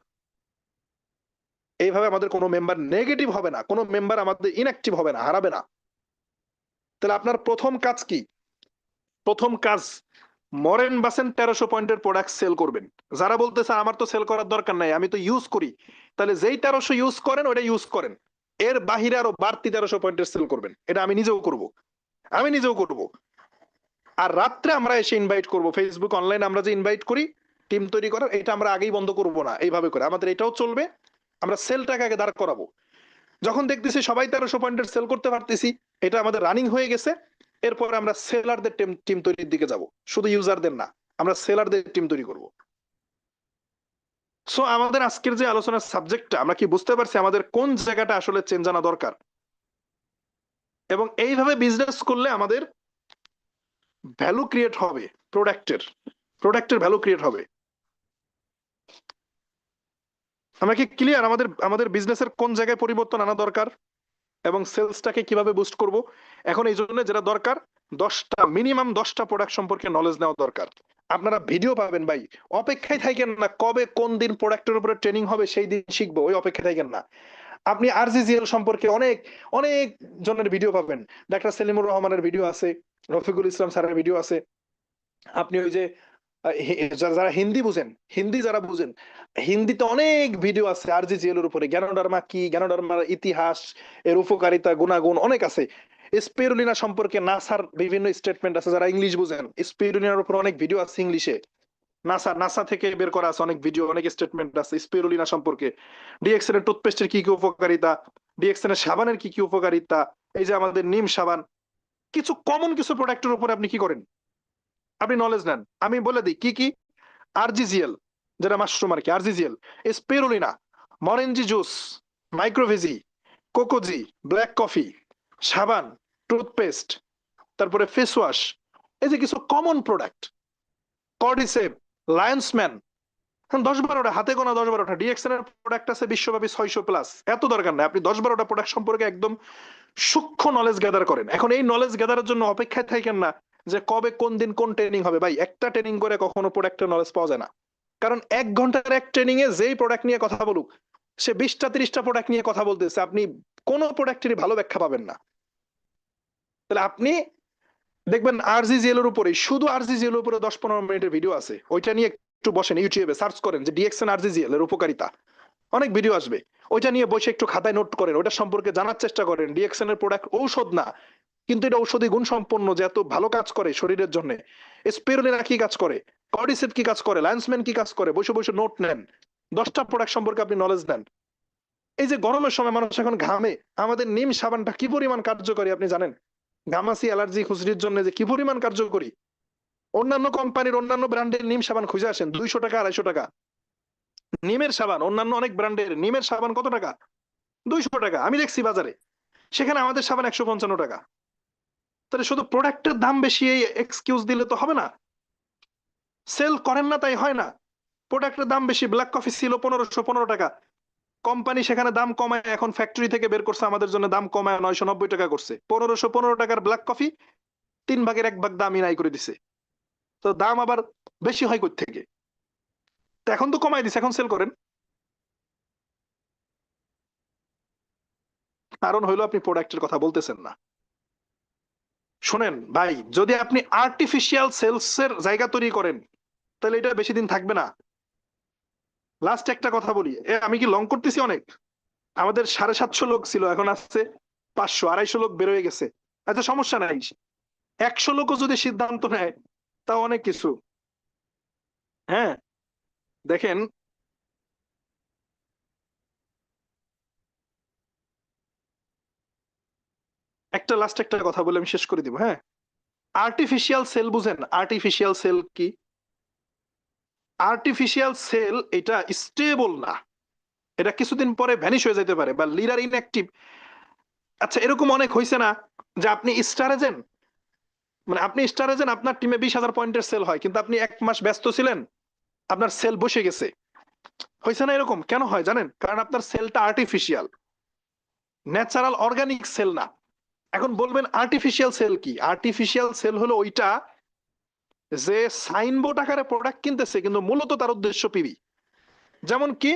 এইভাবে আমাদের কোনো মেম্বার নেগেটিভ হবে না, কোনো মেম্বার আমাদের ইনঅ্যাক্টিভ হবে না, হারাবে না। তাহলে আপনার প্রথম কাজ কি? প্রথম কাজ, মরেন বাসেন 1300 পয়েন্টের প্রোডাক্ট সেল করবেন। যারা বলতেছে আমার তো সেল করার দরকার নাই, আমি তো ইউজ করি, তাহলে যেই 1300 ইউজ করেন ওটা ইউজ করেন, এর বাহিরে আরো বাড়তি 1300 পয়েন্টের সেল করবেন। এটা আমি নিজেও করব, আমি নিজেও করব। আর রাত্রে আমরা এসে ইনভাইট করব, ফেসবুক অনলাইন আমরা যে ইনভাইট করি টিম তৈরি করার, এটা আমরা আগেই বন্ধ করব না, এইভাবে করে আমাদের এটাও চলবে। আমরা সেলটাকে আগে দাঁড় করাবো, যখন দেখতেছি সবাই 1300 পয়েন্টের সেল করতে পারতেছি, এটা আমাদের রানিং হয়ে গেছে, এরপর আমরা সেলারদের টিম তৈরির দিকে যাব, শুধু ইউজারদের না, আমরা সেলারদের টিম তৈরি করব। সো আমাদের আজকের যে আলোচনার সাবজেক্টটা, আমরা কি বুঝতে পারছি আমাদের কোন জায়গাটা আসলে চেঞ্জ আনা দরকার, এবং এইভাবে বিজনেস করলে আমাদের ভ্যালু ক্রিয়েট হবে, প্রোডাক্টের ভ্যালু ক্রিয়েট হবে। আমরা কি ক্লিয়ার আমাদের আমাদের বিজনেসের কোন জায়গায় পরিবর্তন আনা দরকার এবং সেলসটাকে কিভাবে বুস্ট করব? এখন এই জন্য যেটা দরকার, 10টা মিনিমাম 10টা প্রোডাক্ট সম্পর্কে নলেজ নেওয়া দরকার। আপনারা ভিডিও পাবেন ভাই, অপেক্ষায় থাকেন না কবে কোন দিন প্রোডাক্টের উপরে ট্রেনিং হবে সেই দিন শিখবো, ওই অপেক্ষায় থাকেন না। আপনি আরজিজিএল সম্পর্কে অনেক অনেক জনের ভিডিও পাবেন, ডাক্তার সেলিমুর রহমানের ভিডিও আছে, রফিকুল ইসলাম স্যারের ভিডিও আছে। আপনি ওই যে যারা হিন্দি বুঝেন, হিন্দি যারা বুঝেন, হিন্দিতে অনেক ভিডিও আছে আরজিজিএল এর উপরে, জ্ঞানোডার্মা কি, জ্ঞানোডার্মার ইতিহাস, এর উপকারিতা, গুণাগুণ অনেক আছে। স্পিরুলিনা সম্পর্কে নাসার বিভিন্ন স্টেটমেন্ট আছে, যারা ইংলিশ বুঝেন স্পিরুলিনার উপর অনেক ভিডিও আছে ইংলিশে, নাসা থেকে বের করা আছে অনেক ভিডিও, অনেক স্টেটমেন্ট আছে স্পিরুলিনা সম্পর্কে। ডিএক্সএন এর টুথপেস্টের কি কি উপকারিতা, ডিএক্সএন এর সাবানের কি কি উপকারিতা, এই যে আমাদের নিম সাবান, কিছু কমন কিছু প্রোডাক্টের উপরে আপনি কি করেন, আপনি নলেজ নেন। আমি বলে দিই কি কি। আরজিজিএল, যেটা মাশরুম আর কি, আরজিজিএল, স্পিরুলিনা, মরেঞ্জি জুস, মাইক্রোভেজি, কোকোজি, ব্ল্যাক কফি, সাবান, টুথপেস্ট, তারপরে ফেস ওয়াশ, এই যে কিছু কমন প্রোডাক্ট, কর্ডিসেপ, লায়ন্সম্যান, 10-12টা, হাতে গোনা 10-12টা। ডিএক্সএন এর প্রোডাক্ট আছে বিশ্বব্যাপী 600 প্লাস, এত দরকার নাই, আপনি 10-12টা প্রোডাক্ট সম্পর্কে একদম সূক্ষ্ম নলেজ গ্যাদার করেন। এখন এই নলেজ গ্যাদারের জন্য অপেক্ষায় থাকেন না যে কবে কোন দিন কোন ট্রেনিং হবে। ভাই একটা ট্রেনিং করে কখনো প্রোডাক্টের নলেজ পাওয়া যায় না, কারণ 1 ঘন্টার এক ট্রেনিং এ যেই প্রোডাক্ট নিয়ে কথা বলুক, সে 20টা 30টা প্রোডাক্ট নিয়ে কথা বলতেছে, আপনি কোন প্রোডাক্টেরই ভালো ব্যাখ্যা পাবেন না। তাহলে আপনি দেখবেন আরজিজিএল এর উপরে, শুধু আরজিজিএল এর উপরে 10-15 মিনিটের ভিডিও আছে, ওইটা নিয়ে একটু বসেন, ইউটিউবে সার্চ করেন যে ডিএক্সএন আরজিজিএল এর উপকারিতা, অনেক ভিডিও আসবে, ওইটা নিয়ে বসে একটু খাতায় নোট করেন, ওটা সম্পর্কে জানার চেষ্টা করেন। ডিএক্সএন এর প্রোডাক্ট ঔষধ না, কিন্তু এটা ঔষধি গুণ সম্পন্ন, যে এত ভালো কাজ করে শরীরের জন্য। স্পিরুলিনা কি কাজ করে, কর্ডিসেপ কি কাজ করে, লায়ন্সম্যান কি কাজ করে, বসে বসে নোট নেন, 10টা প্রোডাক্ট সম্পর্কে আপনি নলেজ নেন। এই যে গরমের সময় মানুষ এখন ঘামে, আমাদের নিম সাবানটা কি পরিমাণ কার্যকরী আপনি জানেন? ঘামাসি, অ্যালার্জি, খুশরির জন্য যে কি পরিমাণ কার্যকরী। অন্যান্য কোম্পানির অন্যান্য ব্র্যান্ডের নিম সাবান খুঁজে আসেন 200 টাকা 250 টাকা, নিমের সাবান অন্যান্য অনেক ব্র্যান্ডের নিমের সাবান কত টাকা? 200 টাকা, আমি দেখছি বাজারে, সেখানে আমাদের সাবান 155 টাকা। তাহলে শুধু প্রোডাক্টের দাম বেশি এই এক্সকিউজ দিলে তো হবে না, সেল করেন না তাই হয় না। প্রোডাক্টের দাম বেশি, ব্ল্যাক কফি ছিল 1515 টাকা, কোম্পানি সেখানে দাম কমায়, এখন ফ্যাক্টরি থেকে বের করছে আমাদের জন্য, দাম কমায় 990 টাকা করছে। 1515 টাকার ব্ল্যাক কফি 3/1 দামই নাই করে দিছে, তো দাম আবার বেশি হয় কই থেকে? তো এখন তো কমাই দিছে, এখন সেল করেন। কারণ হইলো আপনি প্রোডাক্টের কথা বলতেছেন না। শোনেন ভাই, যদি আপনি আর্টিফিশিয়াল সেলস এর জায়গা তৈরি করেন, তাহলে এটা বেশি দিন থাকবে না। লাস্ট একটা কথা বলি, আমি কি লং করতেছি অনেক? আমাদের 750 লোক ছিল, এখন আসছে 500-250 লোক বের হয়ে গেছে। আচ্ছা সমস্যা নাই, 100 লোকও যদি সিদ্ধান্ত নেয় তাও অনেক কিছু। হ্যাঁ দেখেন, লাস্ট একটা কথা বলে আমি শেষ করে দিব। হ্যাঁ, আর্টিফিশিয়াল সেল বুঝেন? আর্টিফিশিয়াল সেল কি? আর্টিফিশিয়াল সেল এটা স্টেবল না, এটা কিছুদিন পরে ভ্যানিশ হয়ে যেতে পারে, বা লিডার ইনঅ্যাক্টিভ। আচ্ছা এরকম অনেক হয়েছে না যে আপনি স্টার এজেন্ট, মানে আপনি স্টার এজেন্ট, আপনার টিমে 20,000 পয়েন্টের সেল হয়, কিন্তু আপনি 1 মাস ব্যস্ত ছিলেন, আপনার সেল বসে গেছে। হয়েছে না এরকম? কেন হয় জানেন? কারণ আপনার সেলটা আর্টিফিশিয়াল। ন্যাচারাল অর্গানিক সেল না। এখন বলবেন আর্টিফিশিয়াল সেল কি? আর্টিফিশিয়াল সেল হলো ওইটা যে সাইনবোর্ড আকারে প্রোডাক্ট কিনতেছে কিন্তু মূলত তার উদ্দেশ্য পিবি। যেমন কি,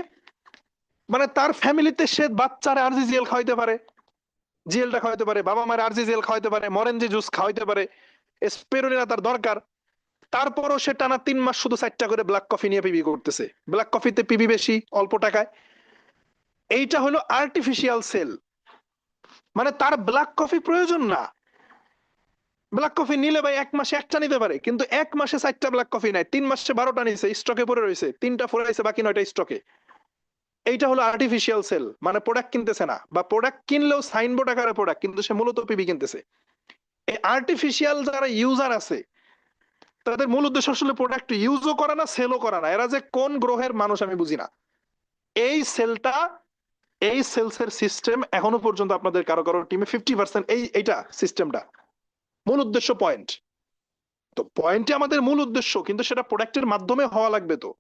মানে তার ফ্যামিলিতে সে বাচ্চারা আরজিজিএল খাওয়াইতে পারে, জিএলটা খাওয়াইতে পারে, বাবা মায়ের আরজিজিএল খাওয়াইতে পারে, মরেনজি জুস খাওয়াইতে পারে, স্পেরুলিনা তার দরকার, তারপরও সে টানা 3 মাস শুধু 4টা করে ব্ল্যাক কফি নিয়ে পিবি করতেছে। ব্ল্যাক কফিতে পিবি বেশি, অল্প টাকায়। এইটা হলো আর্টিফিশিয়াল সেল। মানে তার ব্ল্যাক কফি প্রয়োজন না। ব্ল্যাক কফি নিলে ভাই 1 মাসে একটা নিতে পারে, কিন্তু 1 মাসে 4টা ব্ল্যাক কফি নাই, 3 মাসে 12টা নিছে, স্টকে পড়ে রয়েছে, 3টা ফুরাইছে, বাকি 9টা স্টকে। এইটা হলো আর্টিফিশিয়াল সেল। মানে প্রোডাক্ট কিনতেছে না, বা প্রোডাক্ট কিনলেও সাইনবোর্ড আকারে প্রোডাক্ট, কিন্তু সে মূলত পিবি কিনতেছে। এই আর্টিফিশিয়াল যারা ইউজার আছে তাদের মূল উদ্দেশ্য আসলে প্রোডাক্ট ইউজও করা না, সেলও করা না। এরা যে কোন গ্রহের মানুষ আমি বুঝি না। এই সেলটা, এই সেলসের সিস্টেম এখনো পর্যন্ত আপনাদের কারো কারো টিমে 50% এইটা সিস্টেমটা মূল উদ্দেশ্য পয়েন্ট। তো পয়েন্টই আমাদের মূল উদ্দেশ্য, কিন্তু সেটা প্রোডাক্টের মাধ্যমে হওয়া লাগবে। তো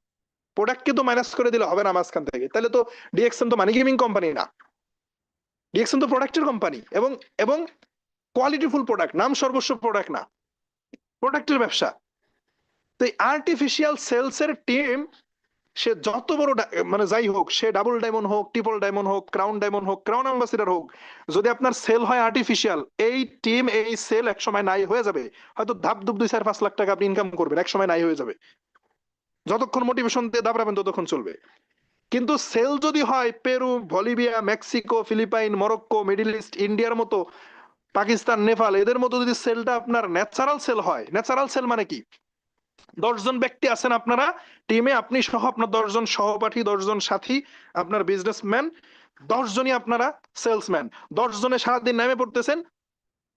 প্রোডাক্টকে তো মাইনাস করে দিলে হবে না মাঝখান থেকে, তাহলে তো ডিএক্সএন তো মানি গেমিং কোম্পানি না, ডিএক্সএন তো প্রোডাক্টের কোম্পানি, এবং এবং কোয়ালিটিফুল প্রোডাক্ট, নাম সর্বস্ব প্রোডাক্ট না, প্রোডাক্টের ব্যবসা। তো এই আর্টিফিশিয়াল সেলস এর টিম, সে যত বড় মানে যাই হোক, সে ডাবল ডায়মন্ড হোক, ট্রিপল ডায়মন্ড হোক, ক্রাউন ডায়মন্ড হোক, ক্রাউন অ্যাম্বাসিডার হোক, যদি আপনার সেল হয় আর্টিফিশিয়াল, এই টিম, এই সেল একসময় নাই হয়ে যাবে। হয়তো ধাপ ধুপ 2-4-5 লাখ টাকা আপনি ইনকাম করবেন, একসময় নাই হয়ে যাবে। যতক্ষণ মোটিভেশন দিয়ে দাবড়াবেন ততক্ষণ চলবে। কিন্তু সেল যদি হয় Peru, Bolivia, Mexico, Philippine, Morocco, Middle East, ইন্ডিয়ার মতো, পাকিস্তান, নেপাল, এদের মতো যদি সেলটা আপনার ন্যাচারাল সেল হয়, ন্যাচারাল সেল মানে কি? 10 জন ব্যক্তি আছেন আপনারা টিমে, আপনি সহ আপনার 10 জন সহপাঠী, 10 জন সাথী, আপনার বিজনেসম্যান, 10 জনই আপনারা সেলসম্যান। 10 জনে সারাদিন নামে পড়তেছেন,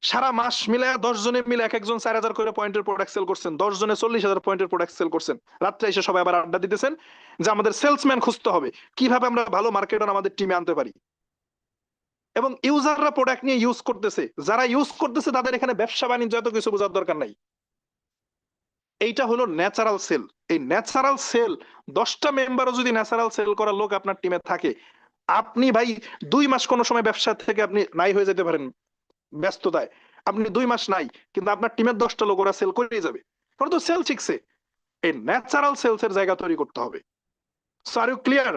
সারা মাস মিলে 10 জনে মিলে এক একজন 4,000 করে পয়েন্টের প্রোডাক্ট সেল করছেন, 10 জনে 40,000 পয়েন্টের প্রোডাক্ট সেল করছেন। রাত্রে এসে সবাই আবার আড্ডা দিতেছেন যে আমাদের সেলসম্যান খুঁজতে হবে, কিভাবে আমরা ভালো মার্কেটার আমাদের টিমে আনতে পারি। এবং ইউজাররা প্রোডাক্ট নিয়ে ইউজ করতেছে, যারা ইউজ করতেছে তাদের এখানে ব্যবসা বাণিজ্য এত কিছু বোঝার দরকার নাই। এইটা হলো ন্যাচারাল সেল। এই ন্যাচারাল সেল, 10টা মেম্বারও যদি ন্যাচারাল সেল করার লোক আপনার টিমে থাকে, আপনি ভাই 2 মাস কোনো সময় ব্যবসা থেকে আপনি নাই হয়ে যেতে পারেন ব্যস্ততায়, আপনি 2 মাস নাই, কিন্তু আপনার টিমের 10টা লোক ওরা সেল করেই যাবে, ওরা তো সেল শিখছে। এই ন্যাচারাল সেলস এর জায়গা তৈরি করতে হবে। So are you clear?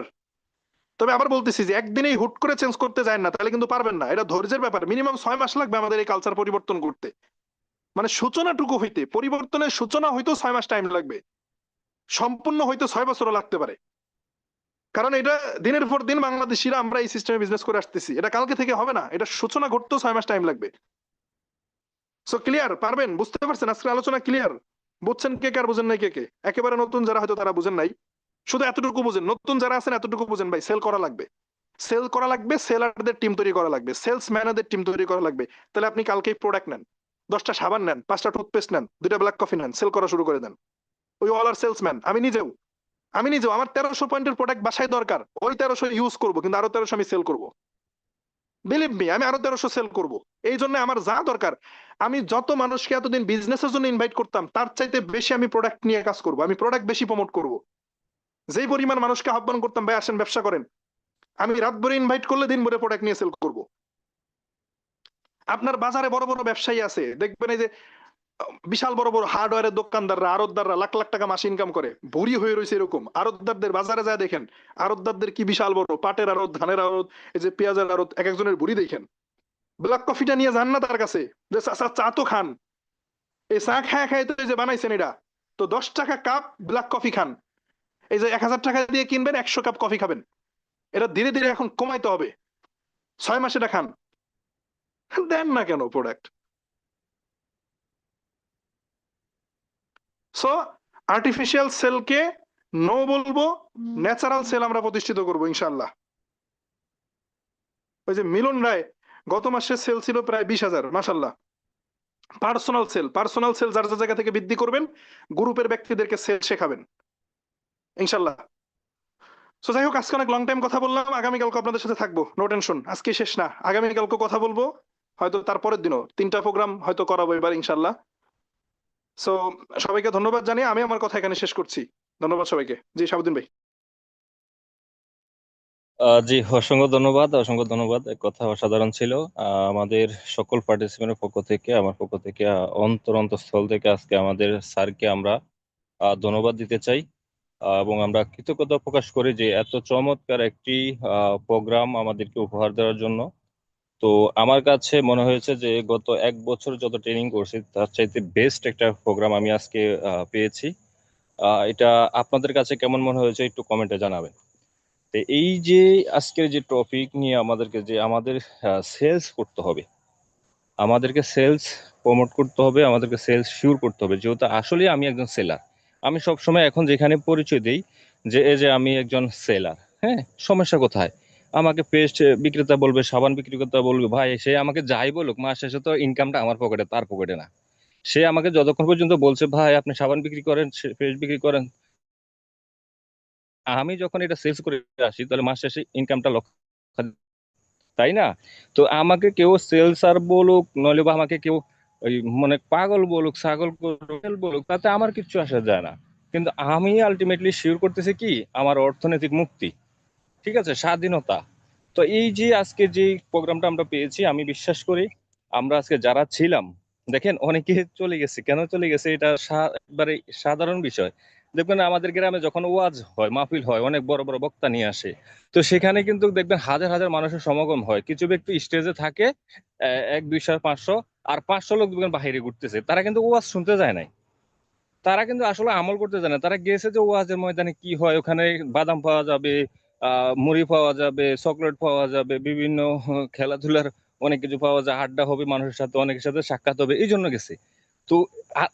তবে আবার বলতেছি যে একদিনেই হুট করে চেঞ্জ করতে যায় না, তাহলে কিন্তু পারবেন না। এটা ধৈর্যের ব্যাপার, মিনিমাম 6 মাস লাগবে আমাদের এই কালচার পরিবর্তন করতে। মানে সূচনাটুকু হইতে, পরিবর্তনের সূচনা হইতেও 6 মাস টাইম লাগবে, সম্পূর্ণ হইতে 6 বছরও লাগতে পারে। কারণ এটা দিনের পর দিন বাংলাদেশিরা আমরা এই সিস্টেমে বিজনেস করে আসতেছি, এটা কালকে থেকে হবে না, এটা সূচনা ঘটতেও 6 মাস টাইম লাগবে। So clear? পারবেন? বুঝতে পারছেন? আজকের আলোচনা ক্লিয়ার? বুঝছেন কে কে আর বুঝেন নাই কে কে? একেবারে নতুন যারা হয়তো তারা বুঝেন নাই, শুধু এতটুকু বুঝেন। নতুন যারা আছেন এতটুকু বুঝেন, ভাই সেল করা লাগবে, সেল করা লাগবে, সেলারদের টিম তৈরি করা লাগবে, সেলস ম্যানেজারদের টিম তৈরি করা লাগবে। তাহলে আপনি কালকেই প্রোডাক্ট নেন, 10টা সাবান নেন, 5টা টুথপেস্ট নেন, 2টা ব্ল্যাক কফি নেন, সেল করা শুরু করে দেন। ওই অল আর সেলসম্যান। আমি নিজেও আমার 1300 পয়েন্টের প্রোডাক্ট বাসায় দরকার, ওই 1300 ইউজ করবো, কিন্তু আরো 1300 আমি সেল করবো। বিলিভ মি, আমি আরো 1300 সেল করব। এই জন্য আমার যা দরকার, আমি যত মানুষকে এতদিন বিজনেসের জন্য ইনভাইট করতাম তার চাইতে বেশি আমি প্রোডাক্ট নিয়ে কাজ করব, আমি প্রোডাক্ট বেশি প্রমোট করব। যেই পরিমাণ মানুষকে আহ্বান করতাম ভাই আসেন ব্যবসা করেন, আমি রাত ভরে ইনভাইট করলে দিন ভরে প্রোডাক্ট নিয়ে সেল করব। আপনার বাজারে বড় বড় ব্যবসায়ী আছে, দেখবেন এই যে বিশাল বড় বড় হার্ডওয়্যারের দোকানদাররা, আড়তদাররা লাখ লাখ টাকা মাসে ইনকাম করে, ভরি হয়ে রয়েছে এরকম। আড়তদারদের বাজারে যায় দেখেন, আড়তদারদের কি বিশাল বড় পাটের আড়ত, ধানের আড়ত, এই যে পেঁয়াজের আড়ত, এক একজনের ভরি দেখেন। ব্ল্যাক কফিটা নিয়ে যান না তার কাছে, যে চাচা চা তো খান, এই চা খায় খায় তো এই যে বানাইছেন এটা, তো 10 টাকা কাপ ব্ল্যাক কফি খান, এই যে 1000 টাকা দিয়ে কিনবেন 100 কাপ কফি খাবেন। এটা ধীরে ধীরে এখন কমাইতে হবে, 6 মাস এটা খান। দেন না কেন প্রোডাক্ট? সো আর্টিফিশিয়াল সেলকে নো বলবো, ন্যাচারাল সেল আমরা প্রতিষ্ঠিত করবো ইনশাল্লাহ। ওই যে মিলন রায় গত মাসে সেল ছিল প্রায় 20,000, মাসাল্লাহ। পার্সোনাল সেল যার যার জায়গা থেকে বৃদ্ধি করবেন, গ্রুপের ব্যক্তিদেরকে সেল শেখাবেন ইনশাল্লাহ। সো যাই হোক, আজকে অনেক লং টাইম কথা বললাম, আগামীকালকে আপনাদের সাথে থাকবো, নো টেনশন। আজকে শেষ না, আগামীকালকে কথা বলবো, হয়তো তারপরের দিনও 3টা প্রোগ্রাম হয়তো করাবো এবার ইনশাল্লাহ। সো সবাইকে ধন্যবাদ জানিয়ে আমি আমার কথা এখানে শেষ করছি। ধন্যবাদ সবাইকে। জি শাহাবুদ্দিন ভাই। জি, অসংখ্য ধন্যবাদ। এক কথা অসাধারণ ছিল। আমাদের সকল পার্টিসিপেন্টের পক্ষ থেকে, আমার পক্ষ থেকে, অন্তরস্থল থেকে আজকে আমাদের স্যারকে আমরা ধন্যবাদ দিতে চাই। এবং আমরা কৃতজ্ঞতা প্রকাশ করি যে এত চমৎকার একটি প্রোগ্রাম আমাদেরকে উপহার দেওয়ার জন্য। তো আমার কাছে মনে হয়েছে যে গত 1 বছর যত ট্রেনিং করছি তার চাইতে বেস্ট একটা প্রোগ্রাম আমি আজকে পেয়েছি। এটা আপনাদের কাছে কেমন মনে হয়েছে একটু কমেন্টে জানাবেন। তো এই যে আজকের যে টপিক নিয়ে আমাদেরকে যে আমাদের সেলস করতে হবে, আমাদেরকে সেলস প্রমোট করতে হবে, আমাদেরকে সেলস শিওর করতে হবে, যেহেতু আসলে আমি একজন সেলার। আমি সব সময় এখন যেখানে পরিচয় দিই যে এই যে আমি একজন সেলার। হ্যাঁ, সমস্যা কোথায়? আমাকে পেস্ট বিক্রেতা বলবে, সাবান বিক্রেতা বলবে, ভাই সে আমাকে যাই বলুক, মাস শেষে তো ইনকামটা আমার পকেটে, তার পকেটে না। সে আমাকে যতক্ষণ পর্যন্ত বলছে ভাই আপনি সাবান বিক্রি করেন, পেস্ট বিক্রি করেন, আমি যখন এটা সেলস করে আসি তাহলে মাস শেষে ইনকামটা লক্ষ, তাই না? তো আমাকে কেউ সেলসার বলুক, নইলে বা আমাকে কেউ ওই মানে পাগল বলুক, ছাগল বলুক, তাতে আমার কিচ্ছু আসা যায় না। কিন্তু আমি আলটিমেটলি শিওর করতেছি কি, আমার অর্থনৈতিক মুক্তি, ঠিক আছে, স্বাধীনতা। তো এই যে আজকে যে প্রোগ্রামটা আমরা পেয়েছি, আমি বিশ্বাস করি আমরা আজকে যারা ছিলাম, দেখেন অনেকে চলে গেছে, কেন চলে গেছে এটা একবারে সাধারণ বিষয়। দেখবেন আমাদের গ্রামে যখন ওয়াজ হয়, মাহফিল হয়, অনেক বড় বড় বক্তা নিয়ে আসে, তো সেখানে কিন্তু দেখবেন হাজার হাজার মানুষের সমাগম হয়। কিছু ব্যক্তি স্টেজে থাকে, 1 200 500, আর 500 লোক দেখবেন বাহিরে ঘুরতেছে, তারা কিন্তু ওয়াজ শুনতে যায় নাই, তারা কিন্তু আসলে আমল করতে জানে। তারা গেছে যে ওয়াজের ময়দানে কি হয়, ওখানে বাদাম পাওয়া যাবে, মুড়ি পাওয়া যাবে, চকলেট পাওয়া যাবে, বিভিন্ন খেলাধুলার অনেক কিছু পাওয়া যায়, আড্ডা হবে, মানুষের সাথে অনেকের সাথে সাক্ষাৎ হবে, এই জন্য গেছে। তো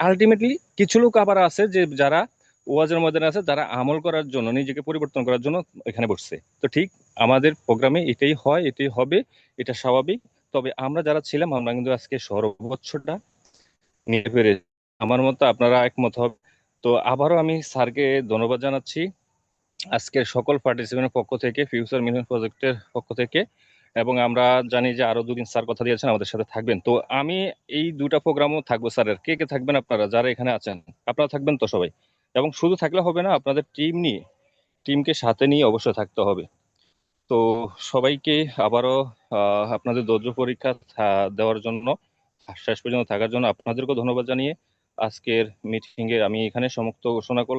আলটিমেটলি কিছু লোক আবার আছে যে যারা ওয়াজের ময়দানে আছে, যারা আমল করার জন্য, নিজেকে পরিবর্তন করার জন্য এখানে বসছে। তো ঠিক আমাদের প্রোগ্রামে এটাই হয়, এটাই হবে, এটা স্বাভাবিক। তবে আমরা যারা ছিলাম আমরা কিন্তু আজকে সর্বোচ্চটা নিতে পেরেছি। আমার মতো আপনারা একমত হবে। তো আবারও আমি স্যারকে ধন্যবাদ জানাচ্ছি আজকের সকল পার্টিসিপেন্টের পক্ষ থেকে, ফিউচার মিশন প্রজেক্টের পক্ষ থেকে। এবং আমরা জানি যে আরো 2 দিন স্যার কথা দিয়েছেন আমাদের সাথে থাকবেন। তো আমি এই 2টা প্রোগ্রামও থাকবো স্যারের। কে কে থাকবেন আপনারা যারা এখানে আছেন? আপনারা থাকবেন তো সবাই? এবং শুধু থাকলে হবে না, আপনাদের টিমকে সাথে নিয়ে অবশ্যই থাকতে হবে। তো সবাইকে আবারও আপনাদের ধৈর্য পরীক্ষা দেওয়ার জন্য, শেষ পর্যন্ত থাকার জন্য আপনাদেরকেও ধন্যবাদ জানিয়ে আজকের মিটিং এ আমি এখানে সমাপ্ত ঘোষণা করলাম।